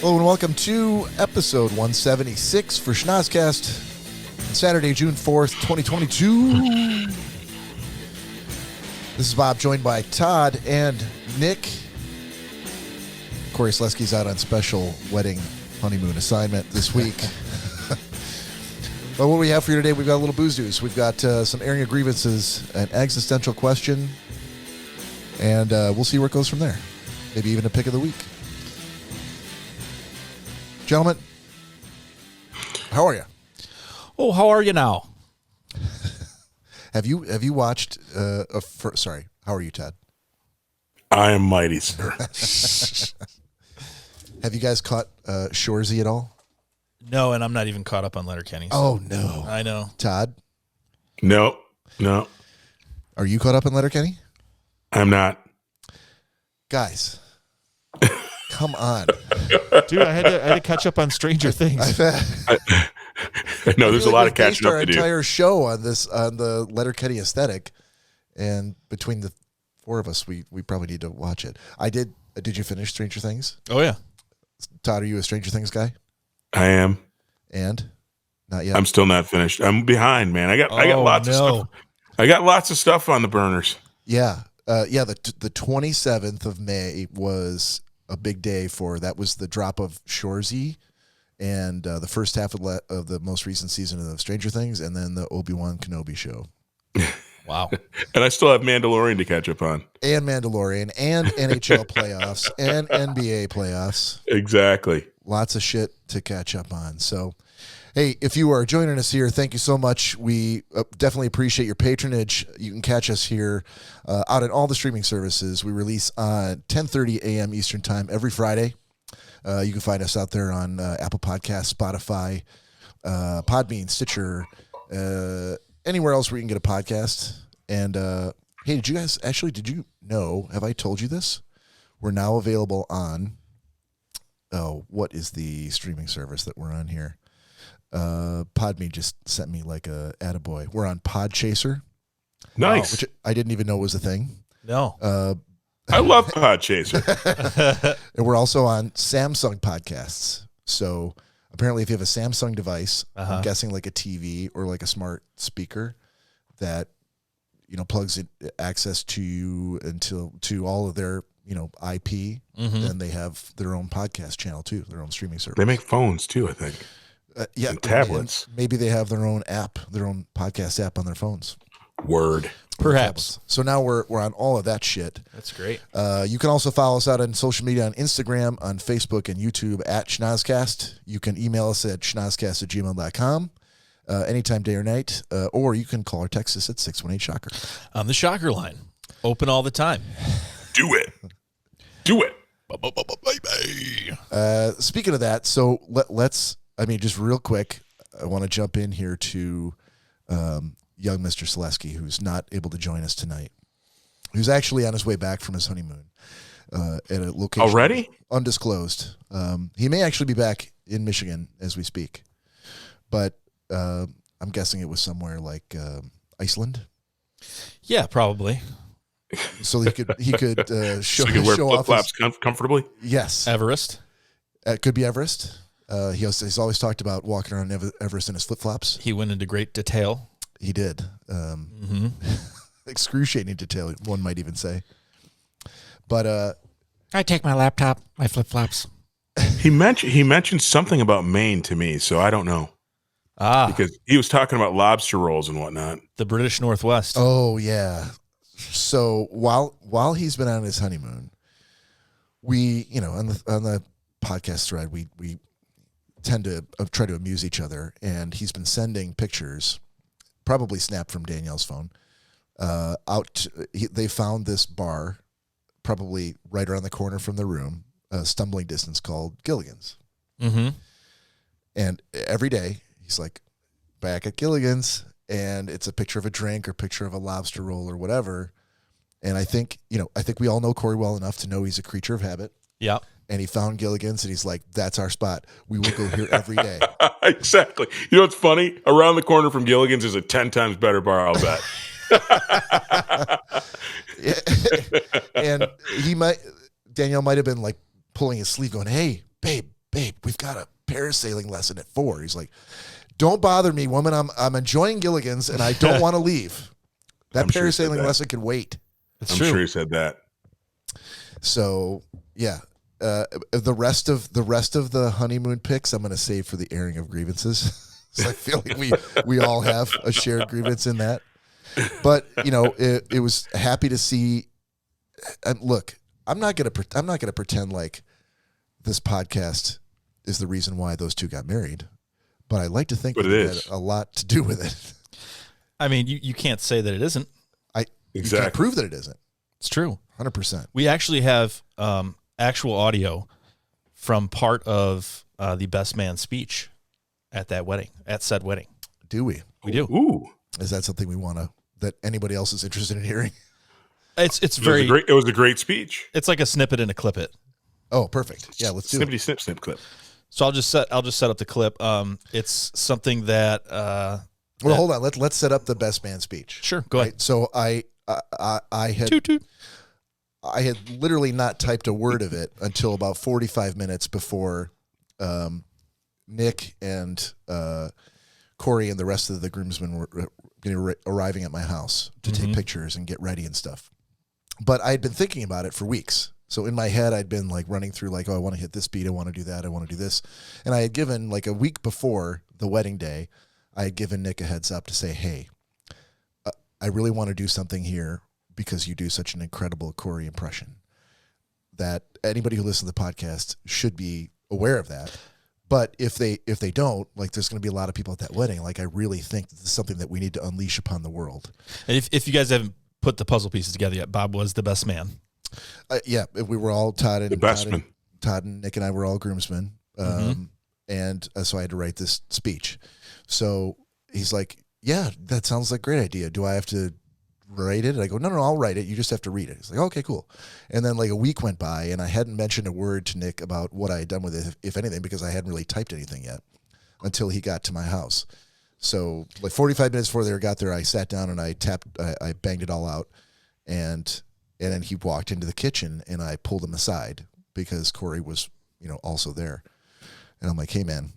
Hello and welcome to episode 176 for Schnozzcast, Saturday, June 4th, 2022. This is Bob, joined by Todd and Nick. Corey Slesky's out on special wedding honeymoon assignment this week. But what we have for you today, we've got a little booze news. We've got some airing of grievances, an existential question, and we'll see where it goes from there. Maybe even a pick of the week. Gentlemen, how are you? Oh, how are you now? Have you watched? Sorry, how are you, Todd? I am mighty, sir. Have you guys caught Shorzy at all? No, and I'm not even caught up on Letterkenny. So. Oh no, I know. Todd. No. Are you caught up on Letterkenny? I'm not. Guys, come on, dude. I had to catch up on Stranger Things. No, there's a lot of catching up to do. Our entire show on the Letterkenny aesthetic, and between the four of us, we probably need to watch it. I did. Did you finish Stranger Things? Oh yeah. Todd, are you a Stranger Things guy? I am. And not yet. I'm still not finished. I'm behind, man. I got lots of stuff. I got lots of stuff on the burners. Yeah. The 27th of May was a big day that was the drop of Shorzy and the first half of the most recent season of Stranger Things, and then the Obi-Wan Kenobi show. Wow. And I still have Mandalorian to catch up on. And Mandalorian, and NHL playoffs, and NBA playoffs. Exactly. Lots of shit to catch up on. So, hey, if you are joining us here, thank you so much. We definitely appreciate your patronage. You can catch us here out in all the streaming services. We release on 10:30 a.m. Eastern Time every Friday. You can find us out there on Apple Podcasts, Spotify, Podbean, Stitcher, anywhere else where you can get a podcast. And, hey, did you know, have I told you this? We're now available on, what is the streaming service that we're on here? Podbean just sent me like a attaboy. We're on Podchaser. Nice. Which I didn't even know was a thing. No. I love Podchaser. And we're also on Samsung podcasts. So apparently if you have a Samsung device, I'm guessing like a TV or like a smart speaker that, plugs in access to you to all of their, IP, then they have their own podcast channel too, their own streaming service. They make phones too, I think. Yeah, and tablets. And maybe they have their own app, their own podcast app on their phones. Word. Perhaps. So now we're on all of that shit. That's great. You can also follow us out on social media on Instagram, on Facebook, and YouTube at Schnozzcast. You can email us at schnozzcast@gmail.com anytime, day or night, or you can call or text us at 618-SHOCKER. On the Shocker line. Open all the time. Do it. Speaking of that, so let's, just real quick, I want to jump in here to young Mr. Selesky, who's not able to join us tonight. Who's actually on his way back from his honeymoon at a location already undisclosed. He may actually be back in Michigan as we speak, but I'm guessing it was somewhere like Iceland. Yeah, probably. So he could show, so he could wear show off flip-flops comfortably. Yes, Everest. It could be Everest. He's always talked about walking around Everest in his flip-flops. He went into great detail. He did. Excruciating detail, one might even say. But I take my laptop, my flip-flops. He mentioned something about Maine to me, so I don't know. Because he was talking about lobster rolls and whatnot. The British Northwest. Oh yeah. So while he's been on his honeymoon, we, on the podcast thread, we tend to try to amuse each other, and he's been sending pictures, probably snapped from Danielle's phone, they found this bar probably right around the corner from the room, a stumbling distance, called Gilligan's. Mm-hmm. And every day he's like, back at Gilligan's, and it's a picture of a drink or picture of a lobster roll or whatever. And I think we all know Corey well enough to know he's a creature of habit. Yeah. And he found Gilligan's, and he's like, that's our spot. We will go here every day. Exactly. You know what's funny? Around the corner from Gilligan's is a 10 times better bar, I'll bet. And Danielle might have been like pulling his sleeve going, hey, babe, babe, we've got a parasailing lesson at 4. He's like, don't bother me, woman. I'm enjoying Gilligan's and I don't want to leave. That parasailing lesson can wait. I'm sure he said that. So yeah, the rest of the honeymoon pics I'm going to save for the airing of grievances. So I feel like we all have a shared grievance in that. But it was happy to see. And look, I'm not gonna pretend like this podcast is the reason why those two got married. But I like to think that it had a lot to do with it. I mean, you can't say that it isn't. You can't prove that it isn't. It's true. 100%. We actually have actual audio from part of the best man speech at said wedding. Do we? We do. Ooh. Is that something that anybody else is interested in hearing? It was a great speech. It's like a snippet and a clip it. Oh, perfect. Yeah, let's do it. Snip clip. So I'll just set up the clip. It's something that. Well, hold on. Let's set up the best man speech. Sure, go ahead. So I had I had literally not typed a word of it until about 45 minutes before Nick and Corey and the rest of the groomsmen were arriving at my house to take pictures and get ready and stuff. But I had been thinking about it for weeks. So in my head, I'd been like running through like, oh, I want to hit this beat. I want to do that. I want to do this. And I had given like a week before the wedding day, I had given Nick a heads up to say, hey, I really want to do something here because you do such an incredible Corey impression that anybody who listens to the podcast should be aware of that. But if they don't, like, there's going to be a lot of people at that wedding. Like, I really think this is something that we need to unleash upon the world. And if you guys haven't put the puzzle pieces together yet, Bob was the best man. Yeah, we were all Todd and Nick and I were all groomsmen. And so I had to write this speech. So he's like, yeah, that sounds like a great idea. Do I have to write it? And I go, no, I'll write it. You just have to read it. He's like, okay, cool. And then like a week went by and I hadn't mentioned a word to Nick about what I had done with it, if anything, because I hadn't really typed anything yet until he got to my house. So like 45 minutes before they got there, I sat down and I banged it all out. And then he walked into the kitchen and I pulled him aside because Corey was, also there. And I'm like, hey man,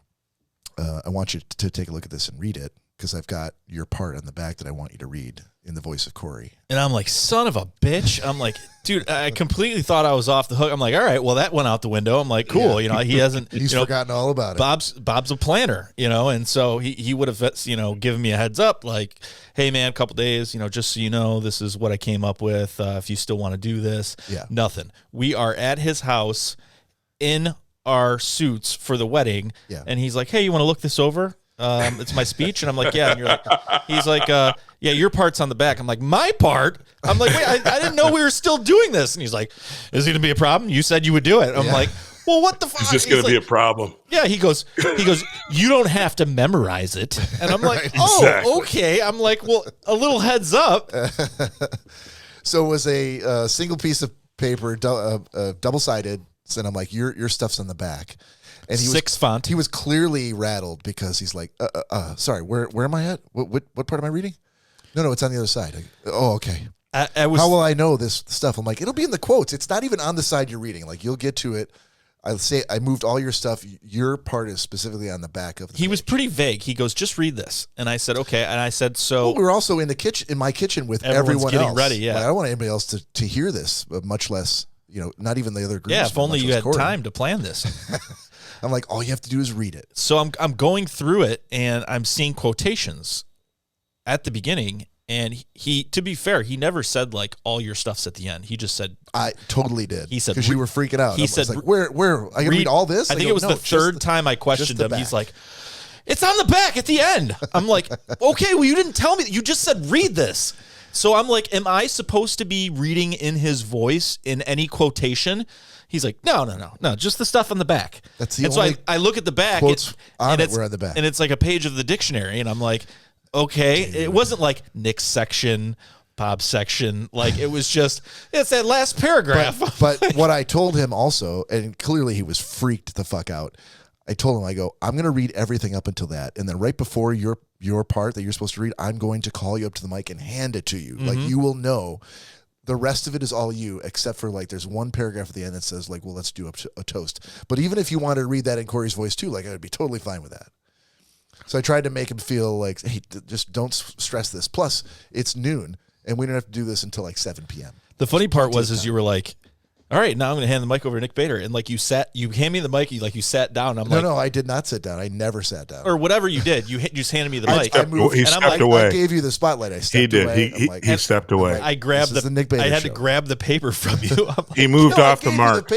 I want you to take a look at this and read it because I've got your part on the back that I want you to read in the voice of Corey. And I'm like, son of a bitch. I'm like, dude, I completely thought I was off the hook. I'm like, all right, well, that went out the window. I'm like, cool. Yeah. He hasn't. He's forgotten all about it. Bob's a planner, and so he would have, given me a heads up like, hey, man, a couple days, just so you know, this is what I came up with. If you still want to do this. Yeah. Nothing. We are at his house in our suits for the wedding. Yeah. And he's like, hey, you want to look this over? It's my speech. And I'm like, yeah. And he's like, yeah, your part's on the back. I'm like, my part? I'm like, wait, I didn't know we were still doing this. And he's like, is it going to be a problem? You said you would do it. I'm like, well, what the fuck? Is this going to be a problem? Yeah, he goes, you don't have to memorize it. And I'm like, exactly. Okay. I'm like, well, a little heads up. So it was a single piece of paper, double-sided. And I'm like, your stuff's on the back. And he 6 font. He was clearly rattled because he's like, sorry, where am I at? What part am I reading? No, it's on the other side. Oh, okay. How will I know this stuff? I'm like, it'll be in the quotes. It's not even on the side you're reading. Like, you'll get to it. I'll say I moved all your stuff. Your part is specifically on the back of the page. He was pretty vague. He goes, just read this. And I said, okay. And I said, so. Well, we were also in my kitchen with everyone getting else. Ready, yeah. Like, I don't want anybody else to hear this, much less, not even the other groups. Yeah, if only you had time to plan this. I'm like, all you have to do is read it. So I'm going through it, and I'm seeing quotations at the beginning. And he, to be fair, he never said like all your stuff's at the end. He just said, I totally did. He said, because you were freaking out. He said, like, where I can read all this? I think it was the third time I questioned him. He's like, it's on the back at the end. I'm like, okay, well, you didn't tell me. You just said read this. So I'm like, am I supposed to be reading in his voice in any quotation? He's like, no, just the stuff on the back. That's the and only so I look at the back. Quotes on it were on the back. And it's like a page of the dictionary. And I'm like, okay. Dude. It wasn't like Nick's section, Bob's section. Like, it was just, it's that last paragraph. But what I told him also, and clearly he was freaked the fuck out. I told him, I go, I'm going to read everything up until that. And then right before your part that you're supposed to read, I'm going to call you up to the mic and hand it to you. Like, you will know The rest of it is all you, except for like there's one paragraph at the end that says like, well, let's do a toast. But even if you wanted to read that in Corey's voice too, like I would be totally fine with that. So I tried to make him feel like, hey, just don't stress this. Plus, it's noon, and we don't have to do this until like 7 p.m. The funny part was you were like, all right, now I'm going to hand the mic over to Nick Bader. And like you hand me the mic, you sat down. No, I did not sit down. I never sat down. Or whatever you did. You just handed me the mic. He stepped away. I gave you the spotlight. I stepped away. He stepped away. I grabbed the Nick Bader show. To grab the paper from you. Like, he moved off the mark.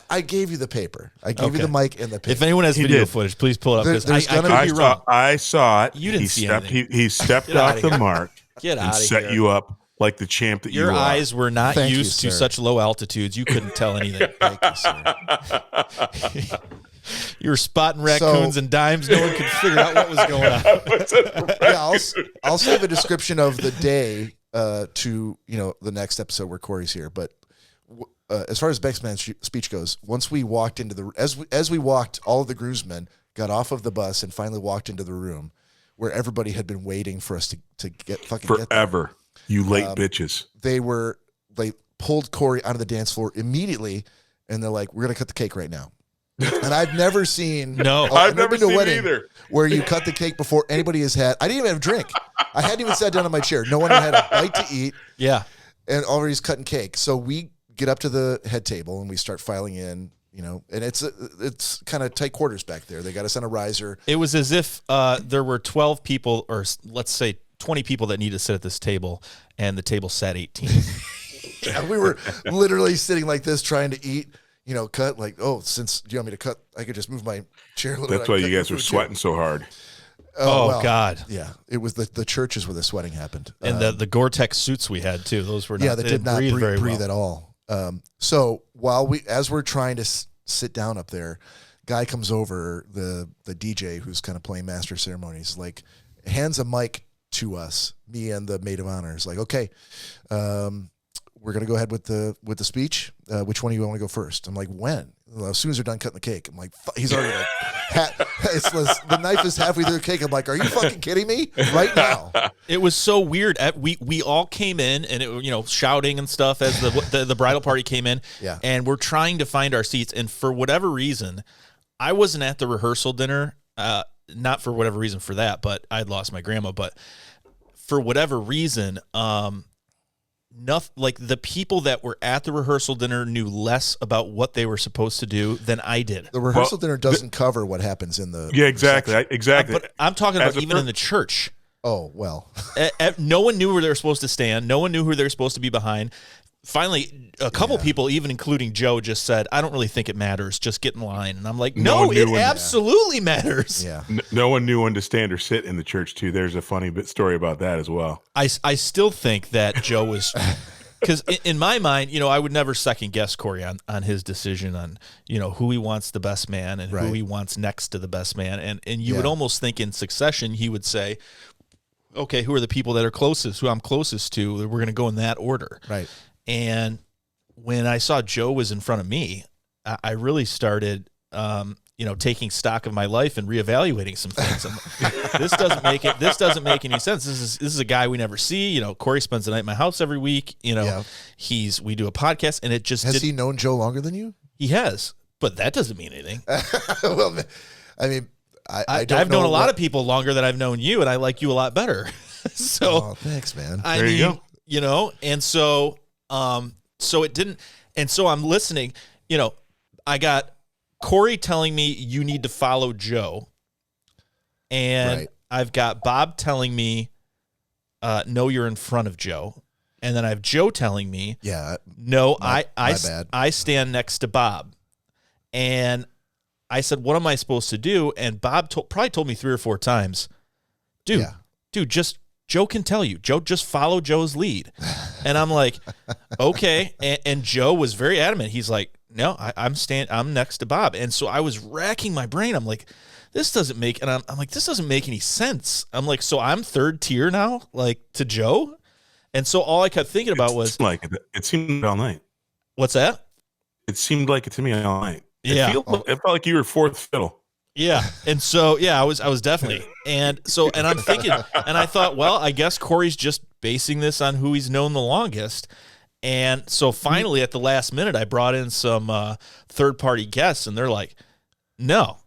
I gave you the paper. I gave you the mic and the paper. If anyone has video footage, please pull it up. I saw it. You didn't see anything. He stepped off the mark. Get out and of set here. You up like the champ that you are. Your eyes were not used to such low altitudes. You couldn't tell anything. Thank you, sir. You were spotting raccoons and dimes. No one could figure out what was going on. Yeah, I'll save a description of the day to the next episode where Corey's here. But as far as Beck's man's speech goes, once we walked into as we walked, all of the groomsmen got off of the bus and finally walked into the room where everybody had been waiting for us to get forever. You late bitches. They pulled Corey onto the dance floor immediately, and they're like, "We're gonna cut the cake right now." And I've never seen I've never seen a wedding either where you cut the cake before anybody has had. I didn't even have a drink. I hadn't even sat down on my chair. No one had a bite to eat. Yeah, and already's cutting cake. So we get up to the head table and we start filing in. And it's kind of tight quarters back there. They got us on a riser. It was as if there were 12 people, or let's say 20 people that need to sit at this table, and the table sat 18. Yeah, we were literally sitting like this trying to eat. Cut like, since do you want me to cut? I could just move my chair a little bit. That's why you guys were sweating so hard. Oh God. Yeah. It was the churches where the sweating happened. And the Gore-Tex suits we had too. Those were not, they did not breathe at all. So as we're trying to sit down up there, guy comes over, the DJ who's kind of playing master ceremonies, like hands a mic to us, me and the maid of honor. Is like, okay, we're going to go ahead with the speech. Which one do you want to go first? I'm like, when? Well, as soon as they're done cutting the cake. I'm like, he's already like, the knife is halfway through the cake. I'm like, are you fucking kidding me? Right now. It was so weird. We all came in and it, shouting and stuff as the bridal party came in. Yeah. And we're trying to find our seats. And for whatever reason, I wasn't at the rehearsal dinner. Not for whatever reason for that, but I'd lost my grandma. But for whatever reason, like the people that were at the rehearsal dinner knew less about what they were supposed to do than I did. The rehearsal dinner doesn't cover what happens in the exactly. But I'm talking about even in the church. Oh well, no one knew where they were supposed to stand. No one knew who they were supposed to be behind. Finally, a couple people, even including Joe, just said, "I don't really think it matters. Just get in line." And I'm like, "No, it absolutely matters." Yeah. No one knew when to stand or sit in the church too. There's a funny story about that as well. I still think that Joe was, because in my mind, I would never second guess Corey on his decision on who he wants the best man and who he wants next to the best man, and you would almost think in succession he would say, "Okay, who are the people that are closest? Who I'm closest to? We're going to go in that order." Right. And when I saw Joe was in front of me, I really started, taking stock of my life and reevaluating some things. This doesn't make any sense. This is a guy we never see. Corey spends the night at my house every week. We do a podcast, and it just has he known Joe longer than you? He has, but that doesn't mean anything. Well, I mean, I've known a lot of people longer than I've known you, and I like you a lot better. So, thanks, man. There you go. And so. So it didn't, and so I'm listening, I got Corey telling me you need to follow Joe, and I've got Bob telling me, no, you're in front of Joe, and then I have Joe telling me, no, I stand next to Bob, and I said, what am I supposed to do? And Bob probably told me 3 or 4 times, dude, just Joe can tell you. Joe, just follow Joe's lead. And I'm like, okay. And Joe was very adamant. He's like, no, I'm next to Bob. And so I was racking my brain. I'm like, this doesn't make, and I'm like, this doesn't make any sense. I'm like, so I'm third tier now, like to Joe. And so all I kept thinking about was it seemed all night. What's that? It seemed like it to me all night. Yeah. It felt like you were fourth fiddle. Yeah. And so, I was definitely. And so, and I'm thinking, and I thought, well, I guess Corey's just basing this on who he's known the longest. And so finally at the last minute, I brought in some third-party guests, and they're like, no.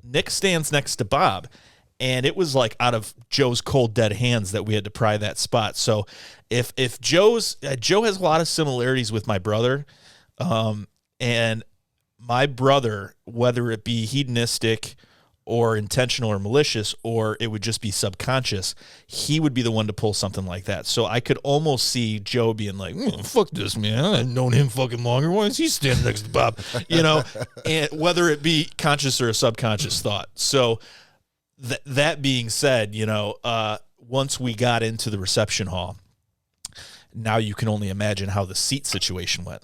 Nick stands next to Bob. And it was like out of Joe's cold, dead hands that we had to pry that spot. So if Joe has a lot of similarities with my brother, and my brother, whether it be hedonistic or intentional or malicious, or it would just be subconscious, he would be the one to pull something like that. So I could almost see Joe being like, fuck this, man. I've known him fucking longer. Why is he standing next to Bob? And whether it be conscious or a subconscious thought. So that being said, once we got into the reception hall, now you can only imagine how the seat situation went.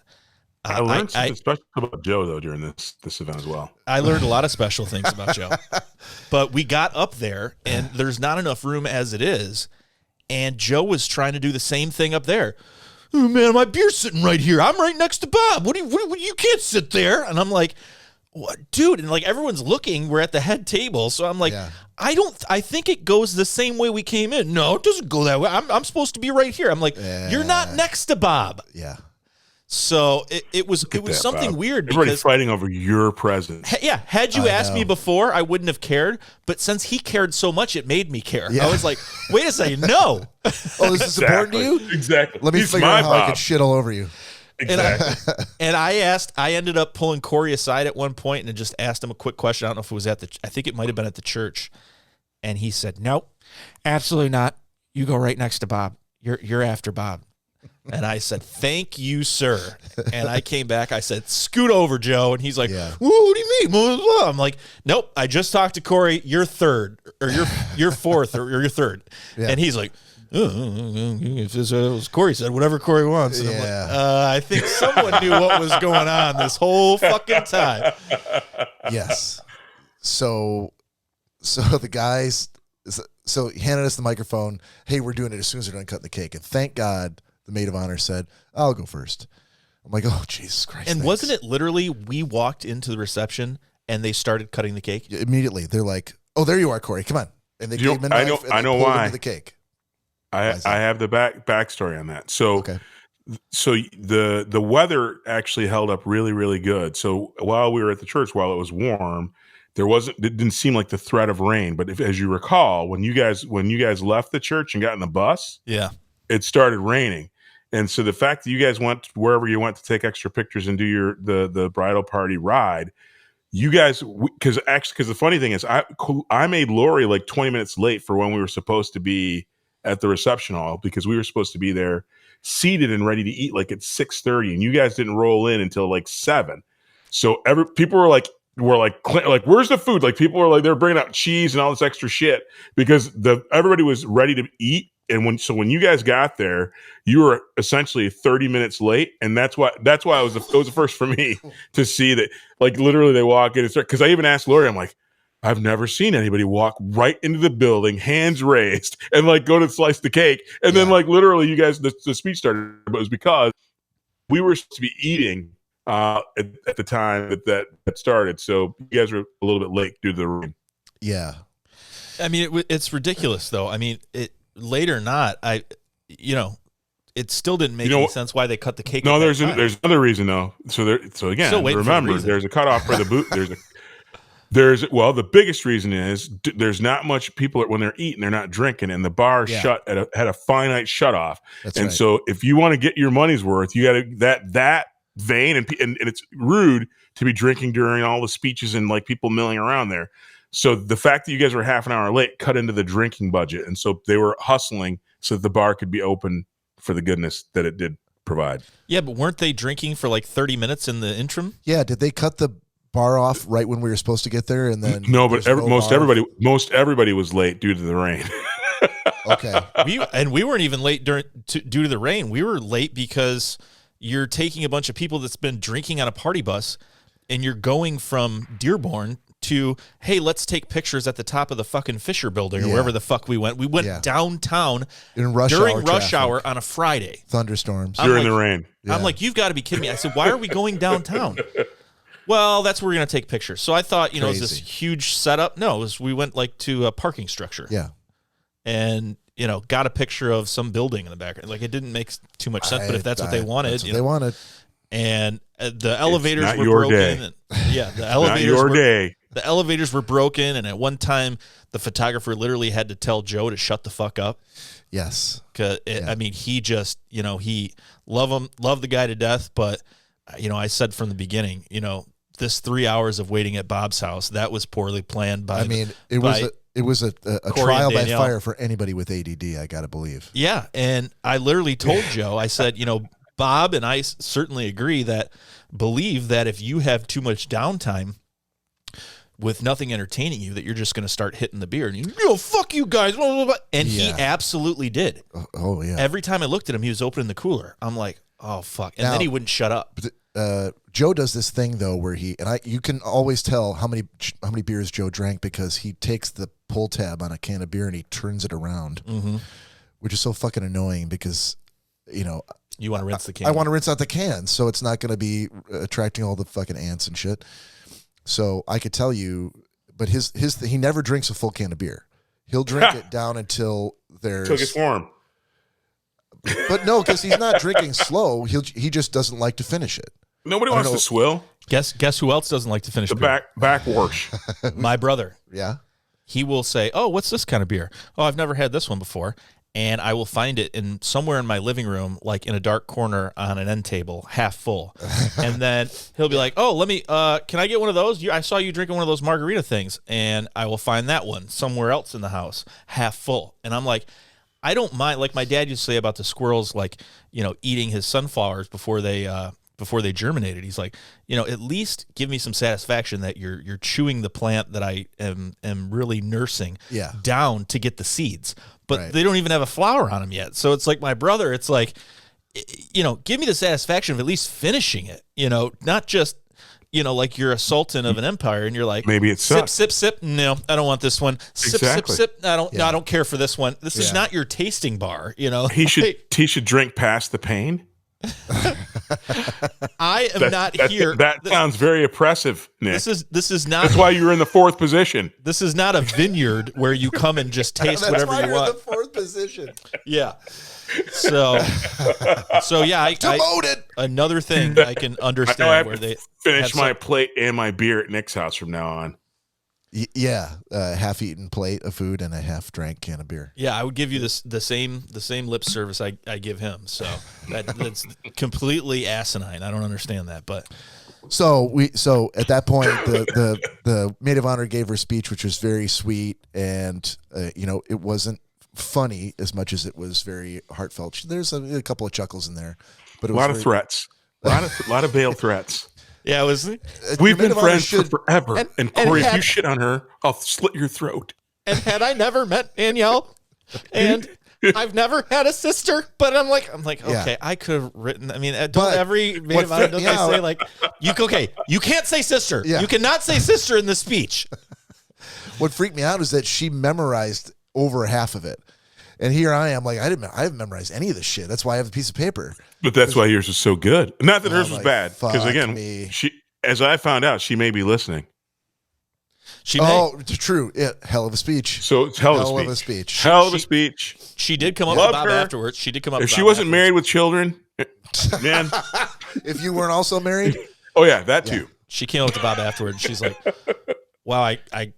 I learned something special about Joe, though, during this event as well. I learned a lot of special things about Joe. But we got up there, and there's not enough room as it is, and Joe was trying to do the same thing up there. Oh, man, my beer's sitting right here. I'm right next to Bob. What you can't sit there. And I'm like, what, dude? And like everyone's looking. We're at the head table, so I'm like, I think it goes the same way we came in. No, it doesn't go that way. I'm supposed to be right here. I'm like, you're not next to Bob. Yeah. So it was something Bob. weird. Everybody's fighting over your presence. Had you asked me before, I wouldn't have cared. But since he cared so much, it made me care. Yeah. I was like, wait a second, no. Oh, this is important to you? Exactly. Let me figure out how I can shit all over you. Exactly. And I ended up pulling Corey aside at one point and just asked him a quick question. I don't know if it was I think it might have been at the church. And he said, nope, absolutely not. You go right next to Bob. You're after Bob. And I said, thank you, sir. And I came back. I said, scoot over, Joe. And he's like, what do you mean? I'm like, nope, I just talked to Corey. You're third, or you're fourth, or you're third. Yeah. And he's like, Corey said whatever Corey wants. And I'm like, I think someone knew what was going on this whole fucking time. Yes. So the guys, he handed us the microphone. Hey, we're doing it as soon as they're done cutting the cake. And thank God the maid of honor said, I'll go first. I'm like, oh, Jesus Christ. And wasn't it literally we walked into the reception and they started cutting the cake? Immediately. They're like, oh, there you are, Corey. Come on. And they gave him a knife and I know why. the cake. I have the backstory on that. So, so the weather actually held up really, really good. So while we were at the church, while it was warm, it didn't seem like the threat of rain. But as you recall, when you guys left the church and got in the bus, it started raining. And so the fact that you guys went wherever you went to take extra pictures and do the bridal party ride, you guys, because the funny thing is, I made Lori like 20 minutes late for when we were supposed to be at the reception hall, because we were supposed to be there seated and ready to eat like at 6:30, and you guys didn't roll in until like 7. So people were like, where's the food? Like people were like, they're bringing out cheese and all this extra shit because everybody was ready to eat. And when you guys got there, you were essentially 30 minutes late, and that's why it was the first for me to see that. Like literally, they walk in and start. Because I even asked Lori, I'm like, I've never seen anybody walk right into the building, hands raised, and like go to slice the cake, and then like literally, you guys, the speech started. But it was because we were supposed to be eating at the time that started, so you guys were a little bit late due to the rain. Yeah, I mean it's ridiculous though. I mean late or not, it still didn't make any sense why they cut the cake. No, there's another reason though. So again, remember, there's a cutoff for the boot. The biggest reason is there's not much people when they're eating, they're not drinking, and the bar had a finite shut off. And so if you want to get your money's worth, you got to that vein, and it's rude to be drinking during all the speeches and like people milling around there. So the fact that you guys were half an hour late cut into the drinking budget. And so they were hustling so that the bar could be open for the goodness that it did provide. Yeah, but weren't they drinking for like 30 minutes in the interim? Yeah, did they cut the bar off right when we were supposed to get there? And then most everybody was late due to the rain. Okay. We weren't even late due to the rain. We were late because you're taking a bunch of people that's been drinking on a party bus and you're going from Dearborn to, hey, let's take pictures at the top of the fucking Fisher building or wherever the fuck we went. We went downtown during rush hour on a Friday. Thunderstorms. During the rain. I'm like, you've got to be kidding me. I said, why are we going downtown? Well, that's where we're going to take pictures. So I thought, it was this huge setup. No, we went like to a parking structure. Yeah. And got a picture of some building in the background. Like, it didn't make too much sense, but if that's what they wanted, that's what they wanted. And the elevators were Day. broken. The elevators The elevators were broken, and at one time, the photographer literally had to tell Joe to shut the fuck up. Yes, I mean, he just, he loved the guy to death, but I said from the beginning, this 3 hours of waiting at Bob's house, that was poorly planned by. It was a trial by fire for anybody with ADD. I gotta believe. Yeah, and I literally told Joe, I said, Bob and I certainly believe that if you have too much downtime with nothing entertaining you, that you're just going to start hitting the beer and fuck you guys. Blah, blah, blah. And he absolutely did. Oh, yeah. Every time I looked at him, he was opening the cooler. I'm like, oh, fuck. And then he wouldn't shut up. Joe does this thing, though, where you can always tell how many beers Joe drank because he takes the pull tab on a can of beer and he turns it around, which is so fucking annoying because, you want to rinse the can. I want to rinse out the can, so it's not going to be attracting all the fucking ants and shit. So I could tell you, but he never drinks a full can of beer. He'll drink it down until there's... Took his form. But no, because he's not drinking slow. He just doesn't like to finish it. Nobody wants to swill. Guess who else doesn't like to finish beer? Back wash. My brother. Yeah. He will say, oh, what's this kind of beer? Oh, I've never had this one before. And I will find it somewhere in my living room, like in a dark corner on an end table, half full. And then he'll be like, oh, let me, can I get one of those? I saw you drinking one of those margarita things. And I will find that one somewhere else in the house, half full. And I'm like, I don't mind. Like my dad used to say about the squirrels, like, eating his sunflowers before they germinated. He's like, at least give me some satisfaction that you're chewing the plant that I am really nursing down to get the seeds. But they don't even have a flower on them yet. So it's like my brother, it's like, give me the satisfaction of at least finishing it, not just, like you're a sultan of an empire and you're like, maybe it's sip. No, I don't want this one. Sip. I don't care for this one. This is not your tasting bar, He should drink past the pain. I am not here. That sounds very oppressive, Nick. This is not. That's why you're in the fourth position. This is not a vineyard where you come and just taste whatever you want. That's why you're in the fourth position. Yeah. So yeah, demoted. Another thing I can understand I have where to they finish my plate and my beer at Nick's house from now on. Yeah, half-eaten plate of food and a half-drank can of beer. Yeah, I would give you the same lip service I give him. So that's completely asinine. I don't understand that, but so at that point the maid of honor gave her speech, which was very sweet, and it wasn't funny as much as it was very heartfelt. There's a couple of chuckles in there, but it was a lot of threats, a lot of veiled threats. Yeah, it was. We've been friends for forever. And Corey, if you shit on her, I'll slit your throat. And had I never met Danielle, and I've never had a sister, but I'm like, okay, I could have written. I mean, every maid of honor say like, you can't say sister. Yeah. You cannot say sister in the speech. What freaked me out is that she memorized over half of it. And here I am, like I haven't memorized any of this shit. That's why I have a piece of paper. But that's why yours is so good. Not that hers was bad, because again, she, as I found out, she may be listening. True. Yeah, hell of a speech. So it's hell of a speech. Hell of a speech. She did come up to Bob afterwards. She did come up. If she wasn't married with children, man. If you weren't also married, oh yeah, that too. She came up to Bob afterwards. She's like, "Wow, I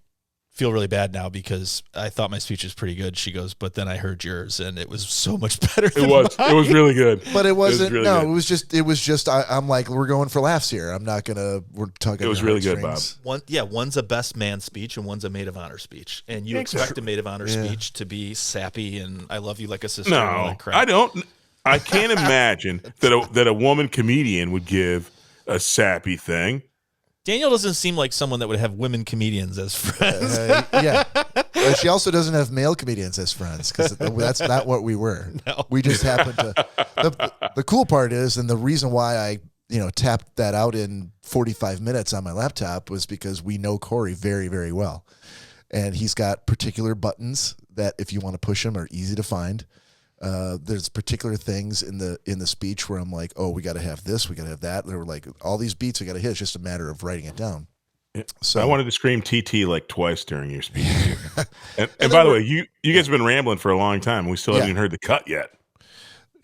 feel really bad now because I thought my speech was pretty good." She goes, "But then I heard yours, and it was so much better." It was really good, but it wasn't. It was just. I'm like, we're going for laughs here. I'm not gonna. We're talking. It was really good, Bob. One's a best man speech and one's a maid of honor speech, and you expect a maid of honor speech to be sappy and I love you like a sister. No, I don't. I can't imagine that a woman comedian would give a sappy thing. Danielle doesn't seem like someone that would have women comedians as friends. Yeah. She also doesn't have male comedians as friends because that's not what we were. No. We just happened to. The cool part is, and the reason why I tapped that out in 45 minutes on my laptop was because we know Corey very, very well. And he's got particular buttons that if you want to push them are easy to find. There's particular things in the speech where I'm like, oh, we got to have this, we got to have that. There were like all these beats we got to hit. It's just a matter of writing it down. So I wanted to scream TT like twice during your speech. and by the way, you guys have been rambling for a long time. We still haven't even heard the cut yet.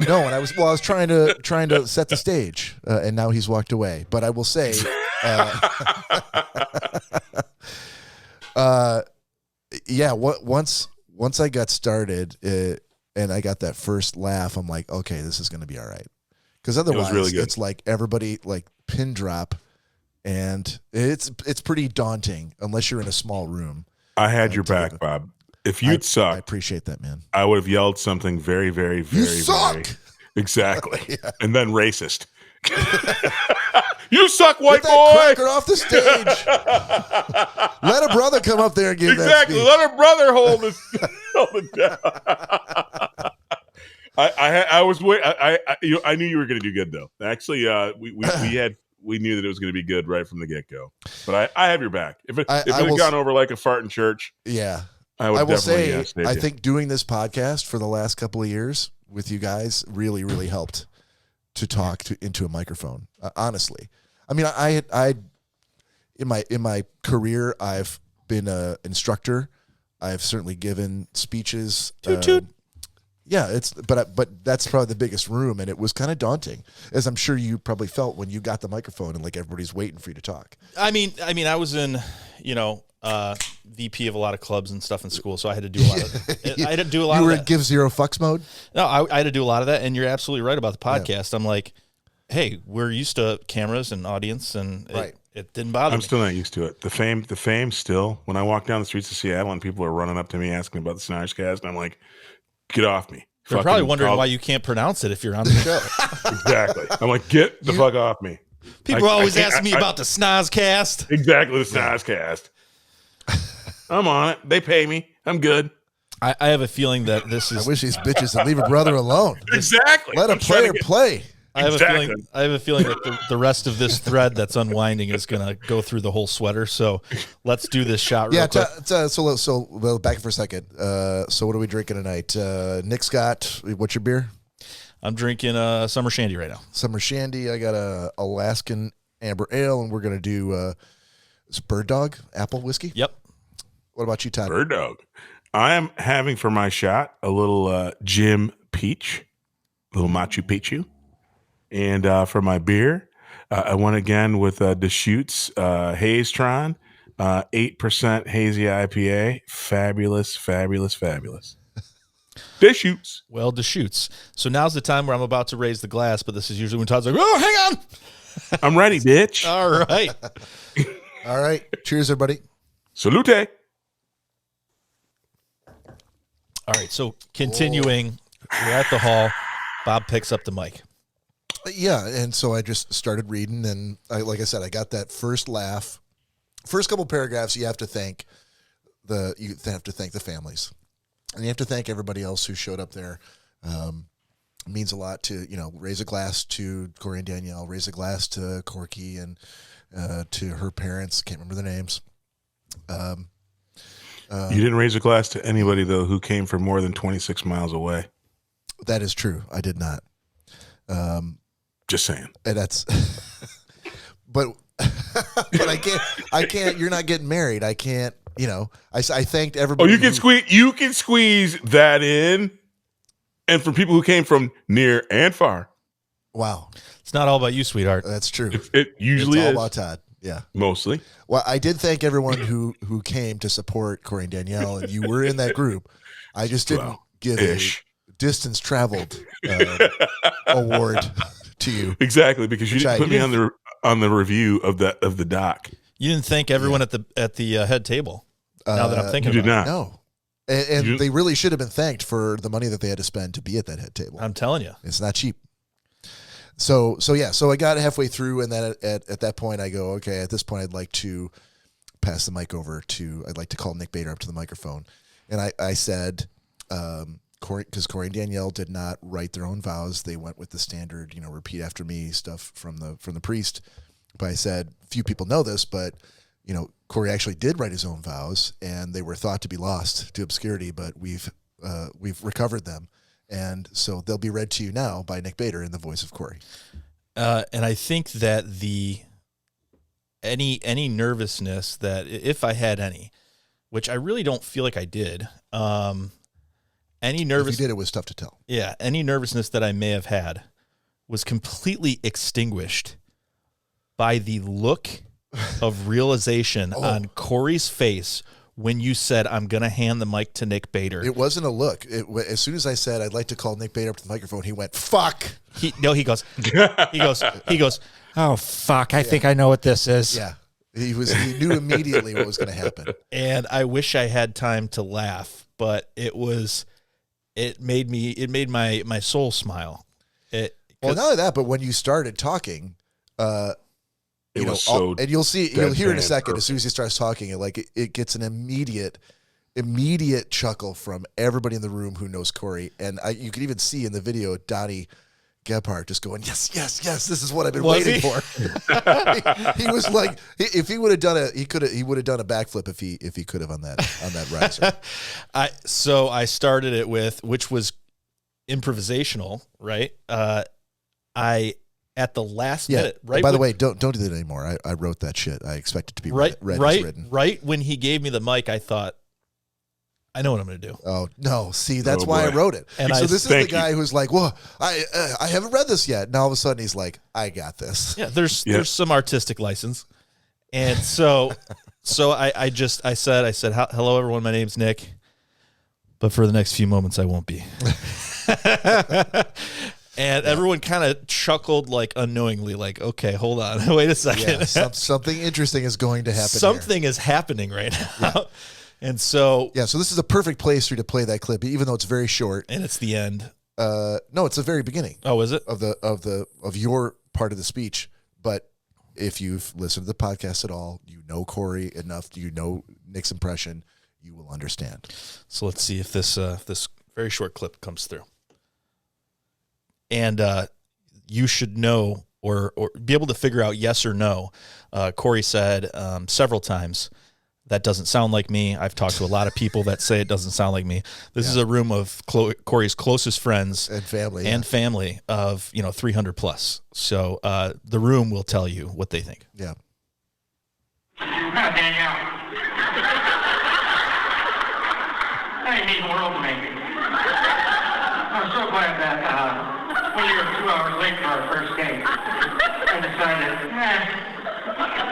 No, and I was trying to set the stage, and now he's walked away. But I will say, once I got started, and I got that first laugh, I'm like, okay, this is going to be all right. Because otherwise, it's like everybody like pin drop, and it's pretty daunting unless you're in a small room. I had your back, Bob. If you'd sucked, I appreciate that, man. I would have yelled something very, very, very, you suck! very exactly, and then racist. You suck, white Get boy! Get cracker off the stage. Let a brother come up there and give that speech. Let a brother hold it down. I was wait. I knew you were going to do good though. Actually, we knew that it was going to be good right from the get go. But I have your back. If it had gone over like a fart in church, yeah. I will say, I think doing this podcast for the last couple of years with you guys really, really helped to talk into a microphone. Honestly, I mean, I in my career, I've been an instructor. I've certainly given speeches. Yeah, but that's probably the biggest room, and it was kind of daunting, as I'm sure you probably felt when you got the microphone and like everybody's waiting for you to talk. I mean, I was in, VP of a lot of clubs and stuff in school, so I had to do a lot of. I had to do a lot. You were of in give zero fucks mode. No, I had to do a lot of that, and you're absolutely right about the podcast. Yeah. I'm like, hey, we're used to cameras and audience, and it didn't bother me. I'm still not used to it. The fame still. When I walk down the streets of Seattle and people are running up to me asking about the Schnozzcast, and I'm like, get off me. They're probably wondering why you can't pronounce it if you're on the show. Exactly. I'm like, get the fuck off me. People always ask me about the Schnozzcast. Exactly, the Schnozzcast. I'm on it. They pay me. I'm good. I have a feeling that this is. I wish these bitches would leave a brother alone. Exactly. Let a player play. I have a feeling that the rest of this thread that's unwinding is going to go through the whole sweater. So let's do this shot real quick. So back for a second. So what are we drinking tonight? Nick Scott, what's your beer? I'm drinking Summer Shandy right now. Summer Shandy. I got a Alaskan Amber Ale, and we're going to do it's Bird Dog Apple Whiskey. Yep. What about you, Todd? Bird Dog. I am having for my shot a little Jim Peach, a little Machu Picchu. And for my beer, I went again with Deschutes Hazetron, 8% hazy IPA. Fabulous, fabulous, fabulous. Deschutes. Well, Deschutes. So now's the time where I'm about to raise the glass, but this is usually when Todd's like, oh, hang on. I'm ready, bitch. All right. All right. Cheers, everybody. Salute. All right. So continuing, we're at the hall. Bob picks up the mic. Yeah, and so I just started reading, and like I said, I got that first laugh. First couple paragraphs, you have to thank the families, and you have to thank everybody else who showed up there. It means a lot to raise a glass to Corey and Danielle, raise a glass to Corky and to her parents. Can't remember their names. You didn't raise a glass to anybody though who came from more than 26 miles away. That is true. I did not. Just saying. And that's, but I can't, you're not getting married. I can't, I thanked everybody. Oh, you can squeeze that in. And for people who came from near and far. Wow. It's not all about you, sweetheart. That's true. It usually it's all is. about Todd. Yeah. Mostly. Well, I did thank everyone who came to support Corey and Danielle, and you were in that group. I just didn't give a distance traveled award to you. Exactly, because you didn't put me on the review of the doc. You didn't thank everyone at the head table. Now that I'm thinking about it. You did not. No. And they really should have been thanked for the money that they had to spend to be at that head table. I'm telling you. It's not cheap. So I got halfway through, and then at that point I go, okay, at this point I'd like to pass the mic over I'd like to call Nick Bader up to the microphone. And I said, because Corey and Danielle did not write their own vows. They went with the standard, repeat after me stuff from the priest. But I said, few people know this, but Corey actually did write his own vows, and they were thought to be lost to obscurity, but we've recovered them. And so they'll be read to you now by Nick Bader in the voice of Corey. And I think that the any nervousness that, if I had any, which I really don't feel like I did, any nervous. If you did, it was tough to tell. Yeah, any nervousness that I may have had was completely extinguished by the look of realization on Corey's face when you said, "I'm going to hand the mic to Nick Bader." It wasn't a look. As soon as I said, "I'd like to call Nick Bader up to the microphone," he went, "Fuck." He goes, "Oh, fuck. I think I know what this is." Yeah. He knew immediately what was going to happen. And I wish I had time to laugh, but it made my soul smile. Well, not only that, but when you started talking, and you'll hear in a second, perfect. As soon as he starts talking, it gets an immediate chuckle from everybody in the room who knows Corey. And you can even see in the video, Donnie Gebhardt just going, yes, yes, yes, this is what I've been waiting for. He was like, if he would have done he would have done a backflip if he could have on that riser. So I started it with, which was improvisational, right? At the last minute, right? By the way, don't do that anymore. I wrote that shit. I expect it to be read as written. Right when he gave me the mic, I thought, I know what I'm going to do. Oh no! See, that's why I wrote it. And so this is the guy who's like, "Well, I haven't read this yet." And all of a sudden, he's like, "I got this." Yeah, there's some artistic license, and so I said, "Hello, everyone. My name's Nick, but for the next few moments, I won't be." And everyone kind of chuckled, unknowingly, okay, hold on, wait a second. Yeah, something interesting is going to happen. Something is happening right now. Yeah. And so so this is a perfect place for you to play that clip, even though it's very short. And it's the end. No, it's the very beginning. Oh, is it? Of your part of the speech. But if you've listened to the podcast at all, you know Corey enough, you know Nick's impression, you will understand. So let's see if this very short clip comes through. And you should know or be able to figure out yes or no. Corey said several times, "That doesn't sound like me." I've talked to a lot of people that say it doesn't sound like me. This is a room of Corey's closest friends and family of 300 plus. So the room will tell you what they think. Yeah. Danielle, that means the world to me. I'm so glad that when you were 2 hours late for our first date, I decided,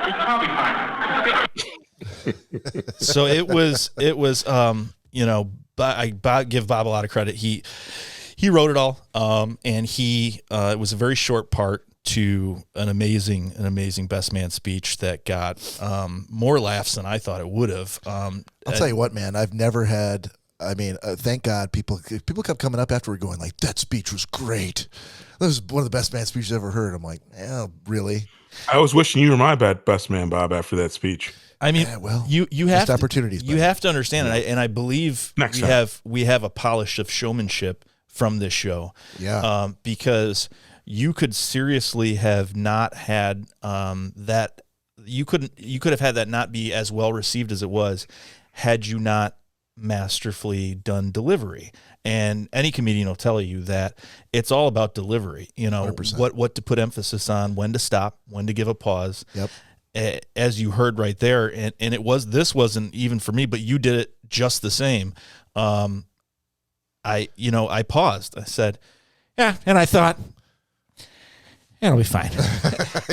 it's probably fine. So it was I give Bob a lot of credit. He wrote it all, and it was a very short part to an amazing best man speech that got more laughs than I thought it would have. I'll tell you what, man, I've never had. I mean, thank God people kept coming up afterward going like, "That speech was great. That was one of the best man speeches I've ever heard." I'm like, "Yeah, really?" I was wishing you were my best man, Bob, after that speech. I mean, you have opportunities. You have to understand, and I believe we have a polish of showmanship from this show. Yeah, because you could seriously have not had that. You could have had that not be as well received as it was, had you not masterfully done delivery. And any comedian will tell you that it's all about delivery. 100%. What to put emphasis on, when to stop, when to give a pause. Yep. As you heard right there, and this wasn't even for me, but you did it just the same. I paused. I said, "Yeah," and I thought, "It'll be fine."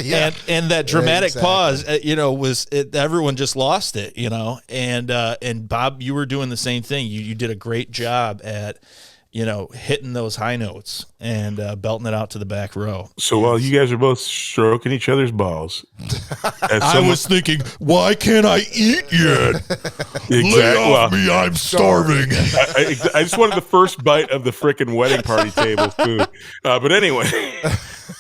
Yeah. and that dramatic pause, everyone just lost it, and Bob, you were doing the same thing. You did a great job at, hitting those high notes and belting it out to the back row. So while you guys are both stroking each other's balls, I was thinking, why can't I eat yet? Exactly. Lay off me, I'm starving. I just wanted the first bite of the frickin' wedding party table food. But anyway,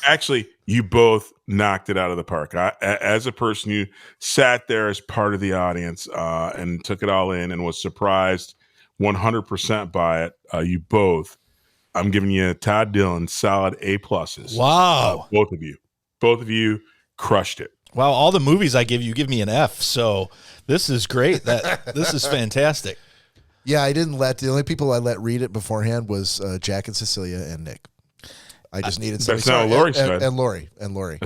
actually, you both knocked it out of the park. As a person, you sat there as part of the audience and took it all in and was surprised 100% by it. You both, I'm giving you Todd Dillon solid A pluses. Wow. Both of you crushed it. Wow. All the movies I give me an F. So this is great. This is fantastic. Yeah. The only people I let read it beforehand was Jack and Cecilia and Nick. I just needed That's somebody. not what Lori said. And Lori.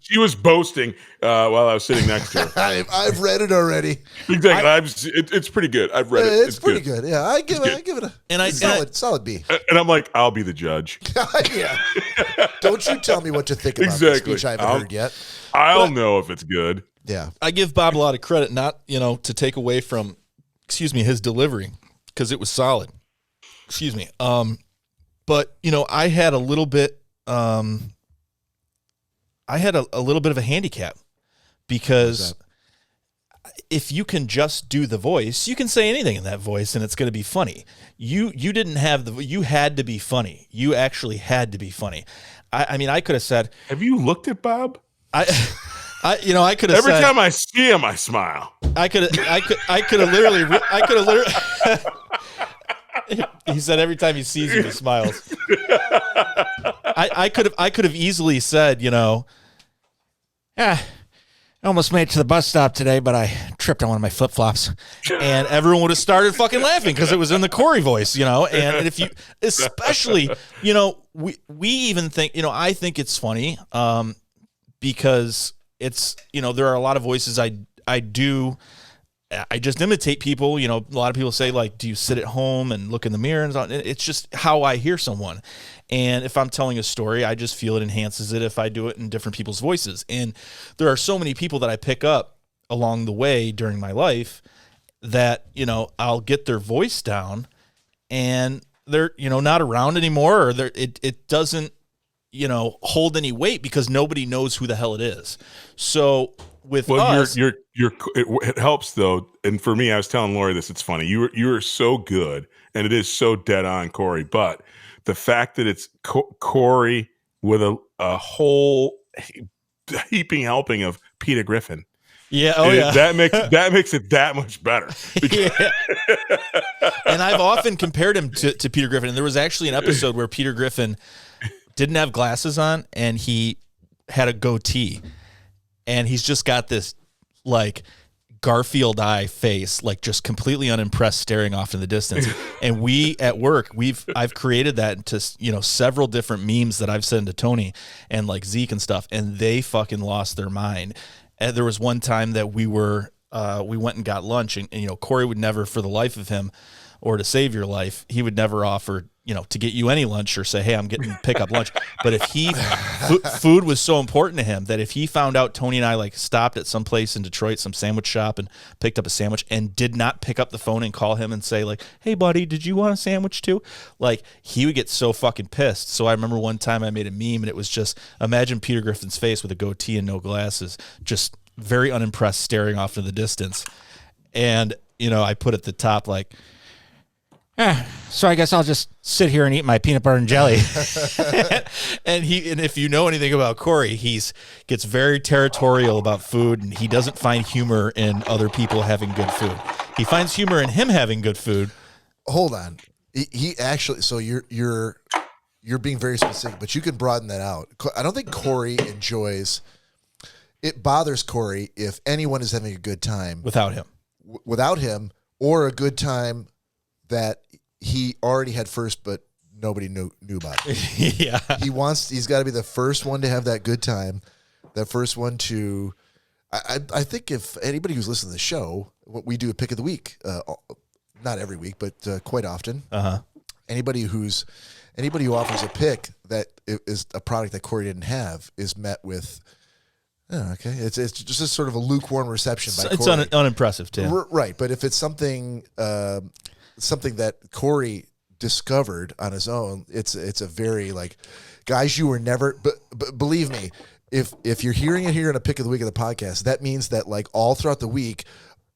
She was boasting while I was sitting next to her. I've read it already. Exactly. It's pretty good. I've read it. It's pretty good. Yeah, I give it a solid B. And I'm like, I'll be the judge. Yeah. Don't you tell me what to think about the speech I haven't heard yet. I'll know if it's good. Yeah. I give Bob a lot of credit, not, to take away from, his delivery, because it was solid. Excuse me. But, I had a little bit, a little bit of a handicap, because if you can just do the voice, you can say anything in that voice and it's going to be funny. You didn't have you had to be funny. You actually had to be funny. I mean, I could have said, have you looked at Bob? I could have every said, time I see him, I smile. I could have literally he said every time he sees you, he smiles. I could have easily said, I almost made it to the bus stop today, but I tripped on one of my flip-flops. And everyone would have started fucking laughing because it was in the Corey voice, And if you, especially, we even think, I think it's funny because it's, there are a lot of voices I just imitate people. A lot of people say, like, do you sit at home and look in the mirror? And it's just how I hear someone. And if I'm telling a story, I just feel it enhances it if I do it in different people's voices. And there are so many people that I pick up along the way during my life that, I'll get their voice down and they're, not around anymore, or it doesn't, hold any weight because nobody knows who the hell it is. So with us, it helps though. And for me, I was telling Lori this, it's funny. You are so good and it is so dead on Corey, but the fact that it's Corey with a whole heaping helping of Peter Griffin. Yeah. Oh, yeah. That makes it that much better. Yeah. And I've often compared him to Peter Griffin. And there was actually an episode where Peter Griffin didn't have glasses on and he had a goatee. And he's just got this like Garfield eye face, like just completely unimpressed, staring off in the distance. And we at work, I've created that into several different memes that I've sent to Tony and like Zeke and stuff, and they fucking lost their mind. And there was one time that we went and got lunch, and Corey would never, for the life of him, or to save your life, he would never offer to get you any lunch or say, hey, I'm getting pick up lunch. But if food was so important to him that if he found out Tony and I like stopped at some place in Detroit, some sandwich shop, and picked up a sandwich and did not pick up the phone and call him and say like, hey buddy, did you want a sandwich too? Like, he would get so fucking pissed. So I remember one time I made a meme and it was just, imagine Peter Griffin's face with a goatee and no glasses, just very unimpressed, staring off in the distance. And, I put at the top like, so I guess I'll just sit here and eat my peanut butter and jelly. and if you know anything about Corey, gets very territorial about food, and he doesn't find humor in other people having good food. He finds humor in him having good food. Hold on, he actually. So you're being very specific, but you can broaden that out. I don't think Corey enjoys. It bothers Corey if anyone is having a good time without him, or a good time that he already had first, but nobody knew about it. Yeah. He's got to be the first one to have that good time. That first one to, I think if anybody who's listening to the show, we do a pick of the week, not every week, but quite often. Anybody who offers a pick that is a product that Corey didn't have is met with, okay, it's just a sort of a lukewarm reception by Corey. It's unimpressive too. Right, but if it's something that Corey discovered on his own, it's a very like, guys, you were never, but believe me, if you're hearing it here in a pick of the week of the podcast, that means that like all throughout the week,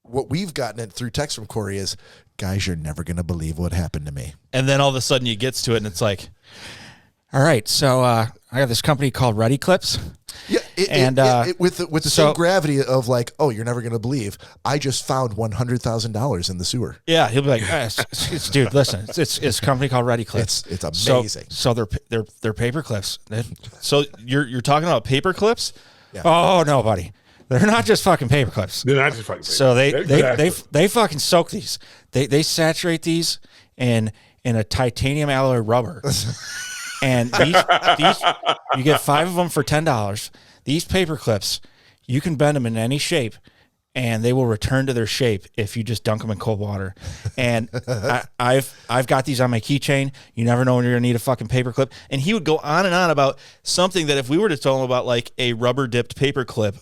what we've gotten it through text from Corey is, guys, you're never going to believe what happened to me. And then all of a sudden he gets to it and it's like, all right, so I have this company called Ready Clips. Yeah, with the same gravity of like, oh, you're never going to believe, I just found $100,000 in the sewer. Yeah, he'll be like, dude, listen, it's a company called Ready Clips. It's amazing. So they're paper clips. So you're talking about paper clips? Yeah. Oh no, buddy, they're not just fucking paper clips. They're not just fucking paper. So they fucking soak these. They saturate these in a titanium alloy rubber. And these you get 5 of them for $10. These paper clips, you can bend them in any shape, and they will return to their shape if you just dunk them in cold water. And I've got these on my keychain. You never know when you're gonna need a fucking paper clip. And he would go on and on about something that if we were to tell him about like a rubber dipped paper clip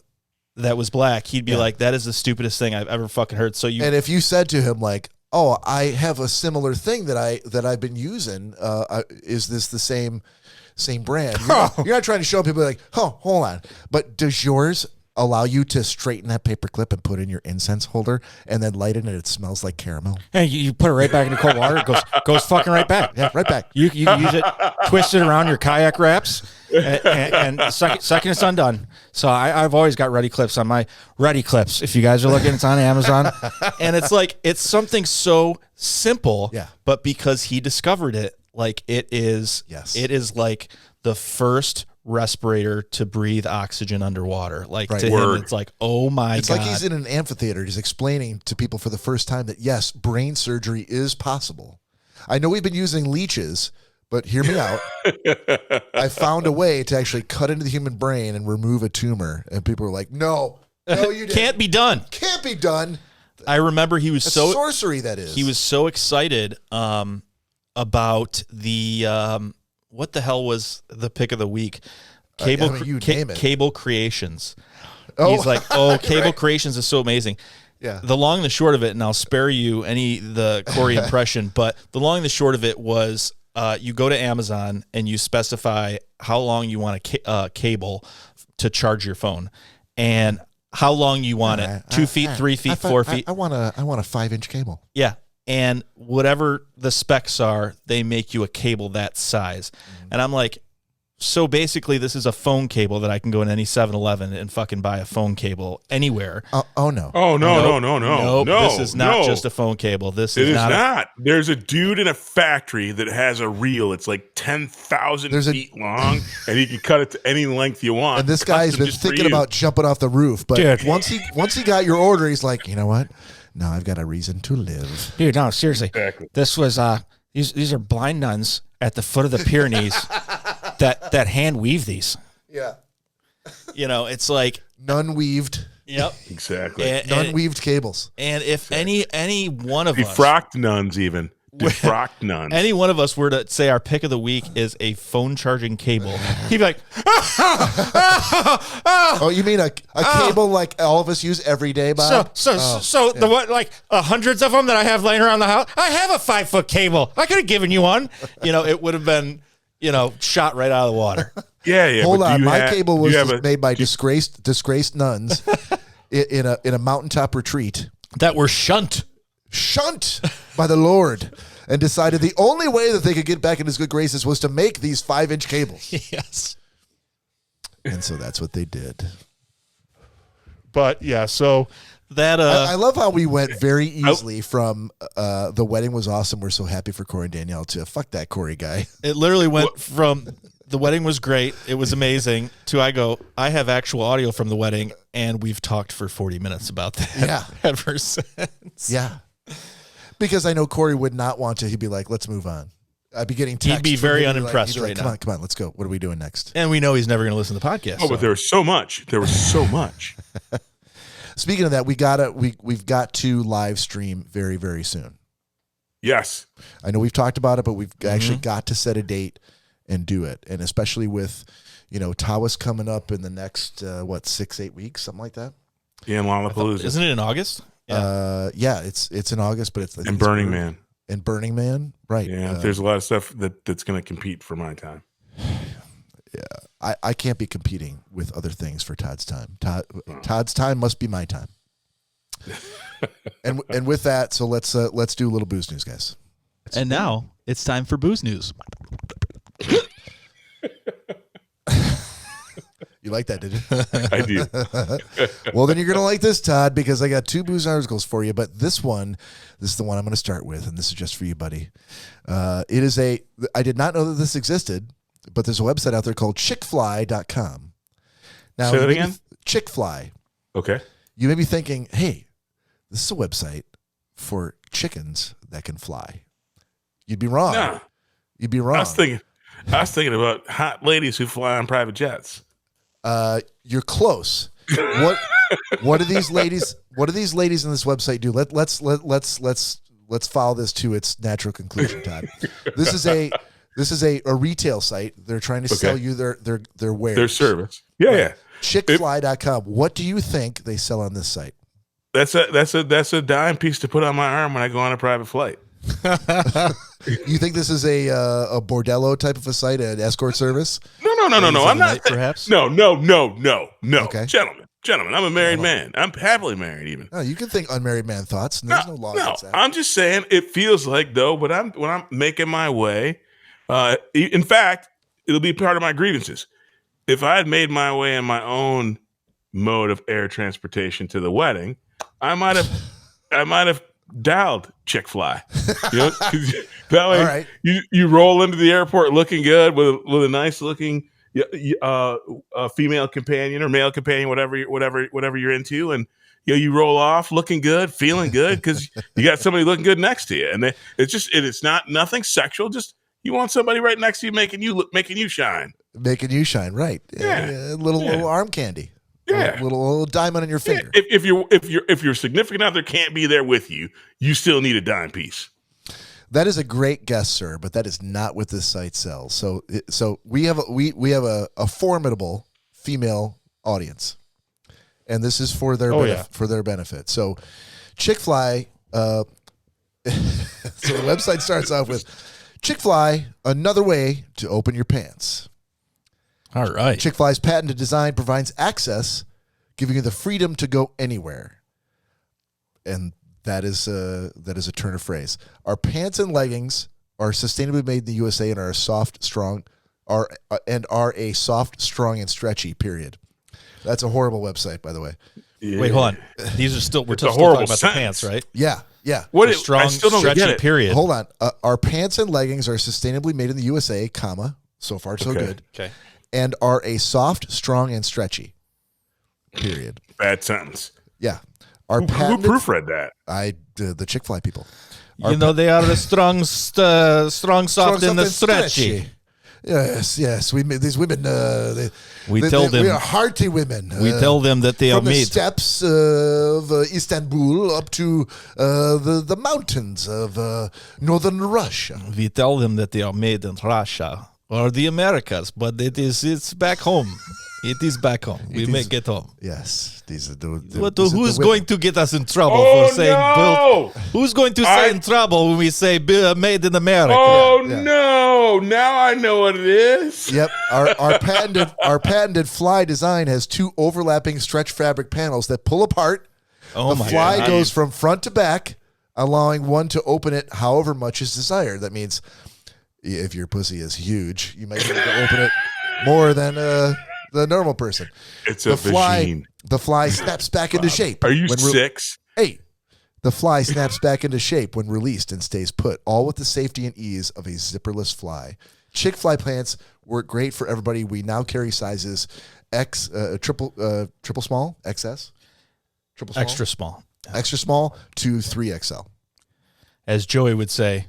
that was black, he'd be like, "That is the stupidest thing I've ever fucking heard." So and if you said to him like, "Oh, I have a similar thing that I've been using. Is this the same brand?" You're not trying to show people like, "Oh, hold on." But does yours allow you to straighten that paper clip and put in your incense holder and then light it and it smells like caramel? And you put it right back into cold water. It goes fucking right back. Yeah, right back. You can use it, twist it around your kayak wraps, and second it's undone. So I've always got Ready Clips on my Ready Clips. If you guys are looking, it's on Amazon. And it's like, it's something so simple, but because he discovered it, like it is like the first respirator to breathe oxygen underwater. Like to him, it's like, oh my God. It's like he's in an amphitheater just explaining to people for the first time that yes, brain surgery is possible. I know we've been using leeches, but hear me out. I found a way to actually cut into the human brain and remove a tumor. And people were like, no, you didn't. Can't be done. Can't be done. I remember he was That's sorcery, that is. He was so excited about the what the hell was the pick of the week? Cable Creations. Oh. He's like, Cable Creations is so amazing. Yeah. The long and the short of it, and I'll spare you the Corey impression, but the long and the short of it was you go to Amazon and you specify how long you want a cable to charge your phone, and how long you want it. 2 feet, 3 feet, 4 feet. I want a 5-inch cable. Yeah. And whatever the specs are, they make you a cable that size. And I'm like, so basically this is a phone cable that I can go in any 7-Eleven and fucking buy a phone cable anywhere. No. Oh, no. This is not just a phone cable. This is not. There's a dude in a factory that has a reel. It's like 10,000 feet long, and he can cut it to any length you want. And this guy's been thinking about jumping off the roof. But dude, once he got your order, he's like, you know what? Now I've got a reason to live. Dude, no, seriously. Exactly. This was these are blind nuns at the foot of the Pyrenees that hand weave these. Yeah. You know, it's like nun weaved. Yep. Exactly. Nun weaved cables. And if any one of us defrocked nuns even. Defrocked nuns. Any one of us were to say our pick of the week is a phone charging cable, he'd be like, oh, you mean a cable like all of us use every day, Bob? The what, like hundreds of them that I have laying around the house? I have a 5-foot cable. I could have given you one. You know, it would have been, shot right out of the water. Yeah. Hold on, my cable was made by disgraced nuns in a mountaintop retreat that were shunt by the Lord, and decided the only way that they could get back in his good graces was to make these 5-inch cables. Yes. And so that's what they did. But yeah, so that I love how we went very easily from the wedding was awesome, we're so happy for Corey and Danielle, to fuck that Corey guy. It literally went from the wedding was great, it was amazing, to I have actual audio from the wedding, and we've talked for 40 minutes about that ever since. Yeah. Because I know Corey would not want to. He'd be like, let's move on. I'd be getting texts. He'd be very unimpressed right now. Come on, let's go. What are we doing next? And we know he's never going to listen to the podcast. But there was so much. Speaking of that, we've got to live stream very, very soon. Yes. I know we've talked about it, but we've actually got to set a date and do it. And especially with, Tawas coming up in the next, 6-8 weeks, something like that. Yeah, in Lollapalooza. Isn't it in August? Yeah. It's in August, but it's Burning Man. And Burning Man, right? Yeah, there's a lot of stuff that's going to compete for my time. Yeah, I can't be competing with other things for Todd's time. Todd's time must be my time. and with that, so let's do a little booze news, guys. And now it's time for booze news. You like that, did you? I do. Well, then you're going to like this, Todd, because I got 2 booze articles for you. But this is the one I'm going to start with, and this is just for you, buddy. I did not know that this existed, but there's a website out there called chickfly.com. Now, say that again? Chickfly. Okay. You may be thinking, hey, this is a website for chickens that can fly. You'd be wrong. Nah. You'd be wrong. I was thinking about hot ladies who fly on private jets. You're close. What do these ladies? What do these ladies on this website do? Let's follow this to its natural conclusion, Todd. This is a retail site. They're trying to sell you their wares, their service. Yeah, yeah. Chickfly.com. What do you think they sell on this site? That's a dime piece to put on my arm when I go on a private flight. You think this is a bordello type of a site, an escort service? No. I'm not. Perhaps. No. Okay. Gentlemen, I'm a married man. I'm happily married, even. No, you can think unmarried man thoughts. And there's no law against that. I'm just saying it feels like though. But when I'm making my way, in fact, it'll be part of my grievances. If I had made my way in my own mode of air transportation to the wedding, I might have dialed Chick-fly. You know, that way, right. you roll into the airport looking good with a nice looking female companion or male companion, whatever you're into, and you roll off looking good, feeling good because you got somebody looking good next to you, and it's not nothing sexual. Just you want somebody right next to you making you shine. Making you shine, right? Yeah. A little arm candy. Yeah, a little diamond on your finger. Yeah. If your significant other can't be there with you, you still need a dime piece. That is a great guess, sir, but that is not what this site sells. So we have a formidable female audience, and this is for their for their benefit. So, Chick-fly. So the website starts off with Chick-fly, another way to open your pants. All right. Chick-fly's patented design provides access, giving you the freedom to go anywhere. And that is a turn of phrase. Our pants and leggings are sustainably made in the USA and are soft, strong, are a soft, strong, and stretchy. Period. That's a horrible website, by the way. Yeah. Wait, hold on. These are still we're still talking about sentence. the pants, right? Yeah. Strong, I still don't stretchy. get it. Period. Hold on. Our pants and leggings are sustainably made in the USA, comma. So far, so good. Okay. And are a soft, strong, and stretchy. Period. Bad sentence. Yeah. Who proofread that? The Chick-fil-A people. They are the strong, soft, and the stretchy. Yes. These women. We tell them we are hearty women. We tell them that they are from the made steppes of Istanbul up to the mountains of northern Russia. We tell them that they are made in Russia or the Americas, but it's back home. It is back home. We may get home. Yes, these are who's going to get us in trouble for saying built? Who's going to say in trouble when we say made in America? Oh no! Now I know what it is. Yep, our patented fly design has two overlapping stretch fabric panels that pull apart. Oh the my fly God. goes from front to back, allowing one to open it however much is desired. That means if your pussy is huge, you might need to open it more than the normal person. It's a vagine. The fly snaps back into shape. Are you 6? The fly snaps back into shape when released and stays put, all with the safety and ease of a zipperless fly. Chick-fly pants work great for everybody. We now carry sizes triple small, XS, triple small, extra small to 3XL. As Joey would say,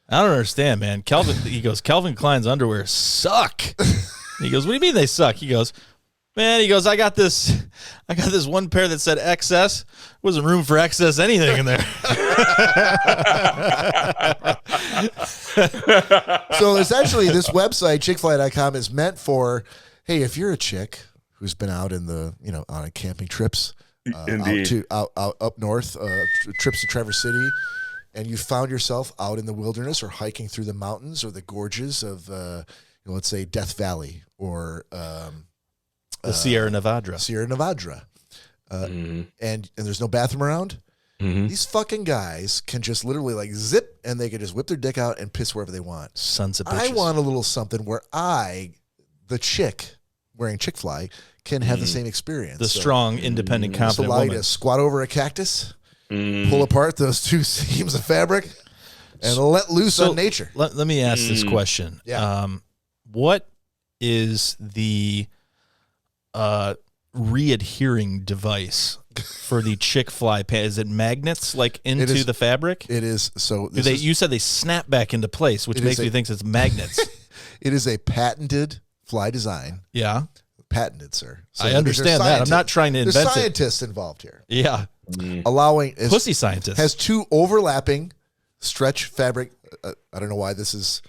I don't understand, man. Calvin Klein's underwear suck. He goes, what do you mean they suck? He goes, I got this one pair that said XS. Wasn't room for XS anything in there. So essentially this website, chickfly.com, is meant for, hey, if you're a chick who's been out in on camping trips, out up north, trips to Traverse City, and you found yourself out in the wilderness or hiking through the mountains or the gorges of let's say Death Valley or the Sierra Nevada. And there's no bathroom around. Mm-hmm. These fucking guys can just literally zip and they can just whip their dick out and piss wherever they want. Sons of bitches. I want a little something where the chick wearing Chick-fil-A can have the same experience. The strong, independent, confident allow you woman. to squat over a cactus, pull apart those two seams of fabric, and let loose on nature. Let me ask this question. Yeah. What is the re-adhering device for the Chick-fil-A pants? Is it magnets into the fabric? It is. So you said they snap back into place, which makes me think it's magnets. It is a patented fly design. Yeah. Patented, sir. So I understand that. I'm not trying to invent There's scientists involved here. Yeah. Allowing pussy scientists. Has 2 overlapping stretch fabric. I don't know why this is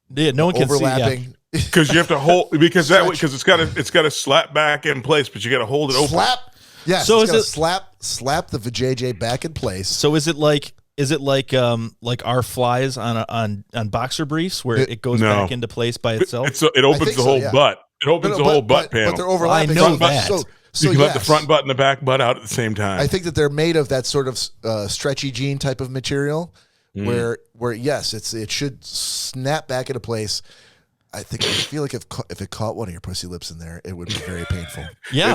no one can overlapping. See. Because you have to hold because it's got to slap back in place, but you got to hold it open. Slap. Yes. So is it slap the vajayjay back in place? So is it like our flies on boxer briefs where it goes back into place by itself? It opens the whole butt. It opens the whole butt panel. But they're overlapping. I know that. So you can let the front butt and the back butt out at the same time. I think that they're made of that sort of stretchy jean type of material, where yes, it should snap back into place. I feel like if it caught one of your pussy lips in there, it would be very painful. Yeah,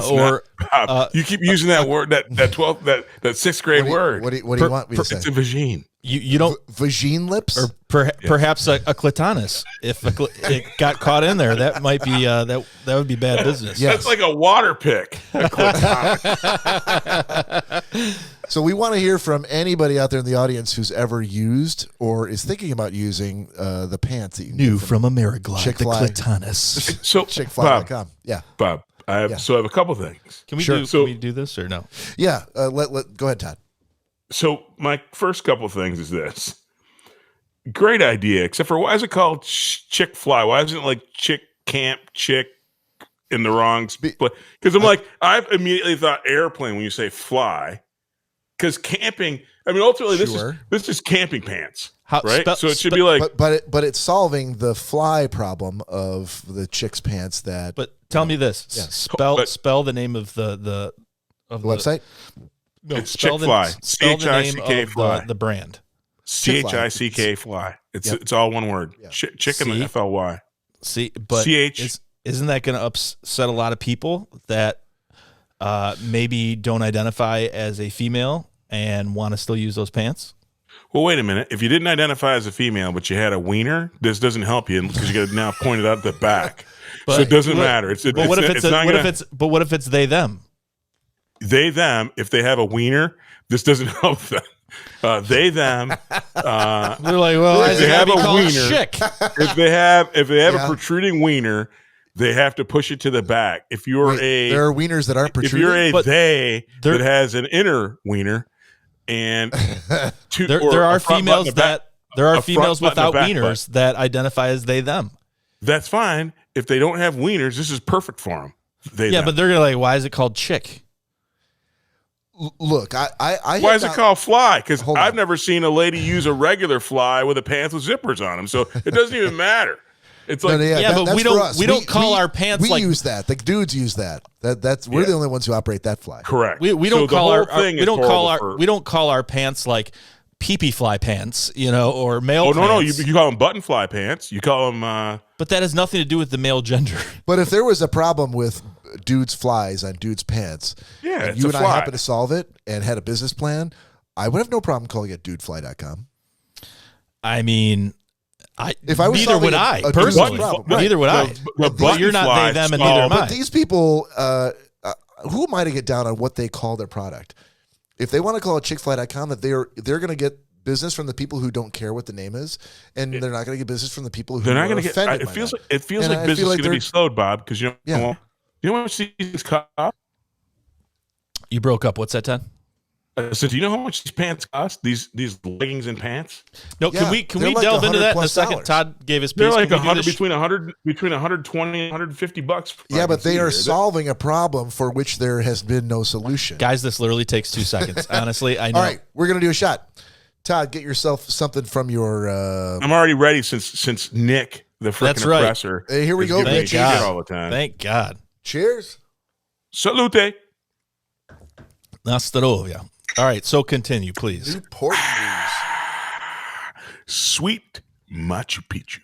you keep using that word, that 6th grade word. What do you want me to say? It's a vagine. You don't vagine lips, or perhaps a clitoris. If it got caught in there, that might be that would be bad business. Yes. That's like a water pick. A So we want to hear from anybody out there in the audience who's ever used or is thinking about using the pants that you new from Ameriglide, Chick-fil-A. the clitoris. So Chickfly.com. Yeah, Bob, I have a couple things. Can we do this or no? Yeah, go ahead, Todd. So my first couple things is this. Great idea, except for why is it called chick fly? Why isn't it like chick camp chick in the wrong place? Because I've immediately thought airplane when you say fly. Because camping, ultimately this is camping pants, right? So it should be like, but it's solving the fly problem of the chick's pants. But tell me this: spell the name of the website. No, it's Chick-fly. CHICK fly. The brand. CHICK fly. It's all one word. Yeah. Chicken FLY. See, but isn't that going to upset a lot of people that maybe don't identify as a female and want to still use those pants? Well, wait a minute. If you didn't identify as a female, but you had a wiener, this doesn't help you because you got to now point it out the back. So it doesn't matter. But what if it's they them? They them. If they have a wiener, this doesn't help them. They them. They're like, well, if they have a wiener, chick. if they have a protruding wiener, they have to push it to the back. If you're there are wieners that aren't protruding. If you're that has an inner wiener, and there are females without wieners that identify as they them. That's fine. If they don't have wieners, this is perfect for them. But they're like, why is it called chick? Look, I why is it called fly? Because I've never seen a lady use a regular fly with a pants with zippers on them, so it doesn't even matter. It's like but we don't call our pants. We use that. The dudes use that. We're the only ones who operate that fly. Correct. We don't call our pants like pee-pee fly pants, or male. Oh no, you call them button fly pants. You call them. But that has nothing to do with the male gender. But if there was a problem with dudes' flies on dudes' pants, and you and I happened to solve it and had a business plan, I would have no problem calling it dudefly.com. If I was neither would I personally. Neither would I. But you're not they them, and neither am I. But these people, who am I to get down on what they call their product? If they want to call it chickfly.com, that they're going to get business from the people who don't care what the name is, and they're not going to get business from the people who are offended. It feels like business is going to be slowed, Bob, because you know how much these cost? You broke up. What's that, Todd? So do you know how much these pants cost? These leggings and pants? No, can we delve into that in a second? Todd gave his piece. They're like between $120 and $150. Yeah, but they are solving a problem for which there has been no solution. Guys, this literally takes 2 seconds. Honestly, I know. All right, we're gonna do a shot. Todd, get yourself something from your. I'm already ready since Nick, the freaking oppressor. Hey, here we go. Thank God. All the time. Thank God. Cheers. Salute. Nastarovia. All right, so continue, please. Newport News. Sweet Machu Picchu.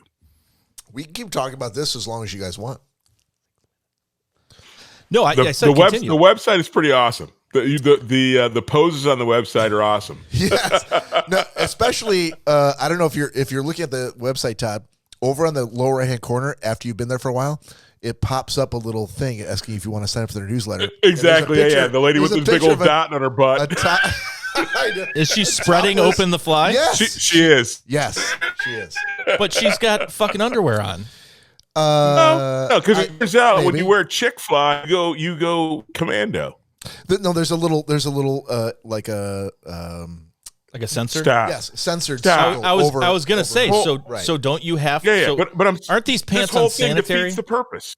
We can keep talking about this as long as you guys want. No, I said continue. The website is pretty awesome. The poses on the website are awesome. Yes. No, especially I don't know if you're looking at the website, Todd. Over on the lower right hand corner, after you've been there for a while, it pops up a little thing asking if you want to sign up for their newsletter. Exactly. Yeah. The lady with the big old dot on her butt. Is she spreading open the fly? Yes. She is. Yes, she is. But she's got fucking underwear on. No, because it turns out when you wear chick fly, you go commando. There's a little like a sensor. Stop. Yes, censored. Stop. I was gonna say. So don't you have? Yeah. So but aren't these pants this whole unsanitary? thing defeats the purpose.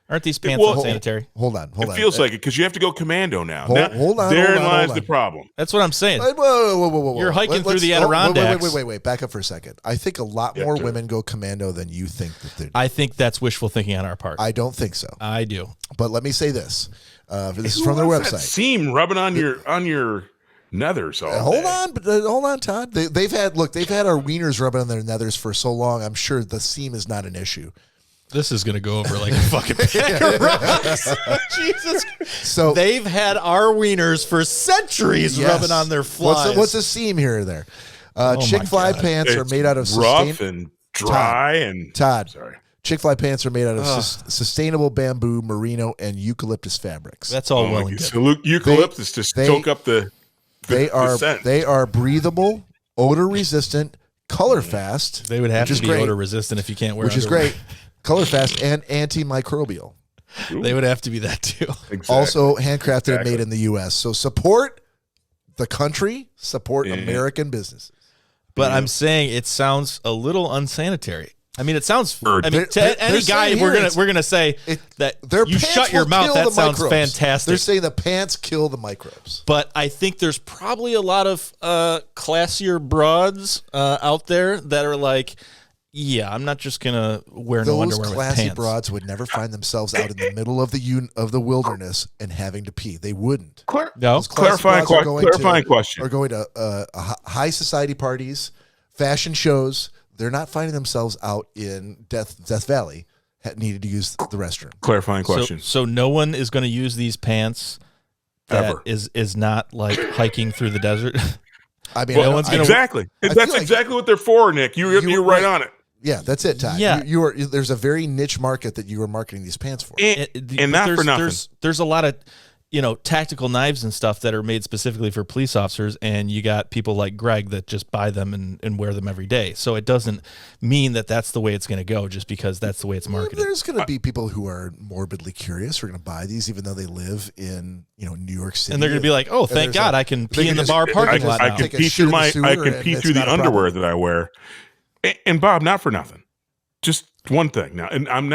Aren't these pants unsanitary? Hold on. It feels like it because you have to go commando now. Hold on. Therein lies the problem. That's what I'm saying. Whoa. You're hiking through the Adirondacks. Wait. Back up for a second. I think a lot more women go commando than you think that they do. I think that's wishful thinking on our part. I don't think so. I do. But let me say this. This is from their website. That seam rubbing on your nethers all day. Hold on, Todd. They've had our wieners rubbing on their nethers for so long. I'm sure the seam is not an issue. This is going to go over like a fucking pack of rocks. Jesus. So they've had our wieners for centuries rubbing on their flies. What's a seam here or there? Chick-fil-A pants are made out of rough and dry Todd. Sorry. Chick-fil-A pants are made out of sustainable bamboo, merino, and eucalyptus fabrics. That's all well and good. So eucalyptus to soak up the scent. They are breathable, odor resistant, color fast. They would have to be odor resistant if you can't wear which underwear. is great. Color fast and antimicrobial. They would have to be that too. Exactly. Also handcrafted and made in the U.S. So support the country, support American businesses. But I'm saying it sounds a little unsanitary. I mean, it sounds. I mean, to any guy, we're gonna say that you shut your mouth. That sounds fantastic. They're saying the pants kill the microbes. But I think there's probably a lot of classier broads out there that are like, yeah, I'm not just gonna wear no underwear with pants. Those classy broads would never find themselves out in the middle of the wilderness and having to pee. They wouldn't. Clarifying question. Are going to high society parties, fashion shows. They're not finding themselves out in Death Valley. Needed to use the restroom. Clarifying question. So no one is going to use these pants. That is not like hiking through the desert. I mean, no one's going to exactly. That's exactly what they're for, Nick. You're right on it. Yeah, that's it, Todd. Yeah. There's a very niche market that you are marketing these pants for. And not for nothing. There's a lot of, tactical knives and stuff that are made specifically for police officers, and you got people like Greg that just buy them and wear them every day. So it doesn't mean that that's the way it's going to go just because that's the way it's marketed. There's going to be people who are morbidly curious who are going to buy these even though they live in, New York City. And they're going to be like, oh, thank God I can pee in the bar parking lot now. I can pee through the underwear that I wear. And Bob, not for nothing. Just one thing now, and I'm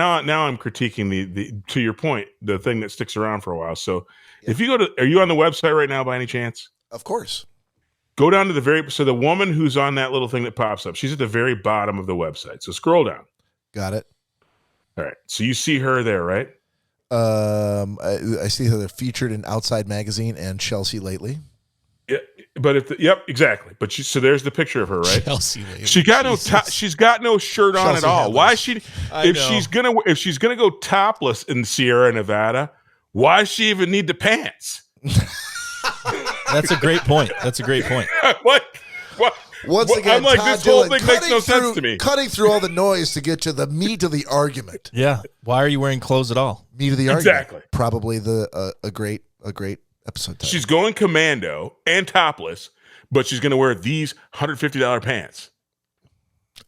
critiquing the to your point, the thing that sticks around for a while. So if you are you on the website right now by any chance? Of course. Go down to the woman who's on that little thing that pops up. She's at the very bottom of the website. So scroll down. Got it. All right. So you see her there, right? I see her featured in Outside Magazine and Chelsea lately. Yeah, but exactly. But so there's the picture of her, right? Chelsea lately. She's got no shirt on at all. Why is she? If she's gonna go topless in Sierra Nevada, why does she even need the pants? That's a great point. What? Once again, I'm like, Todd this whole Dillon thing makes no sense to me. Cutting through all the noise to get to the meat of the argument. Yeah. Why are you wearing clothes at all? Meat of the argument. Exactly. Probably a great episode title. She's going commando and topless, but she's going to wear these $150 pants.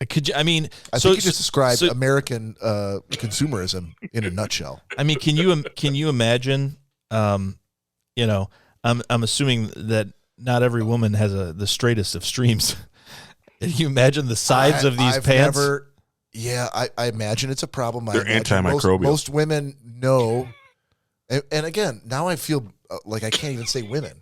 Could you? I mean, I think you just described American consumerism in a nutshell. I mean, can you imagine? I'm assuming that not every woman has the straightest of streams. Can you imagine the sides of these pants? I imagine it's a problem. They're antimicrobial. Most women know, and again, now I feel like I can't even say women.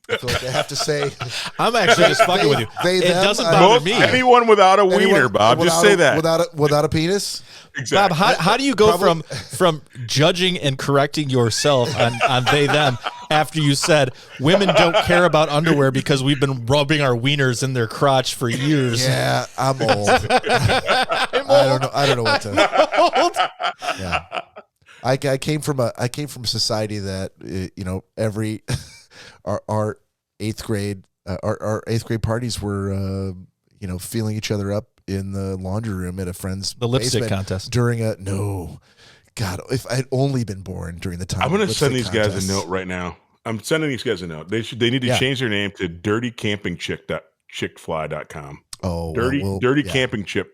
I feel like I have to say. I'm actually just fucking with you. It doesn't bother me. Anyone without a wiener, Bob, just say that. Without a penis? Exactly. Bob, how do you go from judging and correcting yourself on they, them after you said women don't care about underwear because we've been rubbing our wieners in their crotch for years? Yeah, I'm old. I don't know what to. Yeah. I came from a society that every our eighth grade parties were feeling each other up in the laundry room at a friend's lipstick contest during if I had only been born during the time. I'm going to send these guys a note right now. I'm sending these guys a note. They need to change their name to dirtycampingchickfly.com. Oh, dirty camping chick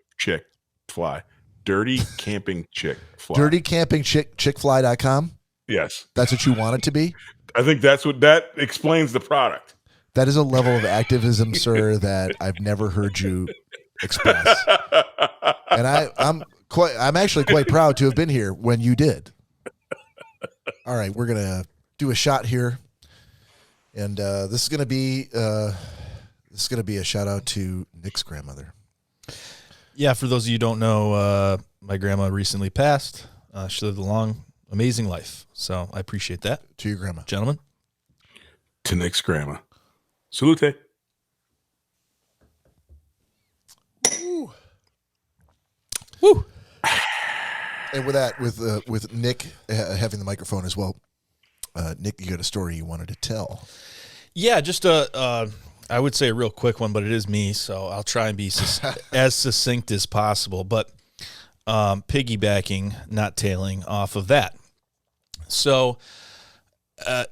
fly. Dirty Camping Chick Fly. Dirty Camping Chickfly.com. Yes. That's what you want it to be? I think that explains the product. That is a level of activism, sir, that I've never heard you express. And I'm actually quite proud to have been here when you did. All right, we're going to do a shot here. And this is going to be a shout out to Nick's grandmother. Yeah, for those of you who don't know, my grandma recently passed. She lived a long, amazing life. So I appreciate that. To your grandma. Gentlemen. To Nick's grandma. Salute. Woo. Woo. And with that, with Nick having the microphone as well, Nick, you got a story you wanted to tell. Yeah, just I would say a real quick one, but it is me, so I'll try and be as succinct as possible. But piggybacking, not tailing off of that. So,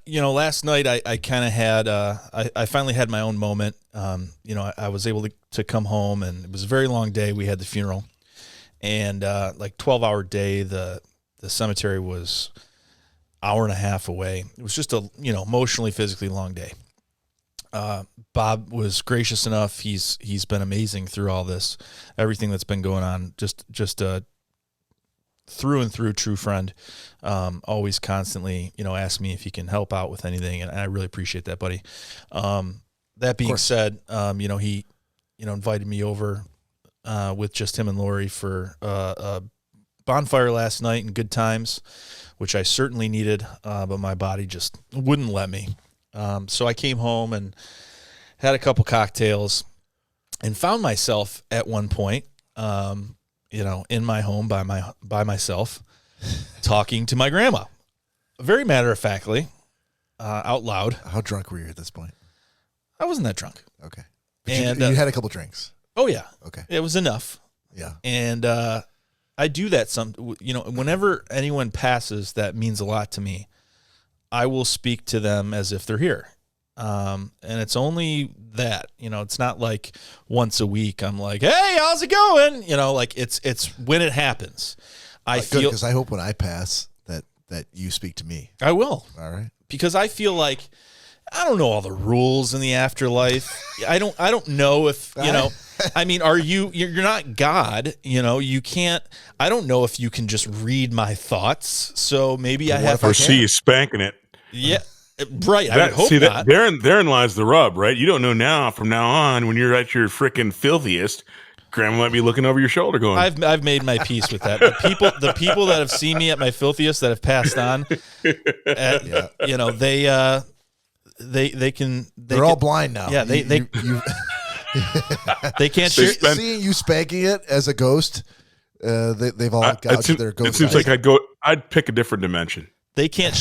last night I kind of had I finally had my own moment. I was able to come home, and it was a very long day. We had the funeral, and 12-hour day. The cemetery was hour and a half away. It was just a emotionally, physically long day. Bob was gracious enough. He's been amazing through all this, everything that's been going on. Just through and through true friend. Always constantly, ask me if he can help out with anything. And I really appreciate that, buddy. That being said, he, invited me over, with just him and Lori for, a bonfire last night and good times, which I certainly needed. But my body just wouldn't let me. So I came home and had a couple cocktails and found myself at one point, in my home by myself, talking to my grandma, very matter-of-factly, out loud. How drunk were you at this point? I wasn't that drunk. Okay. But and you had a couple drinks. Oh yeah. Okay. It was enough. Yeah. And I do that whenever anyone passes, that means a lot to me. I will speak to them as if they're here. And it's only that, it's not like once a week I'm like, hey, how's it going? It's when it happens. I feel, because I hope when I pass that you speak to me. I will. All right. Because I feel like I don't know all the rules in the afterlife. I don't know if, you're not God, you can't, I don't know if you can just read my thoughts. So maybe I have to see you spanking it. Yeah. Right. I would hope not. Therein lies the rub, right? You don't know now from now on when you're at your freaking filthiest, grandma might be looking over your shoulder going, I've made my peace with that. The people that have seen me at my filthiest that have passed on, they're all blind now. Yeah. They can't seeing you spanking it as a ghost. They've all gouged their ghost. It seems like I'd pick a different dimension. They can't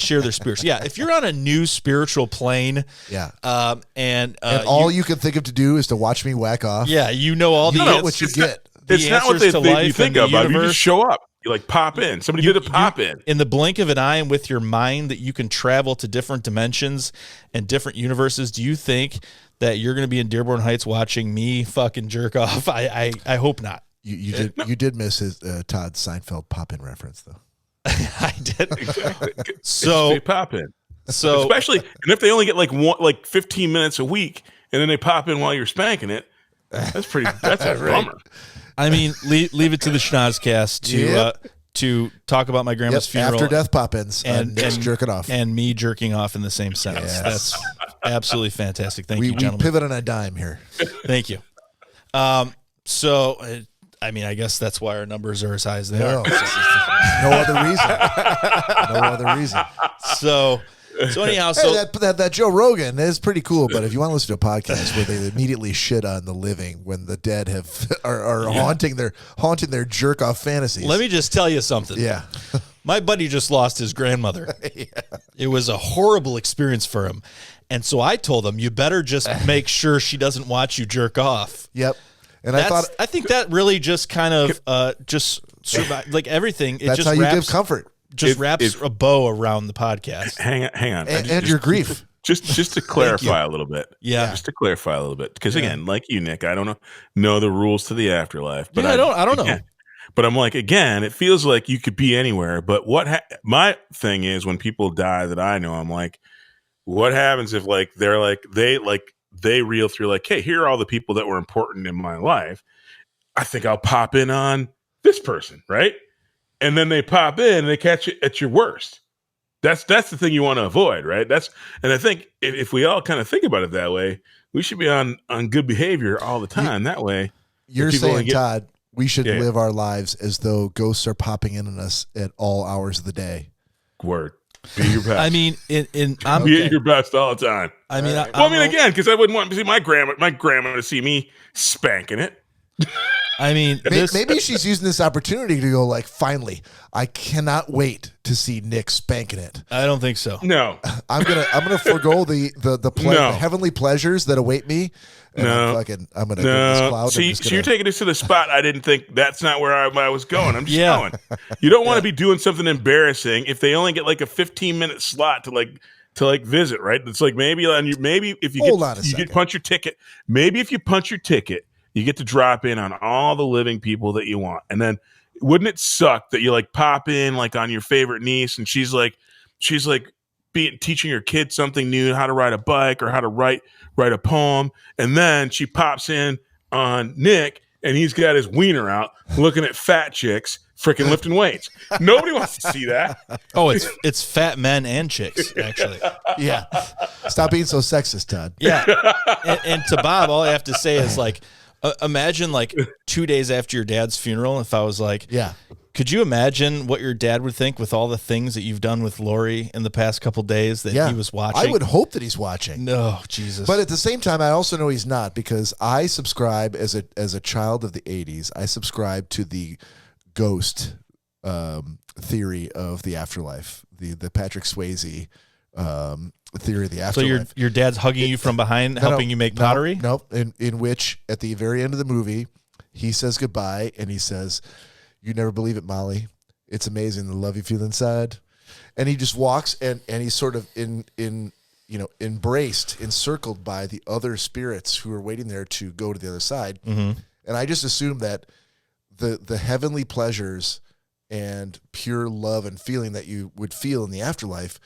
share their spirits. Yeah, if you're on a new spiritual plane, and all you can think of to do is to watch me whack off. Yeah, all the answers. What you get. It's not what you think of. You just show up. You pop in. Somebody did a pop in. In the blink of an eye, and with your mind, that you can travel to different dimensions and different universes. Do you think that you're going to be in Dearborn Heights watching me fucking jerk off? I hope not. You did miss his Todd Seinfeld pop in reference though. I did. Exactly. So they pop in. So especially, and if they only get 15 minutes a week, and then they pop in while you're spanking it, that's a bummer. I mean, leave it to the Schnozzcast to talk about my grandma's funeral. After death pop-ins and jerking off. And me jerking off in the same sentence. Yes. That's absolutely fantastic. Thank you, gentlemen. We pivot on a dime here. Thank you. I guess that's why our numbers are as high as they are. No other reason. So anyhow, that Joe Rogan is pretty cool. But if you want to listen to a podcast where they immediately shit on the living when the dead are haunting their jerk off fantasies, let me just tell you something. Yeah, my buddy just lost his grandmother. Yeah. It was a horrible experience for him, and so I told him, you better just make sure she doesn't watch you jerk off. Yep. And I think that really just kind of like everything. That's just how you give comfort. Wraps a bow around the podcast. Hang on, and your grief. Just to clarify a little bit. Yeah. Just to clarify a little bit, because again, like you, Nick, I don't know the rules to the afterlife. But I don't know. But I'm like, again, it feels like you could be anywhere. But my thing is when people die that I know, I'm like, what happens if like they reel through like, hey, here are all the people that were important in my life. I think I'll pop in on this person, right? And then they pop in and they catch it at your worst. That's the thing you want to avoid, right? And I think if we all kind of think about it that way, we should be on good behavior all the time. That way, you're saying, Todd, we should live our lives as though ghosts are popping in on us at all hours of the day. Word. Be your best. I mean, be at your best all the time. I mean, again, because I wouldn't want to see my grandma to see me spanking it. I mean, maybe she's using this opportunity to go like, finally, I cannot wait to see Nick spanking it. I don't think so. No, I'm gonna forego the heavenly pleasures that await me. And I'm gonna go this cloud. So you're taking us to the spot. I didn't think that's not where I was going. I'm just going. You don't want to be doing something embarrassing if they only get like a 15-minute slot to visit, right? It's like maybe if you punch your ticket. Maybe if you punch your ticket, you get to drop in on all the living people that you want. And then wouldn't it suck that you like pop in like on your favorite niece and she's teaching her kid something new, how to ride a bike or how to write a poem. And then she pops in on Nick and he's got his wiener out looking at fat chicks freaking lifting weights. Nobody wants to see that. Oh, it's fat men and chicks, actually. Yeah. Stop being so sexist, Todd. Yeah. And to Bob, all I have to say is like, imagine like 2 days after your dad's funeral, if I was like, yeah, could you imagine what your dad would think with all the things that you've done with Lori in the past couple days that he was watching? I would hope that he's watching. No, Jesus. But at the same time, I also know he's not, because I subscribe as a child of the 80s. I subscribe to the ghost theory of the afterlife, the Patrick Swayze theory of the afterlife. So your dad's hugging you from behind, helping you make pottery? Nope. In which, at the very end of the movie, he says goodbye and he says, "You never believe it, Molly. It's amazing the love you feel inside." And he just walks and he's sort of embraced, encircled by the other spirits who are waiting there to go to the other side. Mm-hmm. And I just assume that the heavenly pleasures and pure love and feeling that you would feel in the afterlife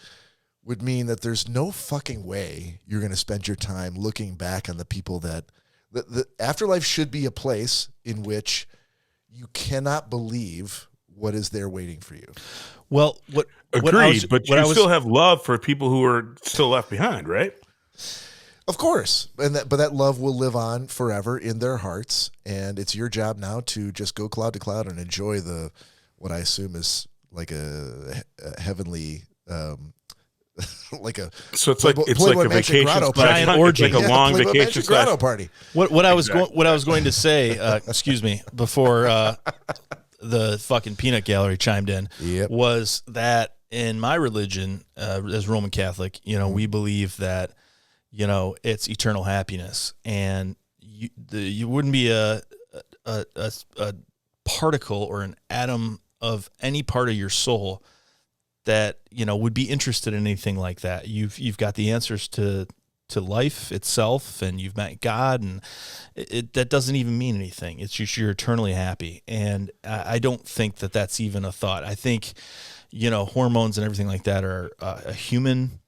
would mean that there's no fucking way you're going to spend your time looking back on the people that the afterlife should be a place in which you cannot believe what is there waiting for you. Well, agreed, but you still have love for people who are still left behind, right? Of course. But that love will live on forever in their hearts. And it's your job now to just go cloud to cloud and enjoy what I assume is like a heavenly, so it's like a vacation, giant orgy, like a long vacation grotto party. What I was going to say, excuse me, before the fucking peanut gallery chimed in, was that in my religion, as Roman Catholic, we believe that it's eternal happiness, and you wouldn't be a particle or an atom of any part of your soul that would be interested in anything like that. You've got the answers to life itself, and you've met God, and that doesn't even mean anything. It's just you're eternally happy, and I don't think that that's even a thought. I think hormones and everything like that are a human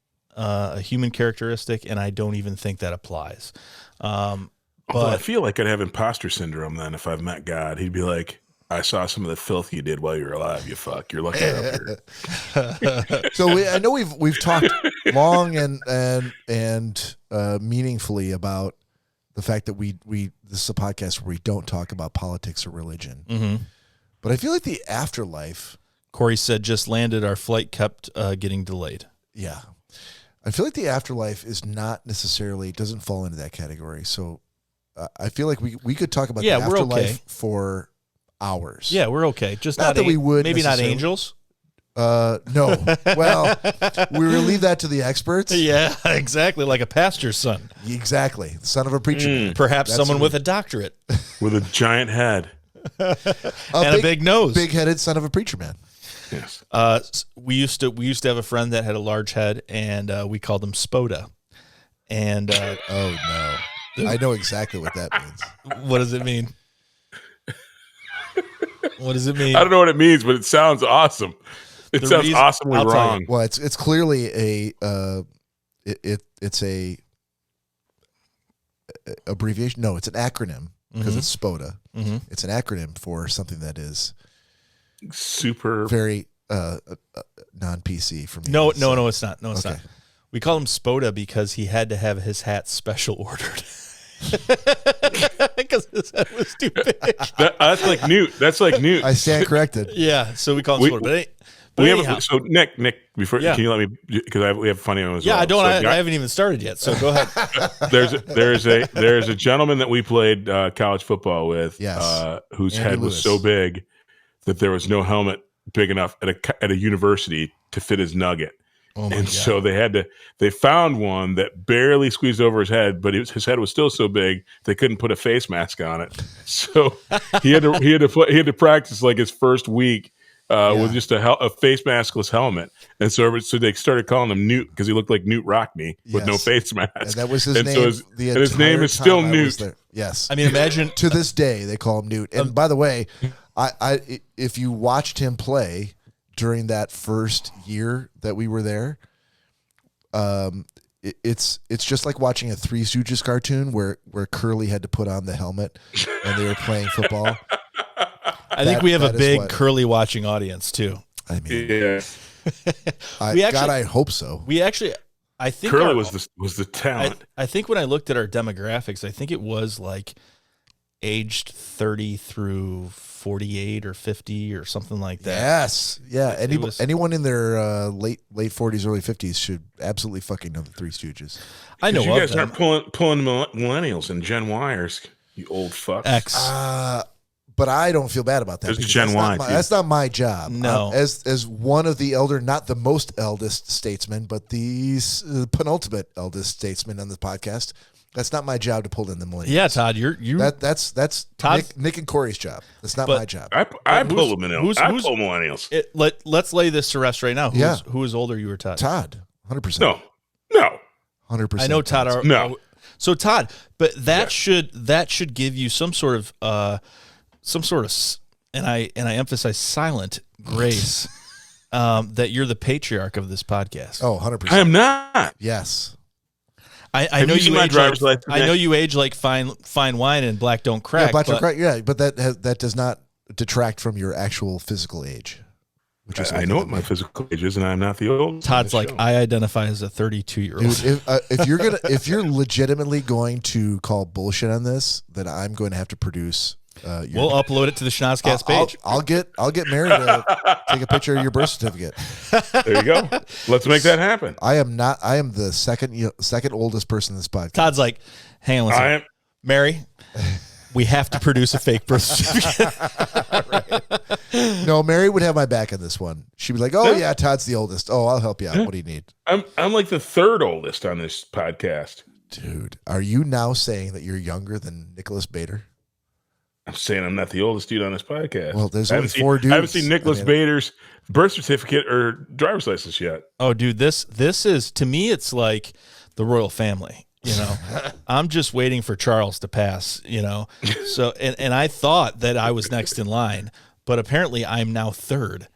characteristic, and I don't even think that applies. But I feel like I'd have imposter syndrome then if I've met God. He'd be like, "I saw some of the filth you did while you were alive. You fuck. You're lucky up here." So I know we've talked long and meaningfully about the fact that this is a podcast where we don't talk about politics or religion. Mm-hmm. But I feel like the afterlife. Corey said just landed. Our flight kept getting delayed. Yeah, I feel like the afterlife is not necessarily doesn't fall into that category. So I feel like we could talk about the afterlife for hours. Yeah, we're okay. Just not that we would maybe not angels. No. Well, we will leave that to the experts. Yeah, exactly. Like a pastor's son. Exactly. The son of a preacher man. Perhaps someone with a doctorate. With a giant head. And a big nose. Big-headed son of a preacher man. Yes. We used to have a friend that had a large head, and we called him Spoda. And oh no, I know exactly what that means. What does it mean? What does it mean? I don't know what it means, but it sounds awesome. It sounds awesomely wrong. Well, it's clearly it's a abbreviation. No, it's an acronym because it's SPOTA. Mm-hmm. It's an acronym for something that is super very non-PC for me. No, it's not. No, it's not. We call him SPOTA because he had to have his hat special ordered. Because his head was too big. That's like Newt. I stand corrected. Yeah, so we call him SPOTA. So Nick, before can you let me, because we have funny ones. Yeah, well. I haven't even started yet. So go ahead. there's a gentleman that we played college football with, whose Andy head Lewis. was so big that there was no helmet big enough at a university to fit his nugget. Oh my and God. so they found one that barely squeezed over his head, but his head was still so big they couldn't put a face mask on it. So he had to practice like his first week with just a face maskless helmet. And so they started calling him Newt because he looked like Newt Rockney with no face mask. And that was his name. So his name is still Newt. Yes. I mean, imagine to this day they call him Newt. And by the way, if you watched him play during that first year that we were there, it's just like watching a Three Stooges cartoon where Curly had to put on the helmet and they were playing football. I think we have a big Curly watching audience too. I mean, Yeah. I hope so. We actually, I think Curly was the talent. I think when I looked at our demographics, I think it was like aged 30 through 48 or 50 or something like that. Yes. Yeah. Anyone in their late 40s, early 50s should absolutely fucking know the Three Stooges. I know you guys them. aren't pulling millennials and Gen Yers, you old fucks. X. But I don't feel bad about that. There's Gen Y. That's not my job. No. As one of the elder, not the most eldest statesman, but the penultimate eldest statesman on the podcast, that's not my job to pull in the millennials. Yeah, Todd, that's Nick and Corey's job. That's not my job. I pull millennials. I pull millennials. Let's lay this to rest right now. Who is older, you or Todd? Todd, 100%. No. 100%. I know Todd. No. So Todd, but that should give you some sort of and I emphasize silent grace that you're the patriarch of this podcast. Oh, 100%. I am not. Yes. I know you age like, I know you age like fine wine and black don't crack. Yeah, black don't crack. Yeah, but that does not detract from your actual physical age. Which is I know what my physical age is, and I'm not the old. Todd's like, I identify as a 32-year-old. Dude, if you're legitimately going to call bullshit on this, then I'm going to have to produce. We'll upload it to the Schnozzcast page. I'll get married to take a picture of your birth certificate. There you go. Let's make that happen. I am the second oldest person in this podcast. Todd's like, hang on one second. Mary, we have to produce a fake birth certificate. Right. No, Mary would have my back on this one. She'd be like, "Oh yeah, Todd's the oldest. Oh, I'll help you out. What do you need?" I'm like the third oldest on this podcast. Dude, are you now saying that you're younger than Nicholas Bader? I'm saying I'm not the oldest dude on this podcast. Well, there's only four dudes. I haven't seen Nicholas Bader's birth certificate or driver's license yet. Oh, dude, this is, to me, it's like the royal family. You know, I'm just waiting for Charles to pass. You know, so and I thought that I was next in line, but apparently I'm now third.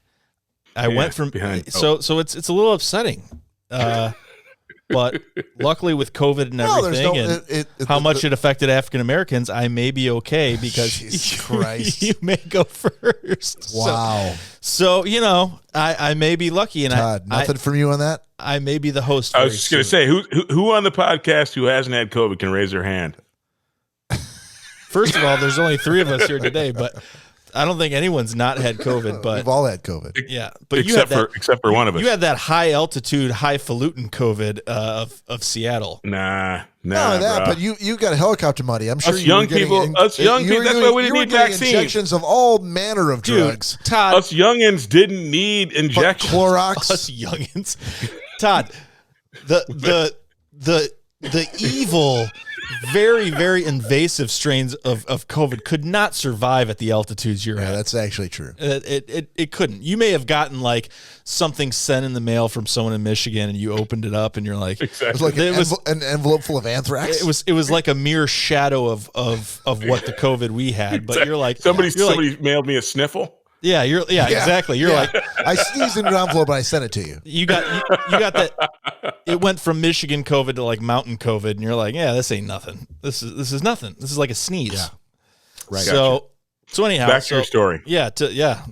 I went from so it's a little upsetting. But luckily with COVID and everything how much it affected African Americans, I may be okay because Jesus Christ. You may go first. Wow. So you know, I may be lucky, and Todd, nothing from you on that. I may be the host. I was just going to say, who on the podcast who hasn't had COVID can raise their hand? First of all, there's only 3 of us here today, but I don't think anyone's not had COVID. But we've all had COVID. Yeah, but except for one of us. You had that high altitude, highfalutin COVID of Seattle. Nah. But you got helicopter money. I'm sure us young people. That's why we didn't need vaccines. Injections of all manner of drugs. Dude, Todd, us youngins didn't need injections. Clorox. Us youngins. Todd, the evil very, very invasive strains of COVID could not survive at the altitudes you're at. That's actually true. It couldn't. You may have gotten like something sent in the mail from someone in Michigan, and you opened it up, and you're like, exactly. It was like an envelope full of anthrax. It was like a mere shadow of what the COVID we had. But you're like, somebody mailed me a sniffle. Yeah, exactly. You're like, I sneezed in an envelope, but I sent it to you. You got that. It went from Michigan COVID to like mountain COVID, and you're like, yeah, this ain't nothing. This is nothing. This is like a sneeze. Yeah. Right. So anyhow, back to your story. Yeah.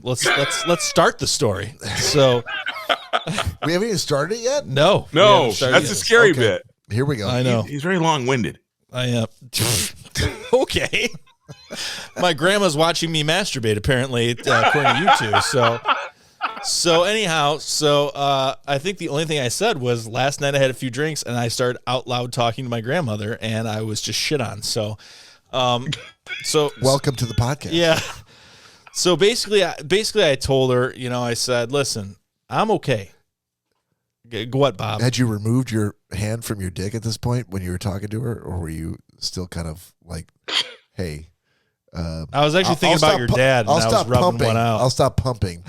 Let's start the story. So we haven't even started it yet. No, that's the scary bit. Here we go. I know he's very long-winded. I am. Okay. My grandma's watching me masturbate, apparently, according to you two. So anyhow, I think the only thing I said was last night I had a few drinks and I started out loud talking to my grandmother and I was just shit on. So welcome to the podcast. Yeah. So basically I told her, I said, listen, I'm okay. What, Bob? Had you removed your hand from your dick at this point when you were talking to her, or were you still kind of like, hey? I was actually thinking about your dad, and I was rubbing one out. I'll stop pumping.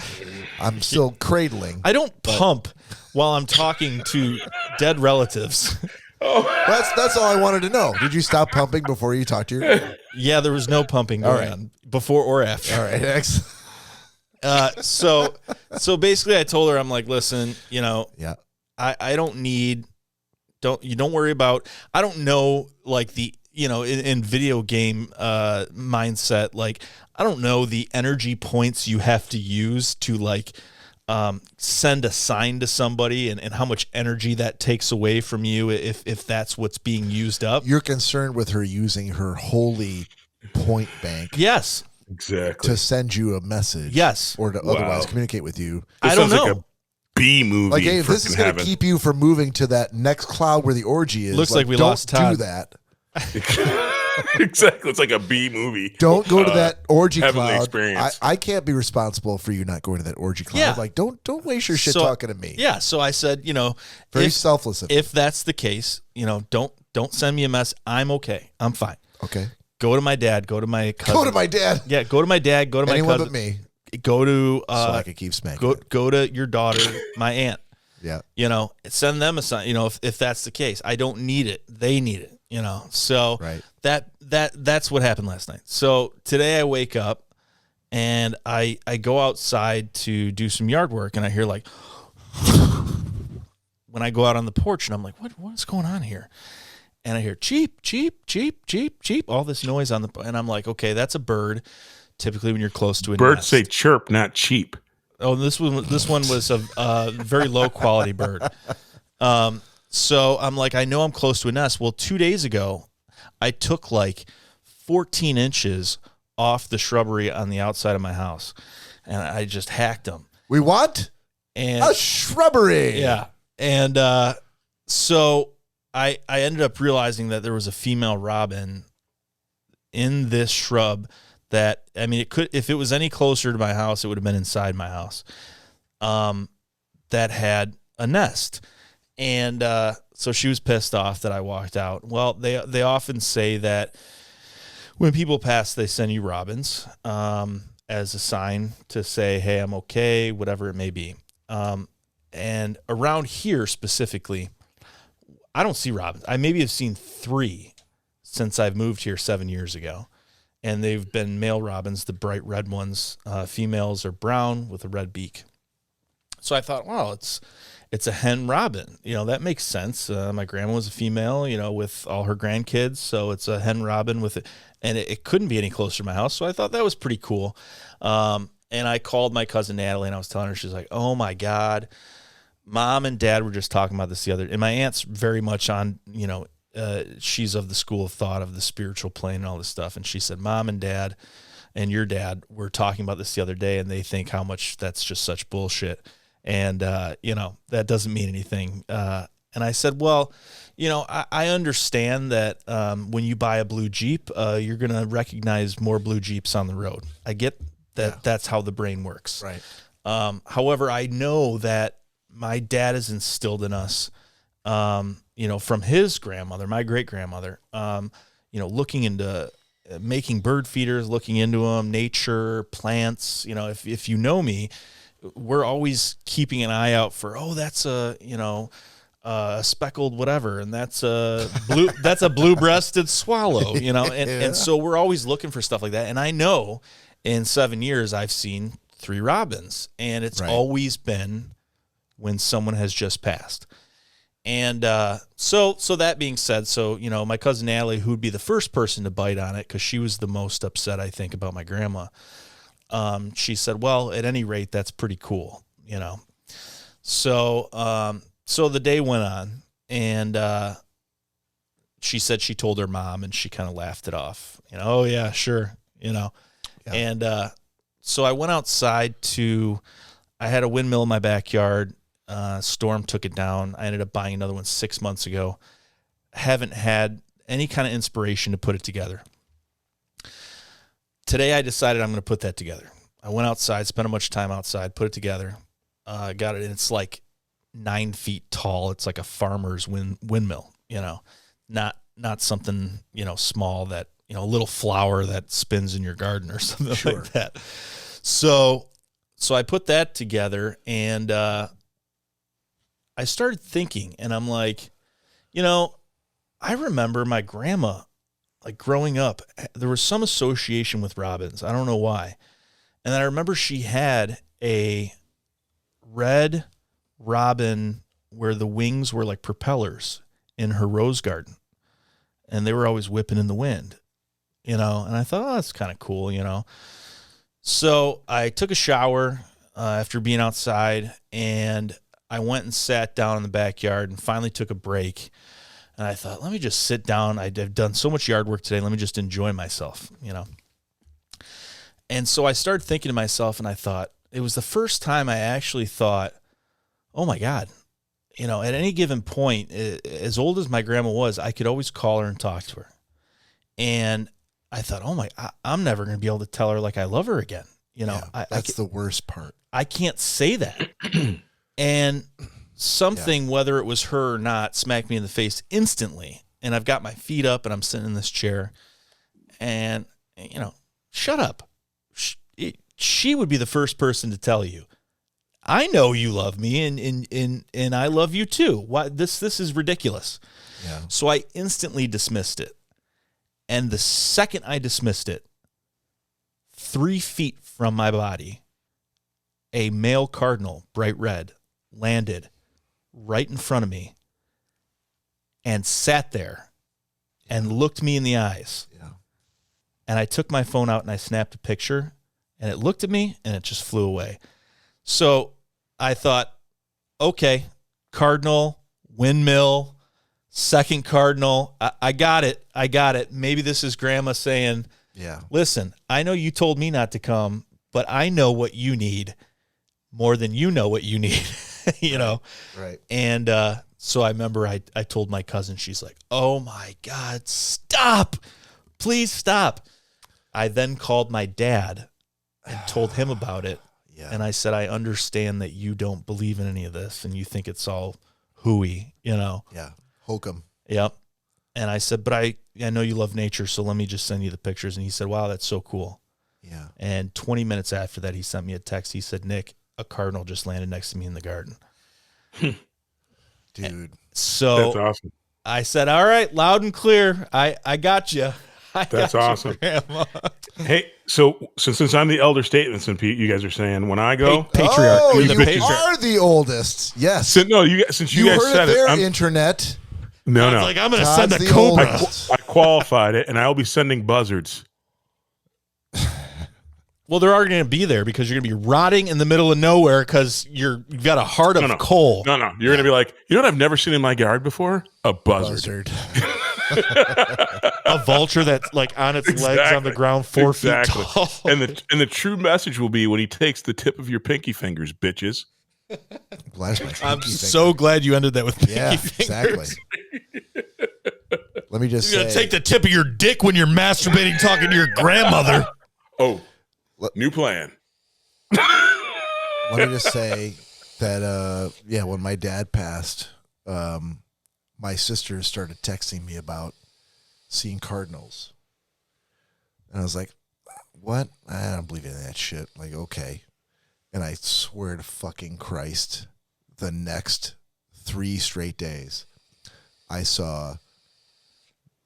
I'm still cradling. I don't pump while I'm talking to dead relatives. That's all I wanted to know. Did you stop pumping before you talked to your? Yeah, there was no pumping going on before or after. All right, excellent. So basically, I told her, I'm like, listen, I don't worry about. I don't know, like the. In video game mindset, like I don't know the energy points you have to use to like send a sign to somebody and how much energy that takes away from you if that's what's being used up. You're concerned with her using her holy point bank. Yes. Exactly. To send you a message. Yes. Or to otherwise communicate with you. I don't know. Like a B movie. Like, hey, if this is going to keep you from moving to that next cloud where the orgy is. Looks like we lost Todd. Don't do that. Exactly. It's like a B movie. Don't go to that orgy cloud. Experience. I can't be responsible for you not going to that orgy cloud. Yeah. Like, don't waste your shit talking to me. Yeah. So I said, very selfless of you. If that's the case, don't send me a mess. I'm okay. I'm fine. Okay. Go to my dad. Go to my cousin. Go to my dad. Yeah. Go to my dad. Go to Anyone my cousin. but me. Go to so I can keep smacking. Go to your daughter, my aunt. Yeah. Send them a sign. If that's the case, I don't need it. They need it. So right. That's what happened last night. So today I wake up and I go outside to do some yard work and I hear like when I go out on the porch and I'm like, what's going on here? And I hear cheep, cheep, cheep, cheep, cheep, all this noise and I'm like, okay, that's a bird. Typically when you're close to a birds nest. say chirp, not cheap. Oh, this one was a very low quality bird. So I'm like, I know I'm close to a nest. Well, 2 days ago, I took like 14 inches off the shrubbery on the outside of my house, and I just hacked them. We what? And a shrubbery. Yeah. And so I ended up realizing that there was a female robin in this shrub that, I mean, it could, if it was any closer to my house, it would have been inside my house, that had a nest. And so she was pissed off that I walked out. Well, they often say that when people pass, they send you robins as a sign to say, hey, I'm okay, whatever it may be. And around here specifically, I don't see robins. I maybe have seen 3 since I've moved here 7 years ago. And they've been male robins, the bright red ones. Females are brown with a red beak. So I thought, wow, it's a hen robin. That makes sense. My grandma was a female, with all her grandkids. So it's a hen robin with it. And it couldn't be any closer to my house. So I thought that was pretty cool. And I called my cousin Natalie and I was telling her, she's like, oh my God, Mom and Dad were just talking about this the other day. And my aunt's very much on, she's of the school of thought of the spiritual plane and all this stuff. And she said, Mom and Dad and your dad were talking about this the other day and they think how much that's just such bullshit. And, that doesn't mean anything. And I said, well, I understand that when you buy a blue Jeep, you're going to recognize more blue Jeeps on the road. I get that that's how the brain works. Right. However, I know that my dad has instilled in us, from his grandmother, my great grandmother, looking into making bird feeders, looking into them, nature, plants. If you know me, we're always keeping an eye out for, that's a speckled whatever, and that's a blue-breasted swallow, and so we're always looking for stuff like that. And I know in 7 years I've seen 3 robins, and it's always been when someone has just passed. And so that being said, my cousin Natalie, who would be the first person to bite on it because she was the most upset, I think, about my grandma, she said, well, at any rate, that's pretty cool, So the day went on, and she said she told her mom, and she kind of laughed it off. Oh, yeah, sure, Yeah. And so I went outside I had a windmill in my backyard. Storm took it down. I ended up buying another one 6 months ago. Haven't had any kind of inspiration to put it together. Today I decided I'm going to put that together. I went outside, spent a bunch of time outside, put it together. Got it, and it's like 9 feet tall. It's like a farmer's windmill, not something, small that, a little flower that spins in your garden or something like that. So I put that together, and I started thinking, and I'm like, I remember my grandma, like growing up, there was some association with robins. I don't know why. And I remember she had a red robin where the wings were like propellers in her rose garden, and they were always whipping in the wind, and I thought, that's kind of cool, So I took a shower after being outside, and I went and sat down in the backyard and finally took a break. And I thought, let me just sit down. I've done so much yard work today. Let me just enjoy myself, And so I started thinking to myself, and I thought, it was the first time I actually thought, oh my God, at any given point, as old as my grandma was, I could always call her and talk to her. And I thought, I'm never going to be able to tell her like I love her again. That's the worst part. I can't say that. And something, whether it was her or not, smacked me in the face instantly. And I've got my feet up, and I'm sitting in this chair, and, shut up. She would be the first person to tell you, I know you love me, and I love you too. Why this is ridiculous. Yeah. So I instantly dismissed it. And the second I dismissed it, 3 feet from my body, a male cardinal, bright red, landed right in front of me and sat there and looked me in the eyes. Yeah. And I took my phone out and I snapped a picture, and it looked at me and it just flew away. So I thought, okay, cardinal, windmill, second cardinal. I got it. Maybe this is grandma saying, listen, I know you told me not to come, but I know what you need more than you know what you need. Right. And so I remember I told my cousin, she's like, oh my God, stop, please stop. I then called my dad and told him about it. Yeah. And I said, I understand that you don't believe in any of this and you think it's all hooey, Yeah. Hokum. Yep. And I said, but I know you love nature, so let me just send you the pictures. And he said, wow, that's so cool. Yeah. And 20 minutes after that, he sent me a text. He said, Nick, a cardinal just landed next to me in the garden. Dude. So that's awesome. I said, all right, loud and clear. I got you. That's awesome. Hey, so since I'm the elder statesman, Pete, you guys are saying when I go, patriarch. Oh, you are the oldest. Yes. Since you guys said it, I'm, internet. No. Like, I'm going to send a cobra. I qualified it, and I'll be sending buzzards. Well, they're already going to be there because you're going to be rotting in the middle of nowhere because you've got a heart of coal. No. You're going to be like, you know what I've never seen in my yard before? A buzzard. A vulture that's like on its legs on the ground 4 feet tall. And the true message will be when he takes the tip of your pinky fingers, bitches. I'm so glad you ended that with pinky fingers. Exactly. Let me just You're going to take the tip of your dick when you're masturbating talking to your grandmother. Oh, new plan. Let me just say that, when my dad passed, my sister started texting me about seeing cardinals. And I was like, what? I don't believe in that shit. Like, okay. And I swear to fucking Christ, the next 3 straight days, I saw.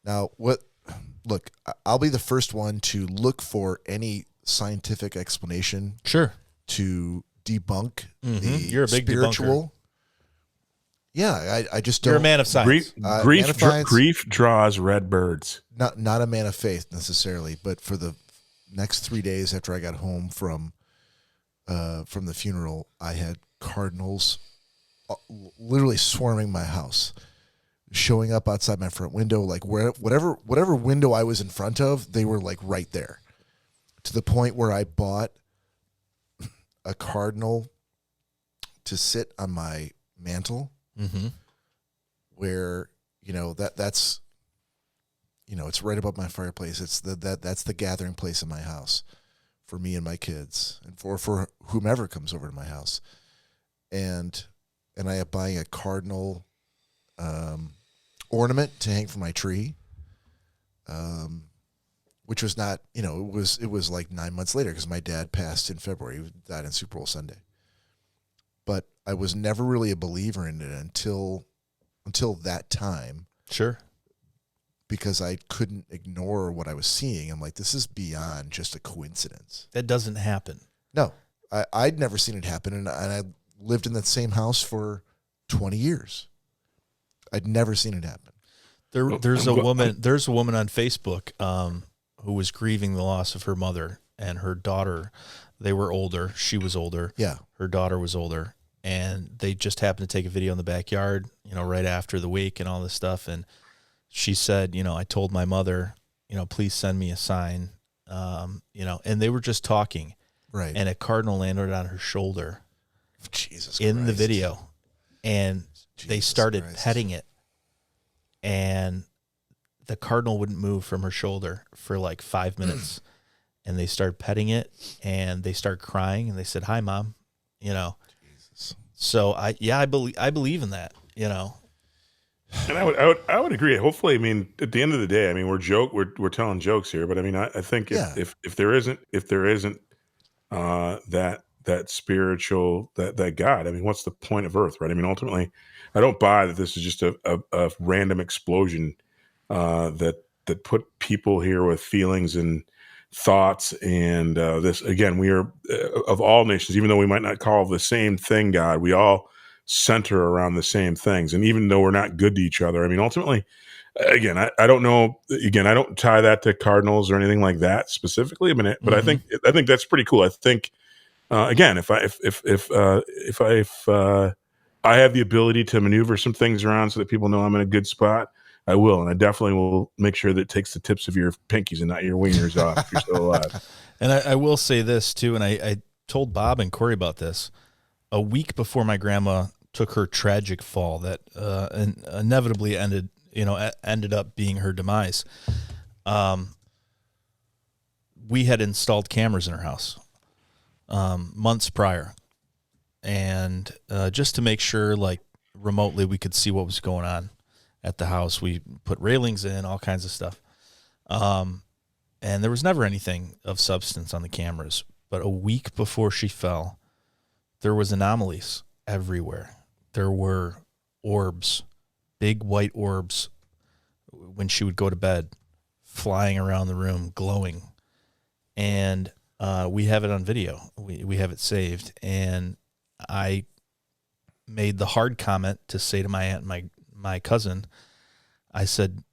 Now, look, I'll be the first one to look for any scientific explanation. Sure. To debunk the You're a big spiritual. Debunker. Yeah, I just don't. You're a man of science. Grief draws red birds. Not a man of faith necessarily, but for the next 3 days after I got home from the funeral, I had cardinals literally swarming my house, showing up outside my front window, like whatever window I was in front of, they were like right there, to the point where I bought a cardinal to sit on my mantle, where that's it's right above my fireplace. It's that's the gathering place in my house for me and my kids, and for whomever comes over to my house, and I am buying a cardinal ornament to hang from my tree, which was not, it was like 9 months later because my dad passed in February. He died on Super Bowl Sunday. But I was never really a believer in it until that time. Sure. Because I couldn't ignore what I was seeing. I'm like, this is beyond just a coincidence. That doesn't happen. No, I'd never seen it happen, and I lived in that same house for 20 years. I'd never seen it happen. There's a woman on Facebook who was grieving the loss of her mother and her daughter. They were older. She was older. Yeah. Her daughter was older, and they just happened to take a video in the backyard, right after the wake and all this stuff. And she said, I told my mother, please send me a sign, and they were just talking. Right. And a cardinal landed on her shoulder. Jesus in Christ. The video, and they started petting it, and the cardinal wouldn't move from her shoulder for like 5 minutes, and they started petting it, and they started crying, and they said, "Hi, Mom," Jesus. So I believe in that, And I would agree. Hopefully, at the end of the day, we're telling jokes here, but I think if there isn't that spiritual, that God, what's the point of Earth, right? Ultimately, I don't buy that this is just a random explosion that put people here with feelings and thoughts. And this, again, we are of all nations, even though we might not call the same thing God, we all center around the same things. And even though we're not good to each other, ultimately, again, I don't know. Again, I don't tie that to cardinals or anything like that specifically. But I think that's pretty cool. I think. Again, if I have the ability to maneuver some things around so that people know I'm in a good spot, I will, and I definitely will make sure that it takes the tips of your pinkies and not your wieners off if you're still alive. And I will say this too, and I told Bob and Corey about this a week before my grandma took her tragic fall that inevitably ended up being her demise. We had installed cameras in her house months prior, and just to make sure, like remotely, we could see what was going on at the house. We put railings in, all kinds of stuff, and there was never anything of substance on the cameras. But a week before she fell, there was anomalies everywhere. There were orbs, big white orbs, when she would go to bed, flying around the room, glowing, and we have it on video. We have it saved. And I made the hard comment to say to my aunt and my cousin, I said,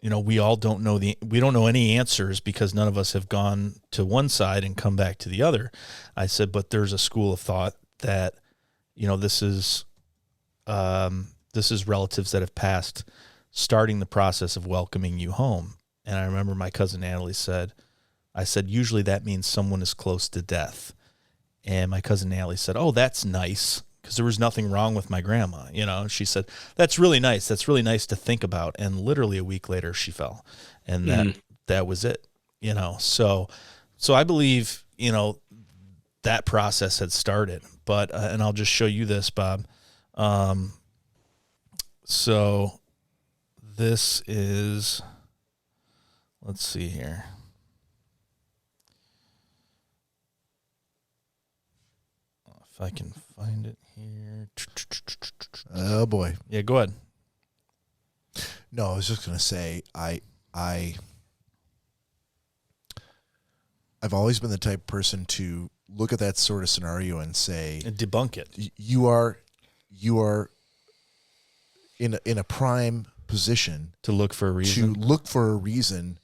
we all don't know we don't know any answers because none of us have gone to one side and come back to the other. I said, but there's a school of thought that, this is relatives that have passed starting the process of welcoming you home. And I remember my cousin Natalie said, usually that means someone is close to death. And my cousin Natalie said, oh, that's nice, because there was nothing wrong with my grandma. And she said, that's really nice. That's really nice to think about. And literally a week later, she fell. And that was it, So I believe, that process had started. But, and I'll just show you this, Bob. So this is, let's see here. If I can find it here. Oh boy. Yeah, go ahead. No, I was just going to say, I've always been the type of person to look at that sort of scenario and say, and debunk it. You are in a prime position to look for a reason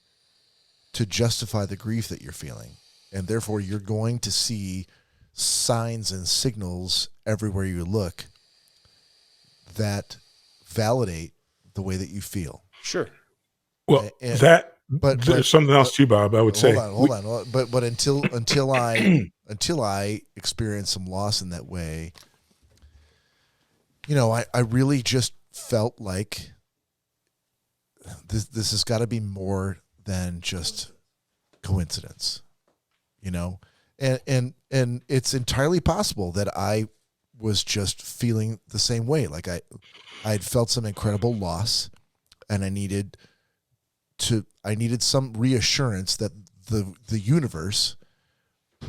to justify the grief that you're feeling, and therefore you're going to see signs and signals everywhere you look that validate the way that you feel. Sure. Well, but there's something else too, Bob. I would say. Hold on. But until I experience some loss in that way, I really just felt like this has got to be more than just coincidence, and it's entirely possible that I was just feeling the same way. Like I had felt some incredible loss, and I needed some reassurance that the universe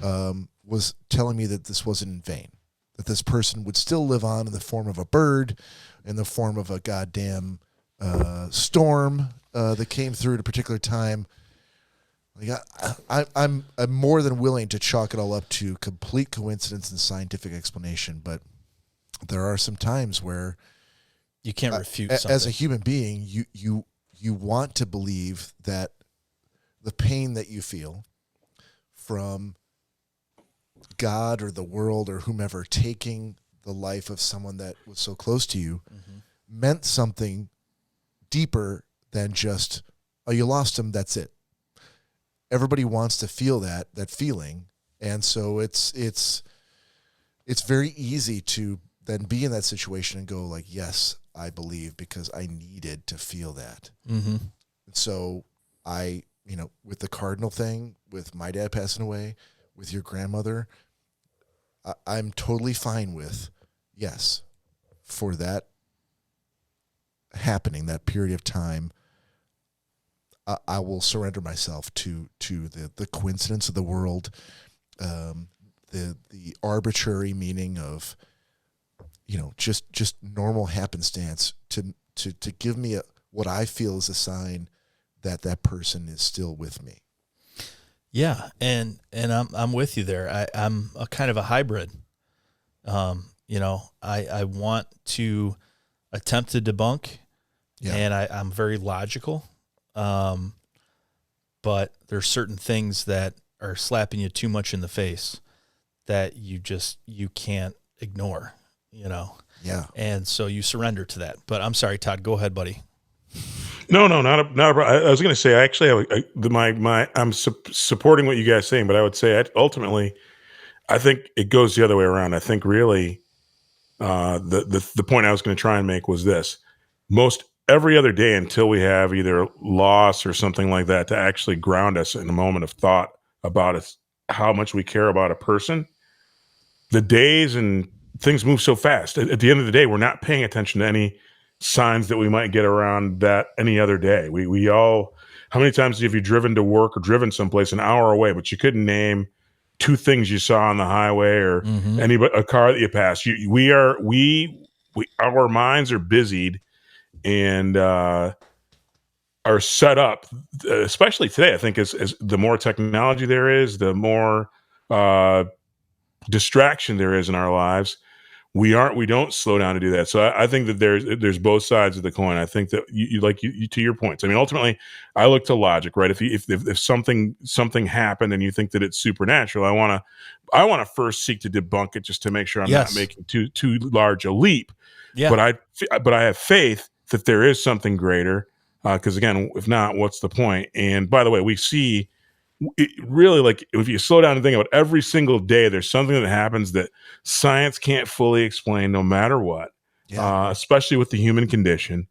was telling me that this wasn't in vain, that this person would still live on in the form of a bird, in the form of a goddamn storm that came through at a particular time. Like I'm more than willing to chalk it all up to complete coincidence and scientific explanation, but there are some times where you can't refute something. As a human being, you want to believe that the pain that you feel from God or the world or whomever taking the life of someone that was so close to you meant something deeper than just, oh, you lost him, that's it. Everybody wants to feel that feeling, and so it's very easy to then be in that situation and go like, yes, I believe, because I needed to feel that. Mm-hmm. So I, with the cardinal thing, with my dad passing away, with your grandmother, I'm totally fine with, yes, for that happening, that period of time, I will surrender myself to the coincidence of the world, the arbitrary meaning of, just normal happenstance to give me what I feel is a sign that person is still with me. Yeah, and I'm with you there. I'm a kind of a hybrid. I want to attempt to debunk, and I'm very logical. But there's certain things that are slapping you too much in the face that you can't ignore, Yeah. And so you surrender to that. But I'm sorry, Todd, go ahead, buddy. No, not a problem. I was going to say, actually, I'm supporting what you guys are saying, but I would say ultimately, I think it goes the other way around. I think really, the point I was going to try and make was this: most every other day until we have either loss or something like that to actually ground us in a moment of thought about us, how much we care about a person, the days and things move so fast. At the end of the day, we're not paying attention to any signs that we might get around that any other day. We all, how many times have you driven to work or driven someplace an hour away, but you couldn't name two things you saw on the highway or a car that you passed? Our minds are busied and are set up, especially today. I think as the more technology there is, the more distraction there is in our lives. We don't slow down to do that. So I think that there's both sides of the coin. I think that you to your points. I mean, ultimately, I look to logic, right? If something happened and you think that it's supernatural, I want to first seek to debunk it just to make sure I'm not making too large a leap. Yeah. But I have faith that there is something greater. Because again, if not, what's the point? And by the way, we see. It really, like, if you slow down and think about every single day, there's something that happens that science can't fully explain, no matter what, especially with the human condition.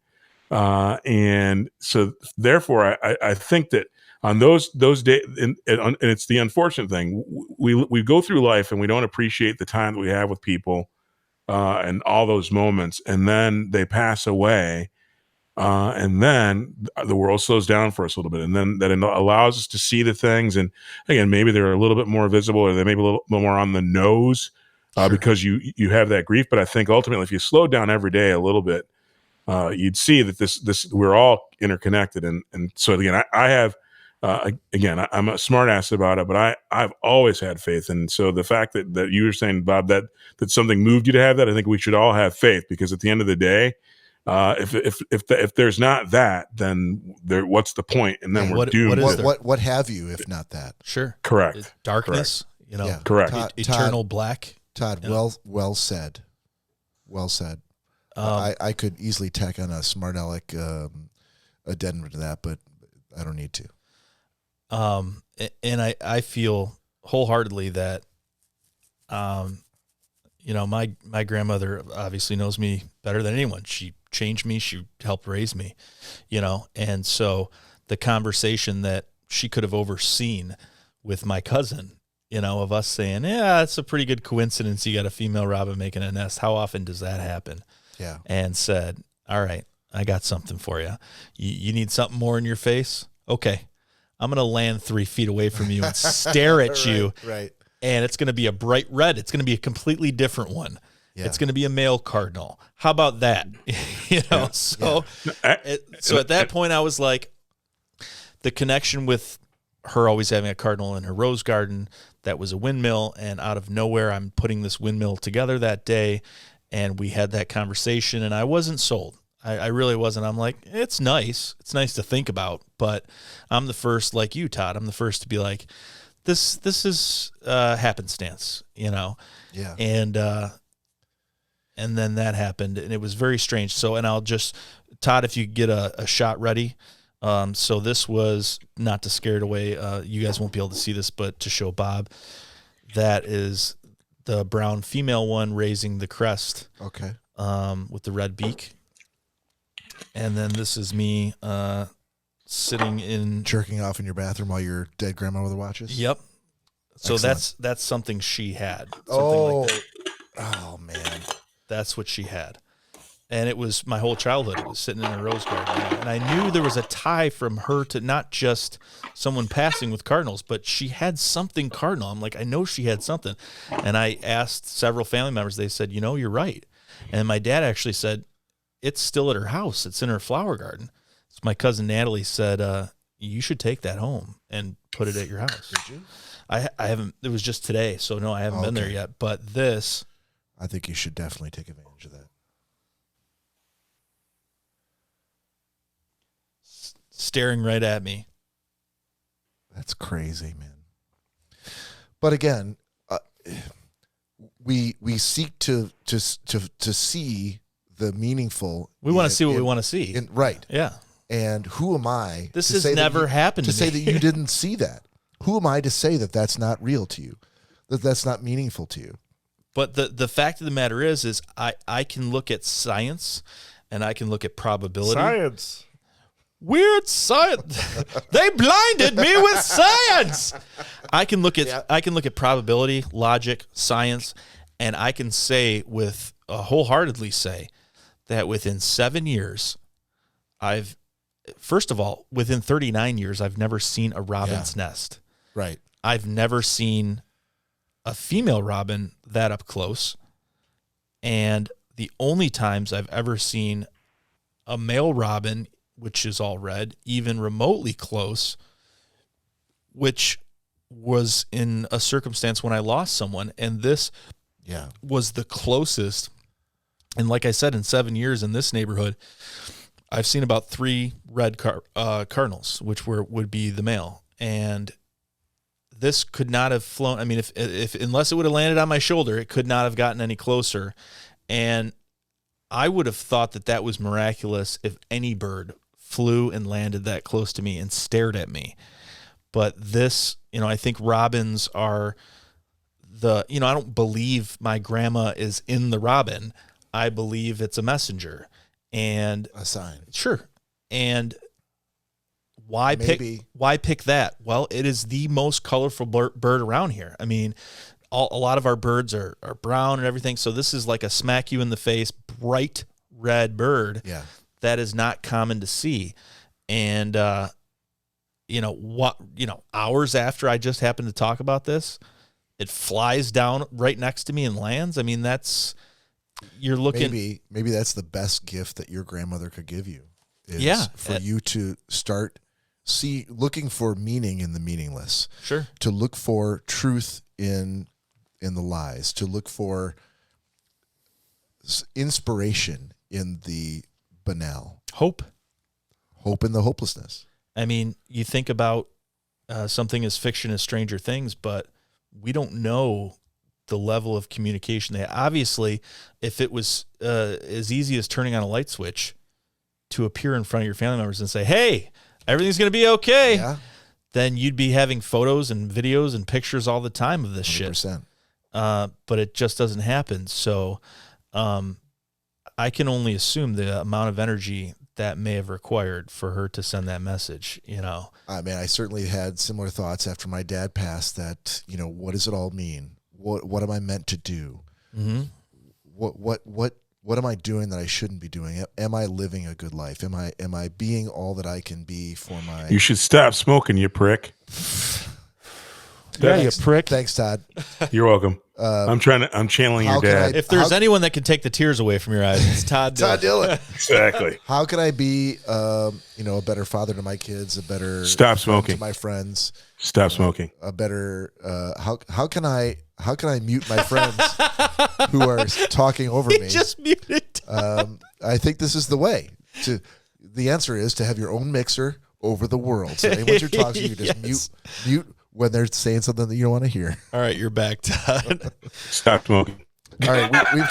And so, therefore, I think that on those days, and it's the unfortunate thing, we go through life and we don't appreciate the time that we have with people and all those moments, and then they pass away. And then the world slows down for us a little bit, and then that allows us to see the things. And again, maybe they're a little bit more visible, or they may be a little more on the nose because you have that grief. But I think ultimately, if you slow down every day a little bit, you'd see that this we're all interconnected. And so again, I have again, I'm a smart ass about it, but I've always had faith. And so the fact that you were saying, Bob, that something moved you to have that, I think we should all have faith, because at the end of the day, if there's not that, then what's the point? And then we're doomed. What have you if not that? Sure. Correct. Darkness. Correct. Correct. Eternal black. Todd, well said. Well said. I could easily tack on a smart aleck addendum to that, but I don't need to. And I feel wholeheartedly that, my grandmother obviously knows me better than anyone. She changed me. She helped raise me, and so the conversation that she could have overseen with my cousin, of us saying, yeah, it's a pretty good coincidence you got a female robin making a nest. How often does that happen? Yeah. And said, all right, I got something for you. You need something more in your face? Okay. I'm going to land 3 feet away from you and stare at you. Right. And it's going to be a bright red. It's going to be a completely different one. Yeah. It's going to be a male cardinal. How about that? So at that point I was like, the connection with her always having a cardinal in her rose garden that was a windmill, and out of nowhere I'm putting this windmill together that day, and we had that conversation, and I wasn't sold. I really wasn't. I'm like, it's nice. It's nice to think about, but I'm the first, like you, Todd, I'm the first to be like, this is happenstance, Yeah. And then that happened, and it was very strange. So, and I'll just, Todd, if you get a shot ready. So this was, not to scare it away, you guys won't be able to see this, but to show Bob, that is the brown female one raising the crest. Okay. With the red beak. And then this is me sitting in, jerking off in your bathroom while your dead grandmother watches. Yep. So Excellent. that's something she had. Like that. Oh man, that's what she had. And it was my whole childhood. It was sitting in a rose garden. And I knew there was a tie from her to not just someone passing with cardinals, but she had something cardinal. I'm like, I know she had something. And I asked several family members. They said, you're right. And my dad actually said, it's still at her house. It's in her flower garden. So my cousin Natalie said, you should take that home and put it at your house. Did you? I haven't. It was just today. So, no, I haven't been there yet. But this. I think you should definitely take advantage of that. Staring right at me. That's crazy, man. But again, we seek to see the meaningful. We want to see what we want to see. Right. Yeah. And who am I? This has never happened to say that you didn't see that. Who am I to say that that's not real to you? That's not meaningful to you? But the fact of the matter is I can look at science and I can look at probability. Science. Weird science. They blinded me with science. I can look at probability, logic, science, and I can say wholeheartedly say that within 7 years, first of all, within 39 years, I've never seen a robin's nest. Right. I've never seen a female robin that up close. And the only times I've ever seen a male robin, which is all red, even remotely close, which was in a circumstance when I lost someone. And this was the closest. And like I said, in 7 years in this neighborhood, I've seen about 3 red cardinals, which would be the male. And this could not have flown. I mean, if unless it would have landed on my shoulder, it could not have gotten any closer. And I would have thought that was miraculous if any bird flew and landed that close to me and stared at me. But this, I think robins are I don't believe my grandma is in the robin. I believe it's a messenger and a sign. Sure. And why pick that? Well, it is the most colorful bird around here. I mean, a lot of our birds are brown and everything. So this is like a smack you in the face, bright red bird. Yeah. That is not common to see. And, hours after I just happened to talk about this, it flies down right next to me and lands. I mean, you're looking. Maybe that's the best gift that your grandmother could give you. For you to start looking for meaning in the meaningless. Sure. To look for truth in the lies. To look for inspiration in the banal. Hope in the hopelessness. I mean, you think about something as fiction as Stranger Things, but we don't know the level of communication they obviously, if it was as easy as turning on a light switch to appear in front of your family members and say, hey, everything's going to be okay, then you'd be having photos and videos and pictures all the time of this 100%. shit. But it just doesn't happen. So I can only assume the amount of energy that may have required for her to send that message, I certainly had similar thoughts after my dad passed that, what does it all mean? What am I meant to do? Mm-hmm. What am I doing that I shouldn't be doing? Am I living a good life? Am I being all that I can be for my... You should stop smoking, you prick. You prick. Thanks, Todd. You're welcome. I'm channeling your dad. If there's anyone that can take the tears away from your eyes, it's Todd. Todd Dillon. Exactly. How can I be, a better father to my kids, a better stop smoking to my friends? Stop smoking. A better. How can I mute my friends who are talking over me? Just muted. I think this is the way to. The answer is to have your own mixer over the world. So anyone you're talking to, you just mute when they're saying something that you don't want to hear. All right, you're back, Todd. Stop smoking. All right, we've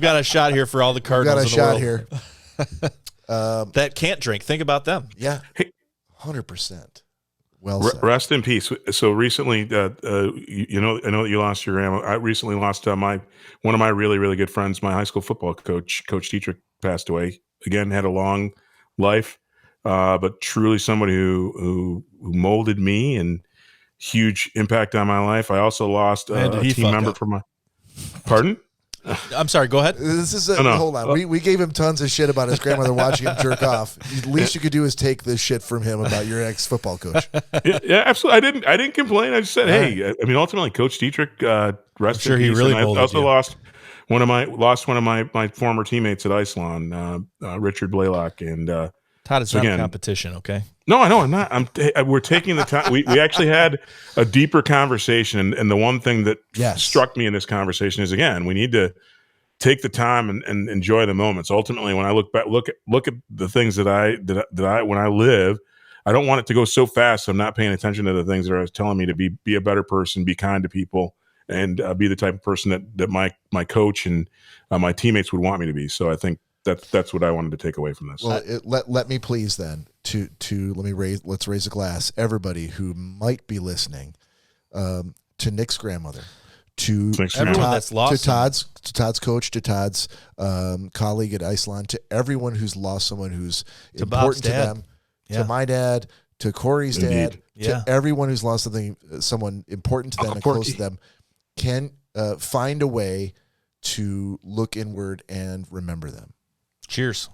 got a shot here for all the Cardinals. We've got a shot here that can't drink. Think about them. Yeah, 100%. Well said. Rest in peace. So recently, I know that you lost your grandma. I recently lost one of my really, really good friends. My high school football coach, Coach Dietrich, passed away. Again, had a long life, but truly somebody who molded me and huge impact on my life. I also lost a team member from my. Pardon? I'm sorry. Go ahead. This is hold on. We gave him tons of shit about his grandmother watching him jerk off. The least you could do is take this shit from him about your ex football coach. Yeah, absolutely. I didn't complain. I just said, hey. I mean, ultimately, Coach Dietrich, rest in peace. He really molded I also you. lost one of my former teammates at Iceland, Richard Blaylock, and Todd, it's not a competition, okay? No, I know I'm not. We're taking the time. We actually had a deeper conversation, and the one thing that struck me in this conversation is, again, we need to take the time and enjoy the moments. Ultimately, when I look back, look at the things that I when I live, I don't want it to go so fast. So I'm not paying attention to the things that are telling me to be a better person, be kind to people, and be the type of person that my coach and my teammates would want me to be. So I think that's what I wanted to take away from this. Well, let me please then let's raise a glass. Everybody who might be listening, to Nick's grandmother, to everyone that's lost, to Todd's coach, to Todd's colleague at Iceland, to everyone who's lost someone who's important to them, to my dad, to Corey's dad, to everyone who's lost someone important to them and close to them, can find a way to look inward and remember them. Cheers.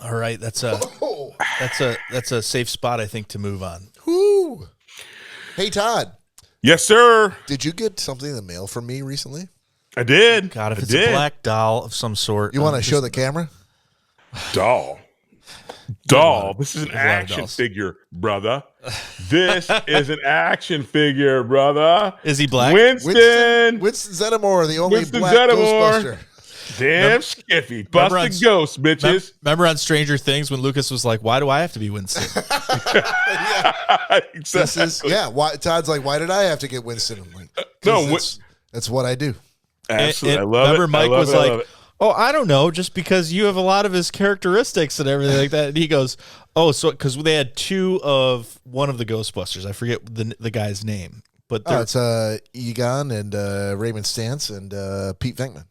All right, that's a safe spot, I think, to move on. Whoo! Hey, Todd. Yes, sir. Did you get something in the mail from me recently? I did. God, if it's a black doll of some sort, you want to show the camera? Doll. This is an action figure, brother. This is an action figure, brother. Is he black? Winston Zeddemore, the only black Ghostbuster. Damn skiffy. Busted ghost, bitches. Remember on Stranger Things when Lucas was like, why do I have to be Winston? Exactly. Todd's like, why did I have to get Winston? I'm like, that's what I do. Absolutely. I love it. Mike was like, oh, I don't know, just because you have a lot of his characteristics and everything like that. And he goes, oh, so because they had two of one of the Ghostbusters. I forget the guy's name. But it's Egon and Raymond Stantz and Pete Venkman.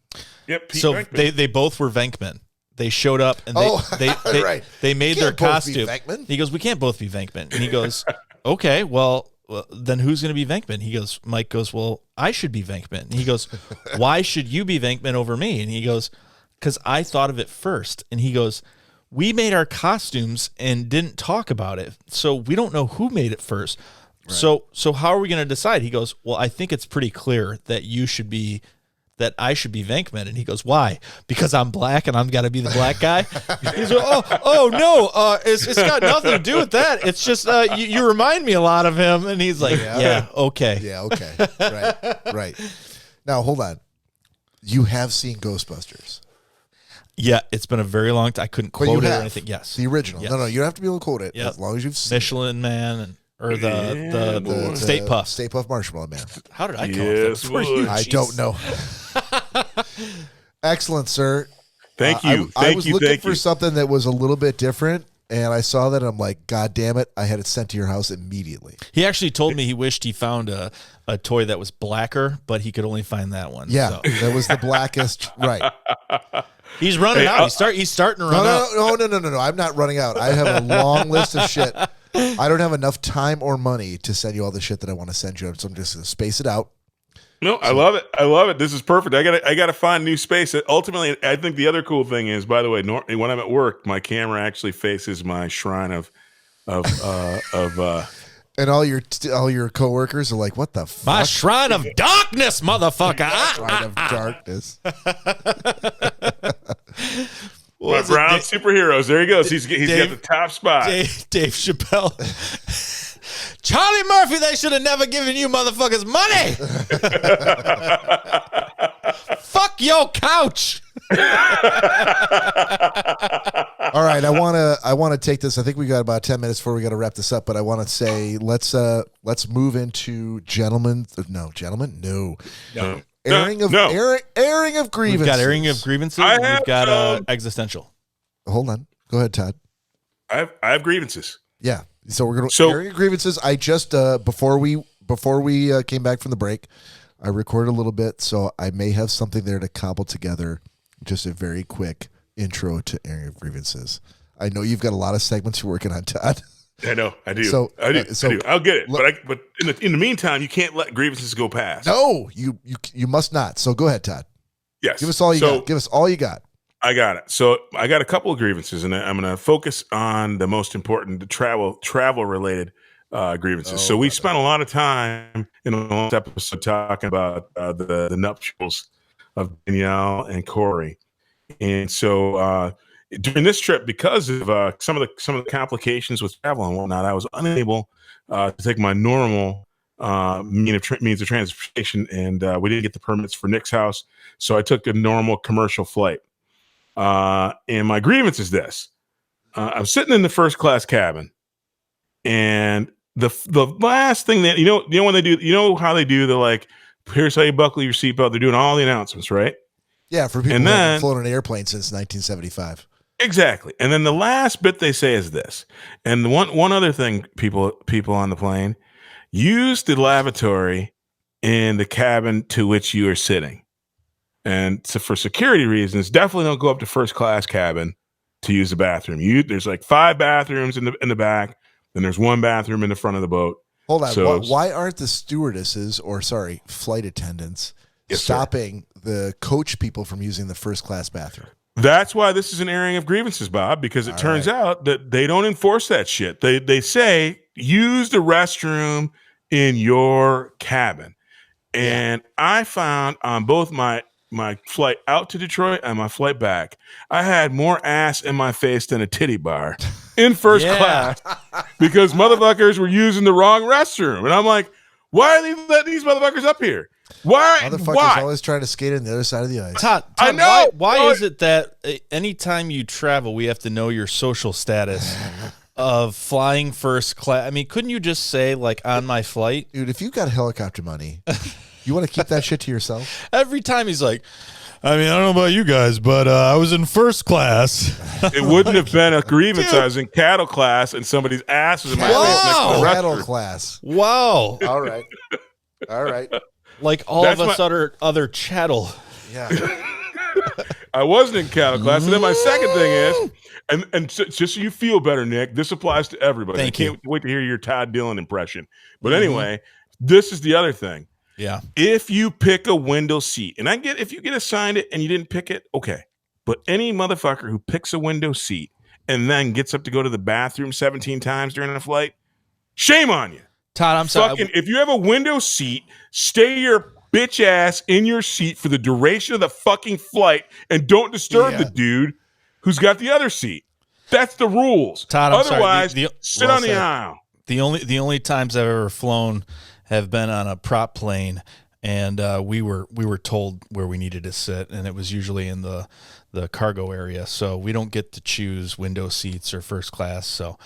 Yep. Pete Venkman. They both were Venkman. They showed up and they made their costume. He goes, we can't both be Venkman. And he goes, okay, well, then who's going to be Venkman? He goes, Mike goes, well, I should be Venkman. And he goes, why should you be Venkman over me? And he goes, because I thought of it first. And he goes, we made our costumes and didn't talk about it. So we don't know who made it first. Right. So how are we going to decide? He goes, well, I think it's pretty clear that I should be Venkman. And he goes, why? Because I'm black and I'm got to be the black guy. He's like, oh no, it's got nothing to do with that. It's just you remind me a lot of him. And he's like, yeah, okay. Yeah, okay. Right. Now, hold on. You have seen Ghostbusters. Yeah, it's been a very long time. I couldn't quote it or anything. Yes. The original. Yes. No, you don't have to be able to quote it as long as you've seen Michelin Man or the Stay Puft. Stay Puft Marshmallow Man. How did I come up with that? You? I don't know. Excellent, sir. Thank you. I was looking for something that was a little bit different, and I saw that, and I'm like, God damn it, I had it sent to your house immediately. He actually told me he wished he found a toy that was blacker, but he could only find that one. Yeah, that was the blackest. Right. He's running out. He's starting to run out. No. I'm not running out. I have a long list of shit. I don't have enough time or money to send you all the shit that I want to send you, so I'm just going to space it out. No, I love it. This is perfect. I gotta find new space. Ultimately, I think the other cool thing is, by the way, when I'm at work, my camera actually faces my shrine of and all your coworkers are like, what the fuck? My shrine of darkness, motherfucker. Shrine of darkness. My brown superheroes. There he goes. He's got the top spot. Dave Chappelle. Charlie Murphy, they should have never given you motherfuckers money. Fuck your couch. All right, I want to take this. I think we got about 10 minutes before we got to wrap this up, but I want to say let's move into gentlemen. No. Airing of grievances. We've got airing of grievances. We've got existential. Hold on. Go ahead, Todd. I have grievances. Yeah. So we're going to airing of grievances. I just before we came back from the break, I recorded a little bit, so I may have something there to cobble together. Just a very quick intro to airing of grievances. I know you've got a lot of segments you're working on, Todd. I know, I do. I do. I'll get it. But in the meantime, you can't let grievances go past. No, you must not. So go ahead, Todd. Yes. Give us all you got. Give us all you got. I got it. So I got a couple of grievances, and I'm going to focus on the most important, the travel related grievances. So we spent a lot of time in the last episode talking about the nuptials of Danielle and Corey, and so during this trip, because of some of the complications with travel and whatnot, I was unable to take my normal means of transportation, and we didn't get the permits for Nick's house, so I took a normal commercial flight. And my grievance is this: I'm sitting in the first class cabin, and the last thing that you know when they do, how they do the like, here's how you buckle your seatbelt. They're doing all the announcements, right? Yeah, for people who haven't flown an airplane since 1975. Exactly. And then the last bit they say is this. And the one other thing, people on the plane, use the lavatory in the cabin to which you are sitting. And so for security reasons, definitely don't go up to first class cabin to use the bathroom. There's like 5 bathrooms in the back, then there's 1 bathroom in the front of the boat. Hold on. So, why aren't the stewardesses flight attendants stopping the coach people from using the first class bathroom? That's why this is an airing of grievances, Bob, because it turns out that they don't enforce that shit. They say use the restroom in your cabin. And I found on both my flight out to Detroit and my flight back, I had more ass in my face than a titty bar in first class because motherfuckers were using the wrong restroom. And I'm like, why are they letting these motherfuckers up here? Why? Motherfuckers always trying to skate on the other side of the ice. Todd, I know. Why is it that anytime you travel, we have to know your social status of flying first class? I mean, couldn't you just say, like, on my flight? Dude, if you got helicopter money, you want to keep that shit to yourself? Every time he's like, I mean, I don't know about you guys, but I was in first class. It wouldn't have been a grievance. Dude. I was in cattle class and somebody's ass was in my face next to the cattle class. Wow. All right. Like all of us other chattel. Yeah. I wasn't in cattle class. And then my second thing is, and just so you feel better, Nick, this applies to everybody. I can't wait to hear your Todd Dillon impression. But anyway, this is the other thing. Yeah. If you pick a window seat, and if you get assigned it and you didn't pick it, okay. But any motherfucker who picks a window seat and then gets up to go to the bathroom 17 times during a flight, shame on you. Todd, I'm sorry. If you have a window seat, stay your bitch ass in your seat for the duration of the fucking flight and don't disturb the dude who's got the other seat. That's the rules. Todd, otherwise, sit on the aisle. The only times I've ever flown have been on a prop plane, and we were told where we needed to sit, and it was usually in the cargo area. So we don't get to choose window seats or first class. So,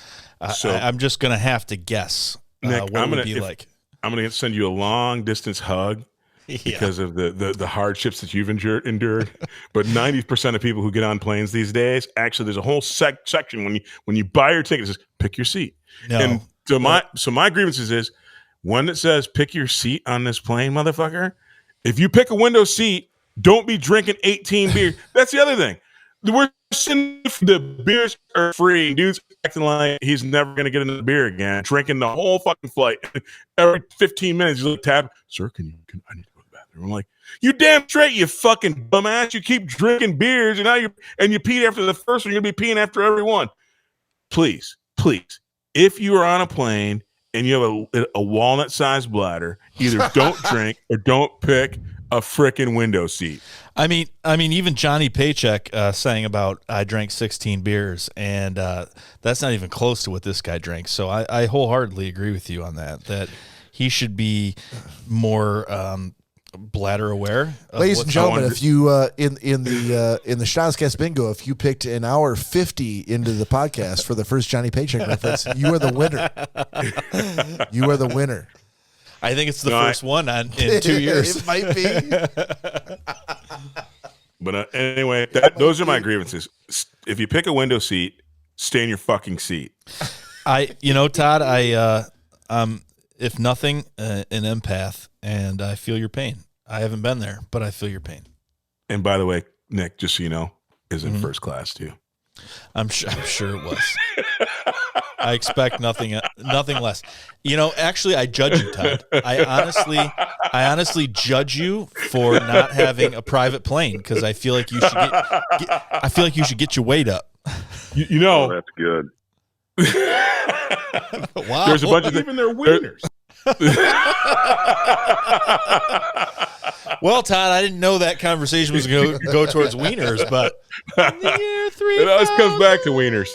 I'm just gonna have to guess. Nick, what would be like. I'm gonna send you a long distance hug. Because of the hardships that you've endured. But 90% of people who get on planes these days, actually, there's a whole section when you buy your ticket, it says pick your seat. No. And so my grievances is one that says pick your seat on this plane, motherfucker. If you pick a window seat, don't be drinking 18 beers. That's the other thing. The beers are free. Dude's acting like he's never going to get another beer again, drinking the whole fucking flight. Every 15 minutes, he's like, tab, sir, I need to go to the bathroom. I'm like, you damn straight, you fucking dumbass. You keep drinking beers, and you peed after the first one, you're going to be peeing after every one. Please, if you are on a plane and you have a walnut-sized bladder, either don't drink or don't pick a frickin' window seat. I mean, even Johnny Paycheck saying about I drank 16 beers, and that's not even close to what this guy drank. So I wholeheartedly agree with you on that he should be more bladder aware. Ladies and gentlemen, if you in the Schnozzcast bingo, if you picked an hour 50 into the podcast for the first Johnny Paycheck reference, you are the winner. You are the winner. I think it's the first one in 2 years. It might be. But anyway, those are my grievances. If you pick a window seat, stay in your fucking seat. Todd, if nothing, an empath, and I feel your pain. I haven't been there, but I feel your pain. And by the way, Nick, just so you know, is in first class too. I'm sure it was. I expect nothing less. Actually, I judge you, Todd. I honestly judge you for not having a private plane because I feel like you should get your weight up. Oh, that's good. Wow. There's a bunch of even their wieners. Well, Todd, I didn't know that conversation was going to go towards wieners, but it always comes back to wieners.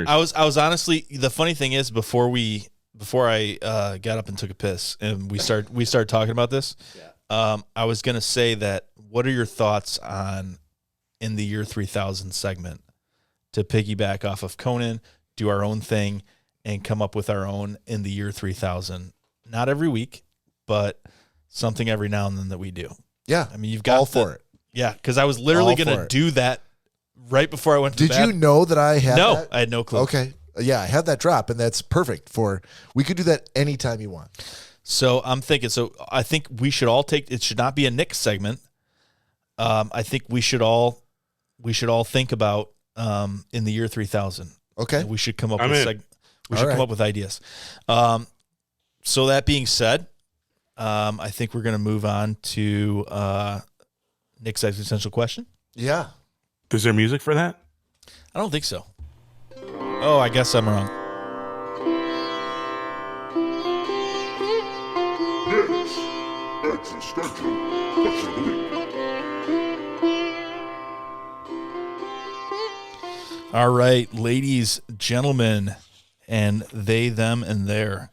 I was honestly, the funny thing is before I got up and took a piss and we started talking about this, I was going to say that what are your thoughts on in the year 3000 segment to piggyback off of Conan, do our own thing and come up with our own in the year 3000, not every week, but something every now and then that we do. Yeah. I mean, you've got all for it. Yeah. Cause I was literally going to do that right before I went to bed. Did you know that I had No, that? I had no clue. Okay. Yeah, I had that drop, and that's perfect we could do that anytime you want. So I'm thinking, I think we should all it should not be a Nick segment. I think we should all think about in the year 3000. Okay. We should come up come up with ideas. So that being said, I think we're going to move on to Nick's existential question. Yeah. Is there music for that? I don't think so. Oh, I guess I'm wrong. Nick's existential question. All right, ladies, gentlemen, and they, them, and their.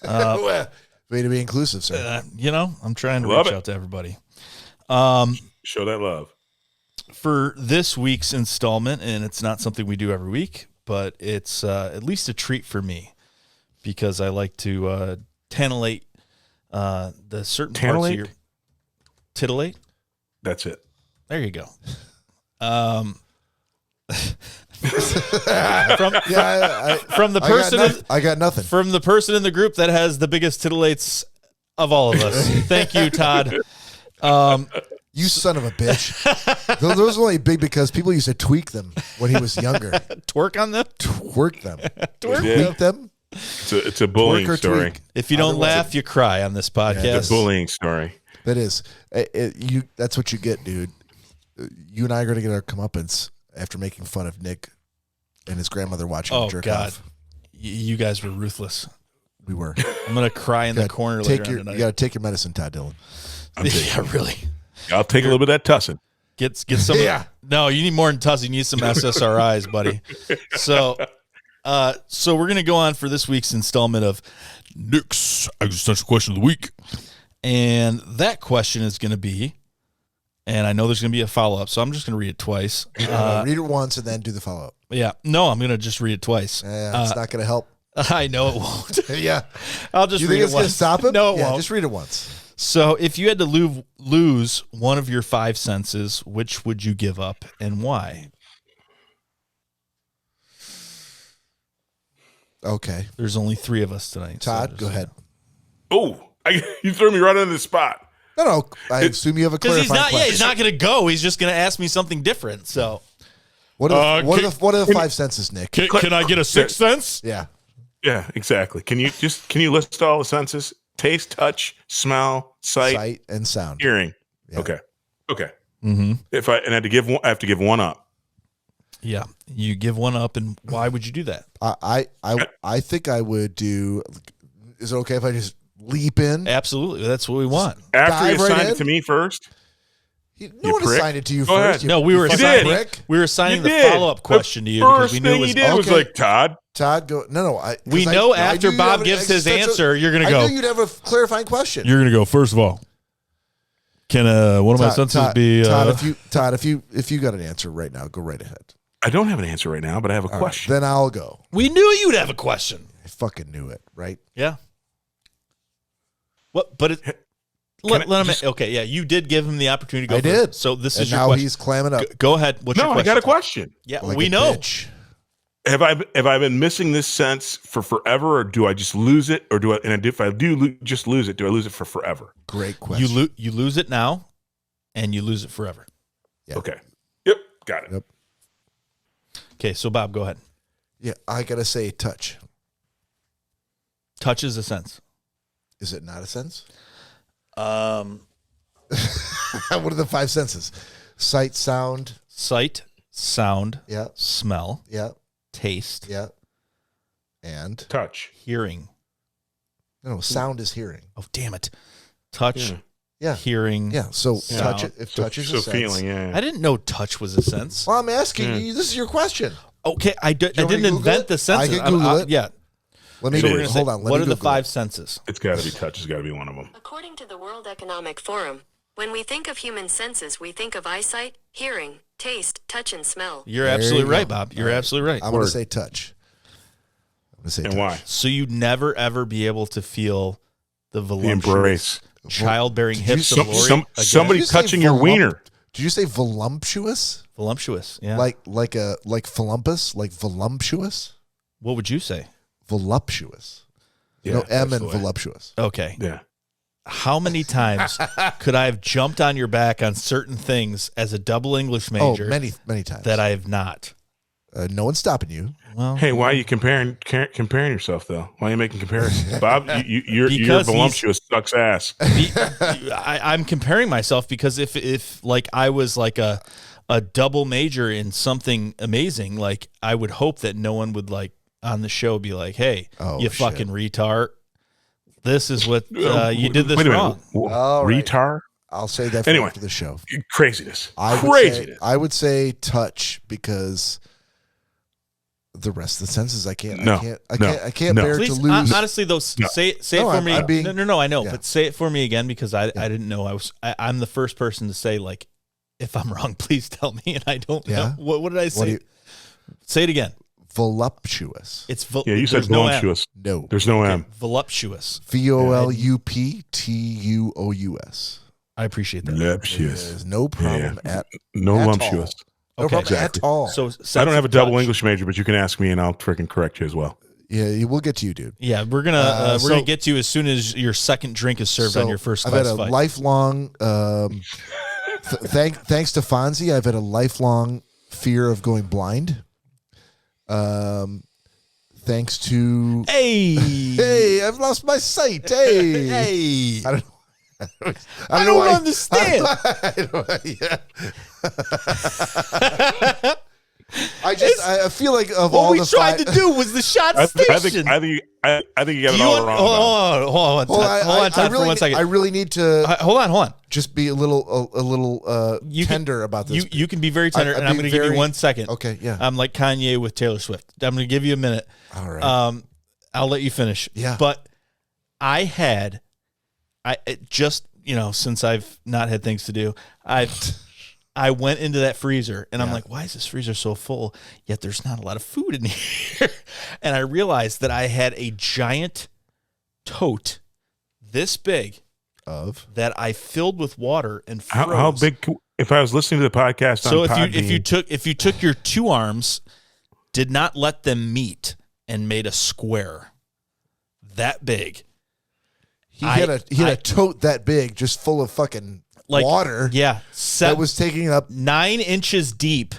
Way to be inclusive, sir. I'm trying to reach out to everybody. Show that love. For this week's installment, and it's not something we do every week, but it's at least a treat for me because I like to titillate the certain parts of your... Titillate? That's it. There you go. From the person I got nothing. From the person in the group that has the biggest titillates of all of us. Thank you, Todd. You son of a bitch. Those were only big because people used to tweak them when he was younger. Twerk on them? Twerk them. Tweak them? It's a bullying story. Tweak. If you don't laugh, you cry on this podcast. Yeah, it's a bullying story. That is. That's what you get, dude. You and I are going to get our comeuppance after making fun of Nick and his grandmother watching him jerk off. You guys were ruthless. We were. I'm going to cry in the corner later on tonight. You got to take your medicine, Todd Dillon. Yeah, really. I'll take a little bit of that tussin. Get some. Yeah. No, you need more than tussin. You need some SSRIs, buddy. So we're going to go on for this week's installment of Nick's Existential Question of the Week. And that question is going to be, and I know there's going to be a follow-up, so I'm just going to read it twice. Read it once and then do the follow-up. Yeah. No, I'm going to just read it twice. It's not going to help. I know it won't. Yeah. I'll just read it once. You think it's going to stop him? No, it won't. Just read it once. So if you had to lose one of your 5 senses, which would you give up and why? Okay. There's only 3 of us tonight. Todd, go ahead. Oh, you threw me right on the spot. No. I assume you have a clarifying question. Yeah, he's not going to go. He's just going to ask me something different. So, what are the 5 senses, Nick? Can I get a 6th sense? Yeah. Yeah, exactly. Can you list all the senses? Taste, touch, smell, sight, and sound. Hearing. Yeah. Okay. Mm-hmm. I have to give one up. Yeah, you give one up, and why would you do that? I think I would do. Is it okay if I just leap in? Absolutely, that's what we want. After you assign it to me first. No one assigned it to you first. No, we were assigning the follow-up question to you because we knew it was. First thing you did was like, Todd, go. No. We know after Bob gives his answer, you're going to go. I knew you'd have a clarifying question. You're going to go. First of all, can one of my senses be? Todd, if you got an answer right now, go right ahead. I don't have an answer right now, but I have a question. Then I'll go. We knew you'd have a question. I fucking knew it, right? Yeah. What? But let him. Okay, yeah, you did give him the opportunity to go. I did. So this is your question. Now he's clamming up. Go ahead. What's your question? I got a question. Yeah, we know. Bitch. Have I been missing this sense for forever, or do I just lose it, or do I? And if I do just lose it, do I lose it for forever? Great question. You lose it now, and you lose it forever. Yeah. Okay. Yep. Got it. Yep. Okay, so Bob, go ahead. Yeah, I gotta say touch. Touch is a sense. Is it not a sense? What are the 5 senses? Sight, sound. Sight, sound. Yeah. Smell. Yeah. Taste. Yeah. And touch. Hearing. No, sound is hearing. Oh, damn it. Touch. Yeah. Hearing. Yeah. So touch it. If touch is a sense. Feeling. Yeah. I didn't know touch was a sense. Well, I'm asking you. This is your question. Okay. I didn't invent the senses. I can Google it. Yeah. Let me hold on. What are the 5 senses? It's got to be touch. It's got to be one of them. According to the World Economic Forum, when we think of human senses, we think of eyesight, hearing, taste, touch, and smell. You're absolutely right, Bob. You're absolutely right. I'm going to say touch. And why? So you'd never, ever be able to feel the voluptuous, embrace, childbearing hips of Lori. Somebody touching your wiener. Did you say voluptuous? Voluptuous, yeah. Like pholumpus? Like voluptuous? What would you say? Voluptuous. Yeah, no M in voluptuous. Okay. Yeah. How many times could I have jumped on your back on certain things as a double English major? Oh, many times. That I have not. No one's stopping you. Well, hey, why are you comparing yourself though? Why are you making comparisons, Bob? Your voluptuous sucks ass. I'm comparing myself because if like I was like a double major in something amazing, like I would hope that no one would like on the show be like, "Hey, you fucking retard! This is what you did this wrong." Retard. I'll say that for the show. Craziness. I would say touch because the rest of the senses I can't bear Please, to lose. Honestly, though, say it for me. No, I know, but say it for me again because I didn't know. I'm the first person to say like, if I'm wrong, please tell me, and I don't know. What did I say? Say it again. Voluptuous. It's you said voluptuous. No, there's no M. Voluptuous. voluptuous. I appreciate that. Voluptuous. There's no problem at voluptuous. No problem at all. So I don't have a double English major, but you can ask me and I'll freaking correct you as well. Yeah, we'll get to you, dude. Yeah, we're gonna get to you as soon as your second drink is served on your first class. I've had a lifelong Thanks to Fonzie, I've had a lifelong fear of going blind. Thanks to hey, I've lost my sight. Hey, I don't understand. I feel like of all we tried to do was the shot station. I think you got it all wrong. Hold on, Todd, for 1 second. I really need to hold on. Just be a little tender about this. You can be very tender, and I'm going to give you 1 second. Okay, yeah. I'm like Kanye with Taylor Swift. I'm going to give you a minute. All right. I'll let you finish. Yeah. But since I've not had things to do, I went into that freezer and I'm like, why is this freezer so full? Yet there's not a lot of food in here. And I realized that I had a giant tote this big that I filled with water and froze. How big? If I was listening to the podcast on Podbean, if you took your two arms, did not let them meet and made a square that big. He had a tote that big, just full of fucking water. Yeah, that was taking up 9 inches deep.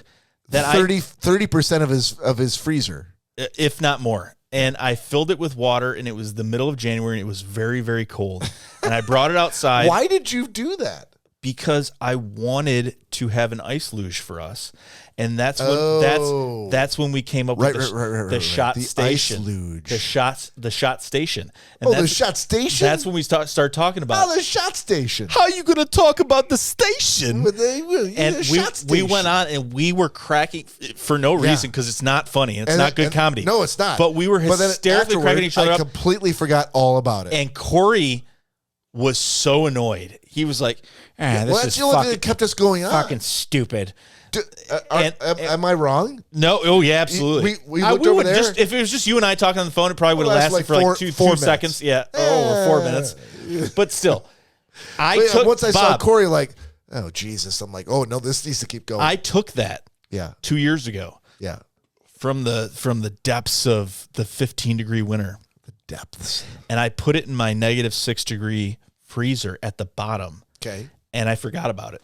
That 30% of his freezer, if not more. And I filled it with water, and it was the middle of January, and it was very, very cold. And I brought it outside. Why did you do that? Because I wanted to have an ice luge for us, and that's when we came up with the shot station. Ice luge. The shot station. And the shot station. That's when we start talking about the shot station. How are you going to talk about the station? And we went on and we were cracking for no reason because it's not funny. It's not good comedy. No, it's not. But we were hysterically cracking each other up. I completely forgot all about it. And Corey was so annoyed. He was like, that's the only thing that kept us going on. Fucking stupid. Am I wrong? No. Oh, yeah, absolutely. We looked over there. If it was just you and I talking on the phone, it probably would have lasted for like two seconds. Yeah. Or 4 minutes. But still, once I saw Corey, like, oh, Jesus. I'm like, oh, no, this needs to keep going. I took that 2 years ago. Yeah. From the depths of the 15-degree winter. The depths. And I put it in my -6-degree freezer at the bottom. Okay. And I forgot about it.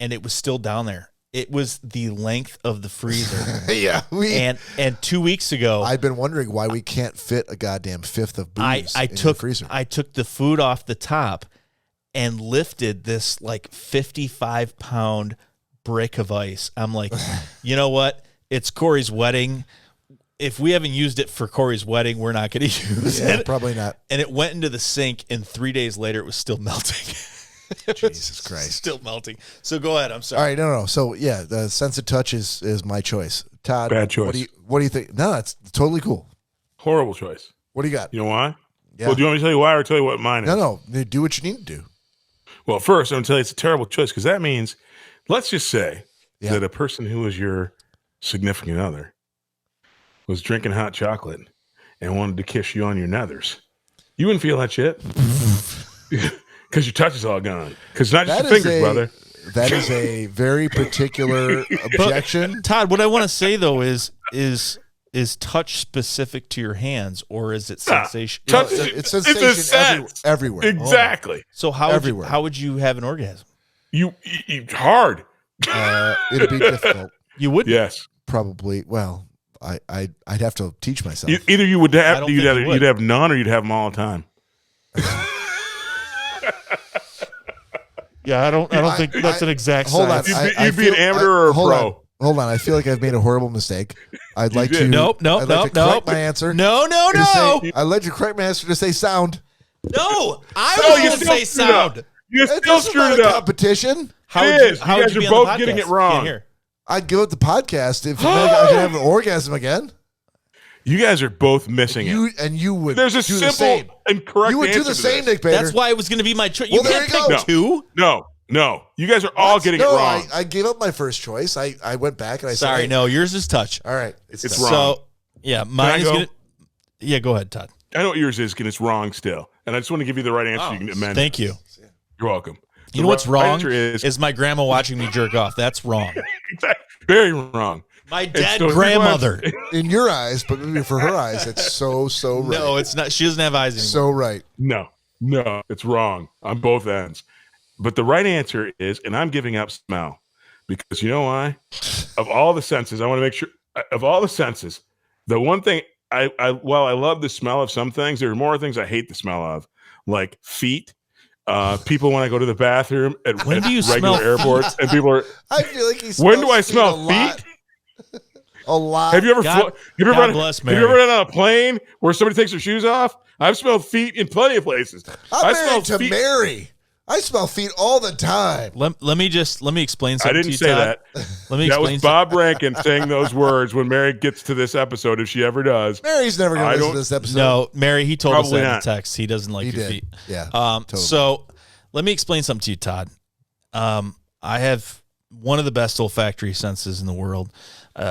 And it was still down there. It was the length of the freezer. Yeah. And 2 weeks ago, I've been wondering why we can't fit a goddamn fifth of booze in the freezer. I took the food off the top and lifted this like 55-pound brick of ice. I'm like, you know what? It's Corey's wedding. If we haven't used it for Corey's wedding, we're not going to use it. Probably not. And it went into the sink, and 3 days later, it was still melting. Jesus Christ. Still melting. So go ahead. I'm sorry. All right. No. So, yeah, the sense of touch is my choice. Todd. Bad choice. What do you think? No, it's totally cool. Horrible choice. What do you got? You know why? Yeah. Well, do you want me to tell you why or tell you what mine is? No. Do what you need to do. Well, first, I'm going to tell you it's a terrible choice because that means, let's just say that a person who was your significant other was drinking hot chocolate and wanted to kiss you on your nethers. You wouldn't feel that shit. Because your touch is all gone. Because not just your fingers, brother. That is a very particular objection. But, Todd, what I want to say, though, is touch specific to your hands, or is it sensation? It's sensation everywhere. Exactly. So how would you have an orgasm? You hard. It'd be difficult. You would? Yes. Probably. Well, I'd have to teach myself. Either you'd have none, or you'd have them all the time. Yeah, I don't think that's an exact science. You'd be an amateur or a pro. Hold on, I feel like I've made a horrible mistake. I'd like to. Nope. Correct my answer. No. I'd like to correct my answer to say sound. No, I was going to say sound. You still screwed it up. Competition. How you guys are both getting it wrong. I'd give up the podcast if I could have an orgasm again. You guys are both missing it. You would. There's a simple and correct answer. You would do the same, Nick Bader. That's why it was going to be my choice. You can't pick two. No. You guys are all getting it wrong. I gave up my first choice. I went back and I said, sorry, no, yours is touch. All right. It's wrong. So, yeah, mine is going to. Yeah, go ahead, Todd. I know what yours is, and it's wrong still. And I just want to give you the right answer. You can amend. Thank you. You're welcome. You know what's wrong is my grandma watching me jerk off. That's wrong. Exactly. Very wrong. My dead grandmother. In your eyes, but maybe for her eyes, it's so right. No, it's not. She doesn't have eyes anymore. So right. No, it's wrong on both ends. But the right answer is, and I'm giving up smell because you know why? Of all the senses, I want to make sure of all the senses, the one thing while I love the smell of some things, there are more things I hate the smell of, like feet. People when I go to the bathroom at regular airports, and people are. I feel like he's. When do I smell feet? A lot. Have you ever been on a plane where somebody takes their shoes off? I've smelled feet in plenty of places. I'm married to Mary. I smell feet all the time. Let me explain something. I didn't say that. Let me. That was Bob Rankin saying those words when Mary gets to this episode, if she ever does. Mary's never going to listen to this episode. No, Mary. He told us that in the text. He doesn't like your feet. Yeah. Totally. So let me explain something to you, Todd. I have one of the best olfactory senses in the world.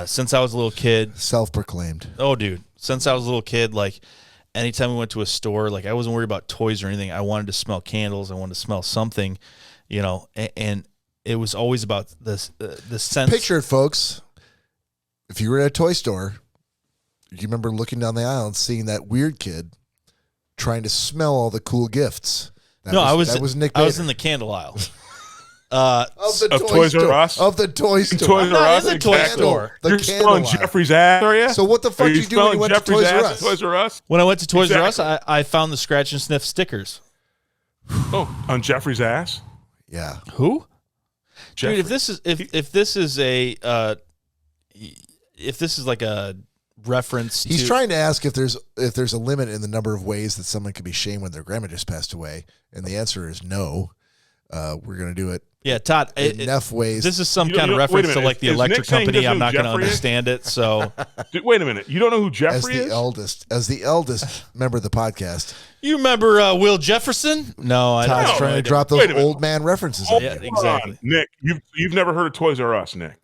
Since I was a little kid. Self-proclaimed. Oh, dude. Since I was a little kid, like. Anytime we went to a store, like I wasn't worried about toys or anything. I wanted to smell candles. I wanted to smell something, and it was always about the sense. Picture it, folks. If you were at a toy store, you remember looking down the aisle and seeing that weird kid trying to smell all the cool gifts. That was Nick I was in the candle aisle. Of Toys R Us? Of the toy store. Toys R Us? In the toy store. You're smelling Jeffrey's ass, are you? So what the fuck did you do when you went to Toys R Us? Toys R Us? When I went to Toys R Us, I found the scratch and sniff stickers. Oh, on Jeffrey's ass? Yeah. Who? Jeffrey. Dude, if this is like a reference He's trying to ask if there's a limit in the number of ways that someone can be shamed when their grandma just passed away, and the answer is no. We're going to do it. Yeah, Todd. Enough ways. This is some kind of reference to like the electric company. I'm not going to understand it. So, wait a minute. You don't know who Jeffrey is? As the eldest member of the podcast. You remember Will Jefferson? No, I don't. Todd's trying to drop those old man references. Yeah, exactly. Nick, you've never heard of Toys R Us, Nick?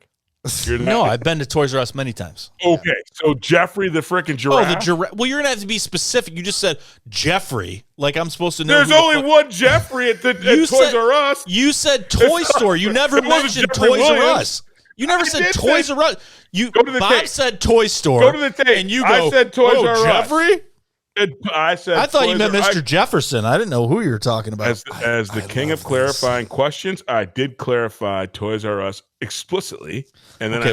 No, I've been to Toys R Us many times. Okay, so Jeffrey the frickin' giraffe. Oh, the giraffe. Well, you're gonna have to be specific. You just said Jeffrey, like I'm supposed to know. There's only one Jeffrey at Toys R Us. You said Toy Store. You never mentioned Toys R Us. You never said Toys R Us. Bob said Toy Store. Go to the tape. And you go. I said Toys R Us. Jeffrey. I thought you meant Mr. Jefferson. I didn't know who you were talking about. As the king of clarifying questions, I did clarify Toys R Us explicitly, and then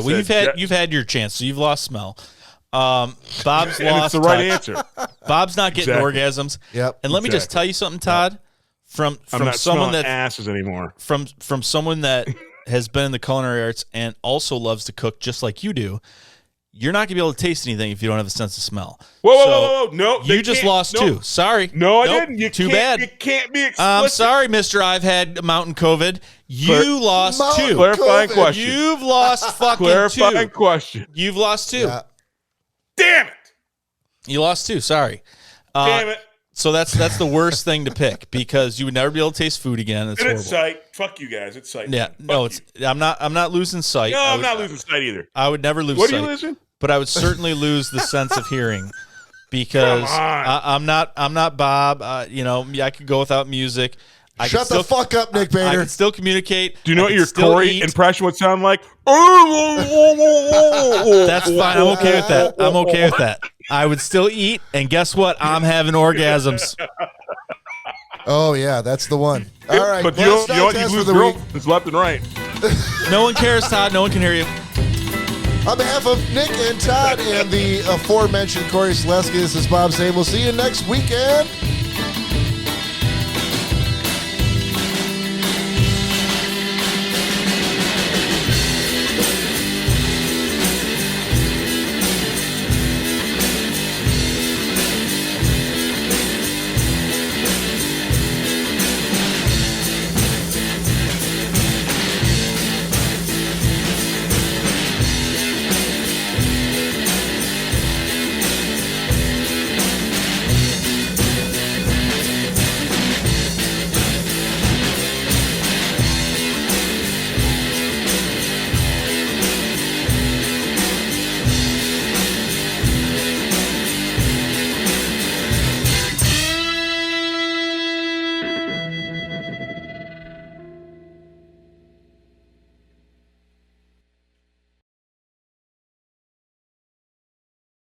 you've had your chance, so you've lost smell. Bob's lost. It's the right answer. Bob's not getting orgasms. Yep. And let me just tell you something, Todd. From someone that asses anymore. From someone that has been in the culinary arts and also loves to cook just like you do. You're not going to be able to taste anything if you don't have a sense of smell. Whoa. No. You just lost too. Sorry. No, I didn't. Too bad. You can't be explicit. I'm sorry, Mr. I've had mountain COVID. You lost two. Clarifying question. You've lost fucking Clarifying question. You've lost two. Yeah. Damn it. You lost two. Sorry. Damn it. So that's the worst thing to pick because you would never be able to taste food again. It's horrible. It's sight. Fuck you guys. It's sight. Yeah. No, I'm not losing sight. No, I'm not losing sight either. I would never lose sight. What are you losing? But I would certainly lose the sense of hearing because I'm not Bob. I could go without music. Shut the fuck up, Nick Bader. I can still communicate. Do you know what your Corey impression would sound like? That's fine. I'm okay with that. I would still eat, and guess what? I'm having orgasms. Oh, yeah, that's the one. All right. But you know what? You lose girls left and right. No one cares, Todd. No one can hear you. On behalf of Nick and Todd and the aforementioned Corey Selesky, this is Bob saying we'll see you next weekend.